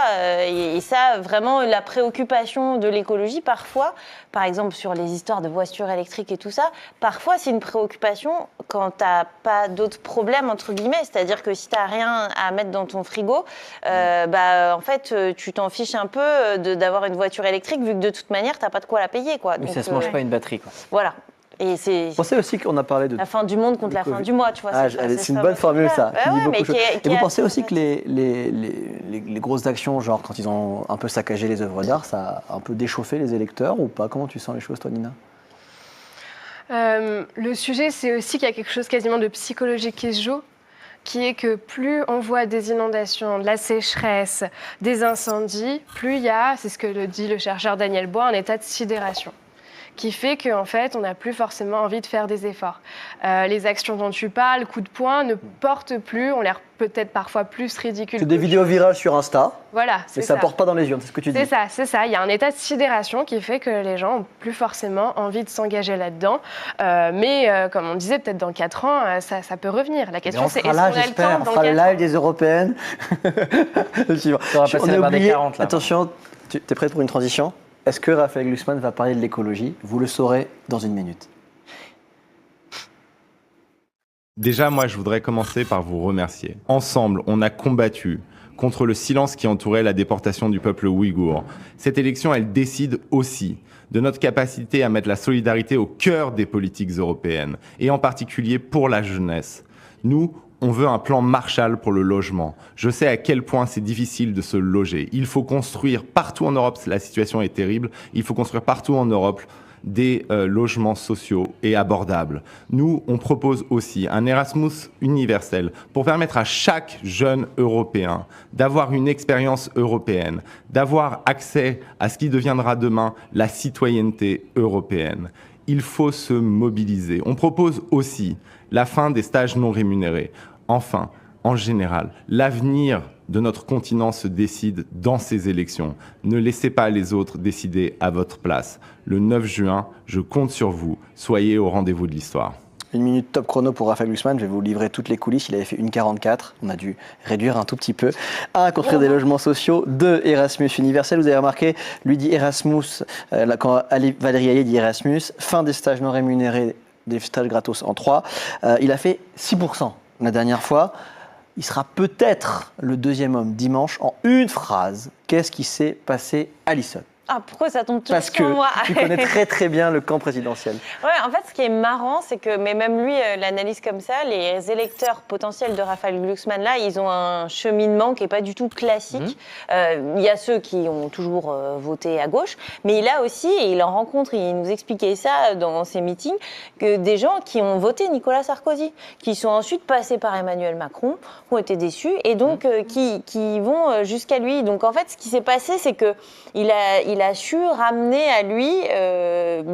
et ça, vraiment, la préoccupation de l'écologie, parfois, par exemple, sur les histoires de voitures électriques et tout ça, parfois, c'est une préoccupation quand tu n'as pas d'autres problèmes, entre guillemets. C'est-à-dire que si tu n'as rien à mettre dans ton frigo, en fait, tu t'en fiches un peu d'avoir une voiture électrique, vu que de toute manière, tu n'as pas de quoi la payer, quoi.
Mais ça ne se mange pas une batterie, quoi.
Voilà. Et c'est.
Vous pensez aussi qu'on a parlé de
la fin du monde contre la fin du mois, tu vois.
C'est une bonne formule, ça. Et vous pensez aussi que les grosses actions, genre quand ils ont un peu saccagé les œuvres d'art, ça a un peu déchauffé les électeurs ou pas? Comment tu sens les choses, toi, Nina?
Le sujet, c'est aussi qu'il y a quelque chose quasiment de psychologique qui se joue, qui est que plus on voit des inondations, de la sécheresse, des incendies, plus il y a, c'est ce que le dit le chercheur Daniel Bois, un état de sidération, qui fait qu'en fait, on n'a plus forcément envie de faire des efforts. Les actions dont tu parles, coup de poing, ne portent plus, ont l'air peut-être parfois plus ridicules.
C'est des vidéos virales sur Insta.
Voilà,
c'est ça. Mais ça porte pas dans les urnes, c'est ce que tu dis.
C'est ça. Il y a un état de sidération qui fait que les gens n'ont plus forcément envie de s'engager là-dedans. Mais comme on disait, peut-être dans 4 ans, ça peut revenir. La question, c'est est-ce qu'on a le temps
on fera le live des européennes. On est oublié. Attention, tu es prête pour une transition? Est-ce que Raphaël Glucksmann va parler de l'écologie? Vous le saurez dans une minute.
Déjà, moi, je voudrais commencer par vous remercier. Ensemble, on a combattu contre le silence qui entourait la déportation du peuple ouïghour. Cette élection, elle décide aussi de notre capacité à mettre la solidarité au cœur des politiques européennes, et en particulier pour la jeunesse. Nous, on veut un plan Marshall pour le logement. Je sais à quel point c'est difficile de se loger. Il faut construire partout en Europe, la situation est terrible, il faut construire partout en Europe des logements sociaux et abordables. Nous, on propose aussi un Erasmus universel pour permettre à chaque jeune Européen d'avoir une expérience européenne, d'avoir accès à ce qui deviendra demain la citoyenneté européenne. Il faut se mobiliser. On propose aussi la fin des stages non rémunérés. Enfin, en général, l'avenir de notre continent se décide dans ces élections. Ne laissez pas les autres décider à votre place. Le 9 juin, je compte sur vous. Soyez au rendez-vous de l'histoire.
Une minute top chrono pour Raphaël Glucksmann. Je vais vous livrer toutes les coulisses. Il avait fait 1,44. On a dû réduire un tout petit peu. 1. Construire des logements sociaux. 2. Erasmus universel. Vous avez remarqué, lui dit Erasmus, quand Valérie Hayé dit Erasmus. Fin des stages non rémunérés, des stages gratos en 3. Il a fait 6% la dernière fois. Il sera peut-être le deuxième homme dimanche en une phrase. Qu'est-ce qui s'est passé, Alison?
Ah, pourquoi ça tombe toujours sur moi?
Parce que tu connais très très bien le camp présidentiel.
Ouais, en fait, ce qui est marrant, c'est que, mais même lui l'analyse comme ça, les électeurs potentiels de Raphaël Glucksmann, là, ils ont un cheminement qui n'est pas du tout classique. Il y a ceux qui ont toujours voté à gauche, mais il a aussi, et il en rencontre, il nous expliquait ça dans ses meetings, que des gens qui ont voté Nicolas Sarkozy, qui sont ensuite passés par Emmanuel Macron, qui ont été déçus, et donc qui vont jusqu'à lui. Donc en fait, ce qui s'est passé, c'est que il a su ramener à lui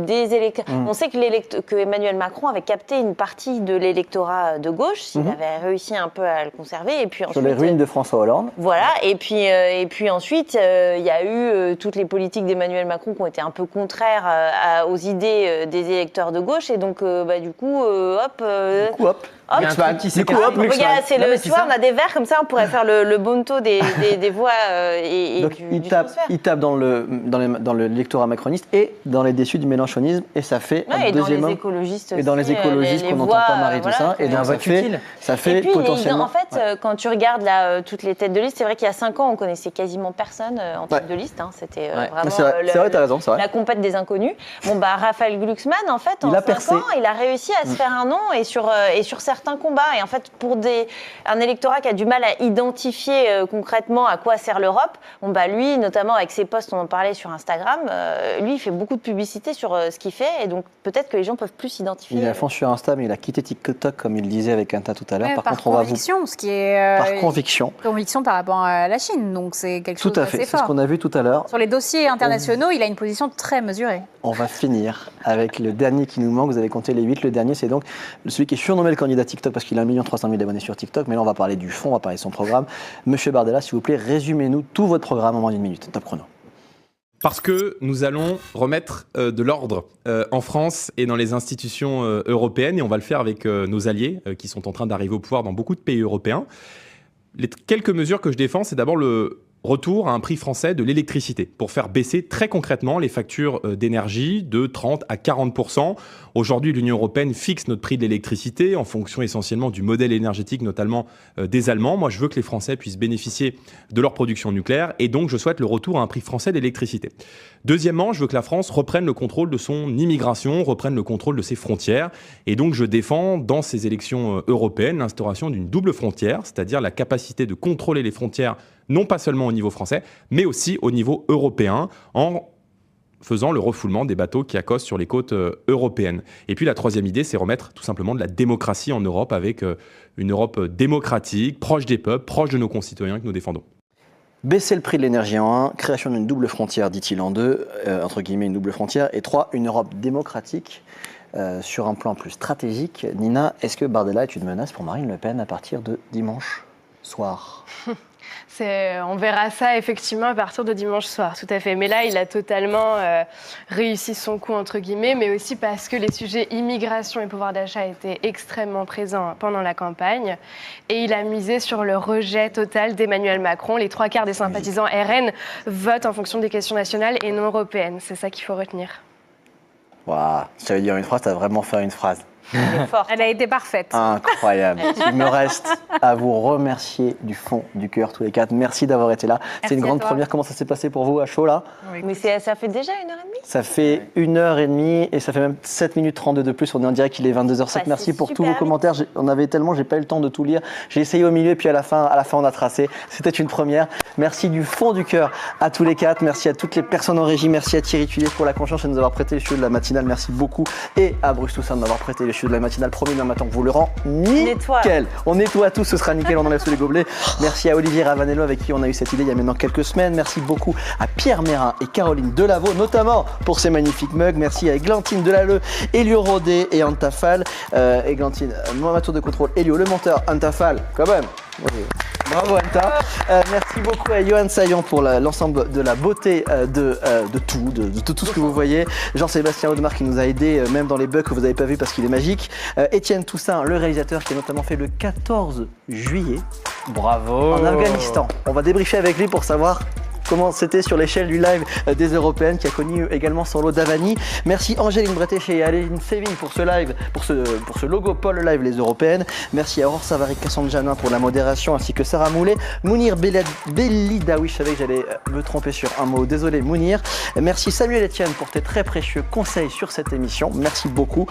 des électeurs. On sait que Emmanuel Macron avait capté une partie de l'électorat de gauche, s'il avait réussi un peu à le conserver. Et puis ensuite,
sur les ruines de François Hollande.
Voilà, et puis ensuite, il y a eu toutes les politiques d'Emmanuel Macron qui ont été un peu contraires aux idées des électeurs de gauche, et donc du coup, hop.
Il y a un truc qui s'est cassé.
Regarde, c'est le soir, on a des verres comme ça, on pourrait faire le bon taux des voix et
donc,
du transfert.
Il tape dans l'électorat macroniste et dans les déçus du mélenchonisme, et ça fait un deuxième homme.
Et dans les écologistes
qu'on n'entend pas Marie Toussaint, et donc ça fait potentiellement.
En fait, quand tu regardes là toutes les têtes de liste, c'est vrai qu'il y a 5 ans, on connaissait quasiment personne en tête de liste. C'était vraiment la compète des inconnus. Bon, Raphaël Glucksmann, en fait, en 5 ans, il a réussi à se faire un nom et sur certains combats. Et en fait, pour un électorat qui a du mal à identifier concrètement à quoi sert l'Europe, lui, notamment avec ses postes, on en parlait sur Instagram, lui, il fait beaucoup de publicité sur ce qu'il fait, et donc peut-être que les gens peuvent plus s'identifier.
Il est à fond sur Insta, mais il a quitté TikTok, comme il disait avec Anta tout à l'heure.
Ouais,
par contre,
conviction, ce qui est
par conviction.
Conviction par rapport à la Chine, donc c'est quelque chose
Tout à
d'assez
fait,
fort.
c'est ce qu'on a vu tout à l'heure.
Sur les dossiers internationaux, il a une position très mesurée.
On va finir avec le dernier qui nous manque. Vous avez compté les 8. Le dernier, c'est donc celui qui est surnommé le candidat TikTok parce qu'il a 1 300 000 abonnés sur TikTok. Mais là, on va parler du fond, on va parler de son programme. Monsieur Bardella, s'il vous plaît, résumez-nous tout votre programme en moins d'1 minute. Top chrono.
Parce que nous allons remettre de l'ordre en France et dans les institutions européennes, et on va le faire avec nos alliés qui sont en train d'arriver au pouvoir dans beaucoup de pays européens. Les quelques mesures que je défends, c'est d'abord le retour à un prix français de l'électricité pour faire baisser très concrètement les factures d'énergie de 30 à 40%. Aujourd'hui, l'Union européenne fixe notre prix de l'électricité en fonction essentiellement du modèle énergétique, notamment des Allemands. Moi, je veux que les Français puissent bénéficier de leur production nucléaire et donc je souhaite le retour à un prix français d'électricité. Deuxièmement, je veux que la France reprenne le contrôle de son immigration, reprenne le contrôle de ses frontières. Et donc, je défends dans ces élections européennes l'instauration d'une double frontière, c'est-à-dire la capacité de contrôler les frontières non pas seulement au niveau français, mais aussi au niveau européen, en faisant le refoulement des bateaux qui accostent sur les côtes européennes. Et puis la troisième idée, c'est remettre tout simplement de la démocratie en Europe, avec une Europe démocratique, proche des peuples, proche de nos concitoyens que nous défendons.
Baisser le prix de l'énergie en 1, création d'une double frontière, dit-il en 2, entre guillemets une double frontière, et 3, une Europe démocratique sur un plan plus stratégique. Nina, est-ce que Bardella est une menace pour Marine Le Pen à partir de dimanche soir?
On verra ça effectivement à partir de dimanche soir, tout à fait. Mais là, il a totalement réussi son coup, entre guillemets, mais aussi parce que les sujets immigration et pouvoir d'achat étaient extrêmement présents pendant la campagne. Et il a misé sur le rejet total d'Emmanuel Macron. Les 3/4 des sympathisants RN votent en fonction des questions nationales et non européennes. C'est ça qu'il faut retenir.
Waouh, ça veut dire une phrase, tu as vraiment fait une phrase.
Elle a été parfaite.
Incroyable. Il me reste à vous remercier du fond du cœur tous les 4. Merci d'avoir été là. C'est une grande première. Comment ça s'est passé pour vous à chaud là?
Mais ça fait déjà 1h30.
Ça fait 1h30 et ça fait même 7 minutes 32 de plus. On est en direct, il est 22h07.
Ouais,
merci pour tous vos commentaires. On avait tellement, j'ai pas eu le temps de tout lire. J'ai essayé au milieu et puis à la fin on a tracé. C'était une première. Merci du fond du cœur à tous les 4. Merci à toutes les personnes en régie. Merci à Thierry Tuillet pour la confiance et de nous avoir prêté le studio de la matinale. Merci beaucoup. Et à Bruce Toussaint de m'avoir prêté le studio de la matinale. Promis, demain matin, on vous le rend nickel. On nettoie tout, ce sera nickel. On enlève tous les gobelets. Merci à Olivier Ravanello avec qui on a eu cette idée il y a maintenant quelques semaines. Merci beaucoup à Pierre Mérin et Caroline Delaveau, notamment pour ces magnifiques mugs. Merci à Églantine Delalleux, Elio Rodet et Antafal. Églantine, moi, ma tour de contrôle. Elio, le menteur. Antafal, quand même. Oui. Bravo Anta. Merci beaucoup à Johan Saillant pour l'ensemble de la beauté de tout ce que vous voyez. Jean-Sébastien Audemars qui nous a aidés même dans les bugs que vous n'avez pas vu parce qu'il est magique. Étienne Toussaint, le réalisateur qui a notamment fait le 14 juillet.
Bravo.
En Afghanistan. On va débriefer avec lui pour savoir comment c'était sur l'échelle du live des Européennes, qui a connu également son lot d'Avani. Merci Angéline Bretéché et Aline Séville pour ce live, pour ce logo Paul Live les Européennes. Merci à Aurore Savary, Cassandre Janin pour la modération, ainsi que Sarah Moulet, Mounir Bellidaoui, je savais que j'allais me tromper sur un mot, désolé Mounir. Merci Samuel Etienne pour tes très précieux conseils sur cette émission, merci beaucoup.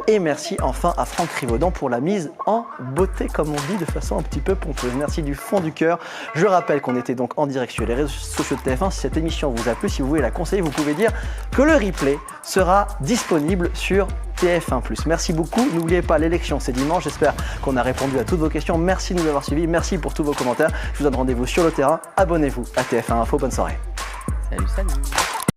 Et merci enfin à Franck Rivaudan pour la mise en beauté, comme on dit, de façon un petit peu pompeuse. Merci du fond du cœur. Je rappelle qu'on était donc en direct sur les réseaux sociaux de TF1. Si cette émission vous a plu, si vous voulez la conseiller, vous pouvez dire que le replay sera disponible sur TF1+. Merci beaucoup. N'oubliez pas, l'élection c'est dimanche. J'espère qu'on a répondu à toutes vos questions. Merci de nous avoir suivis. Merci pour tous vos commentaires. Je vous donne rendez-vous sur le terrain. Abonnez-vous à TF1 Info. Bonne soirée.
Salut.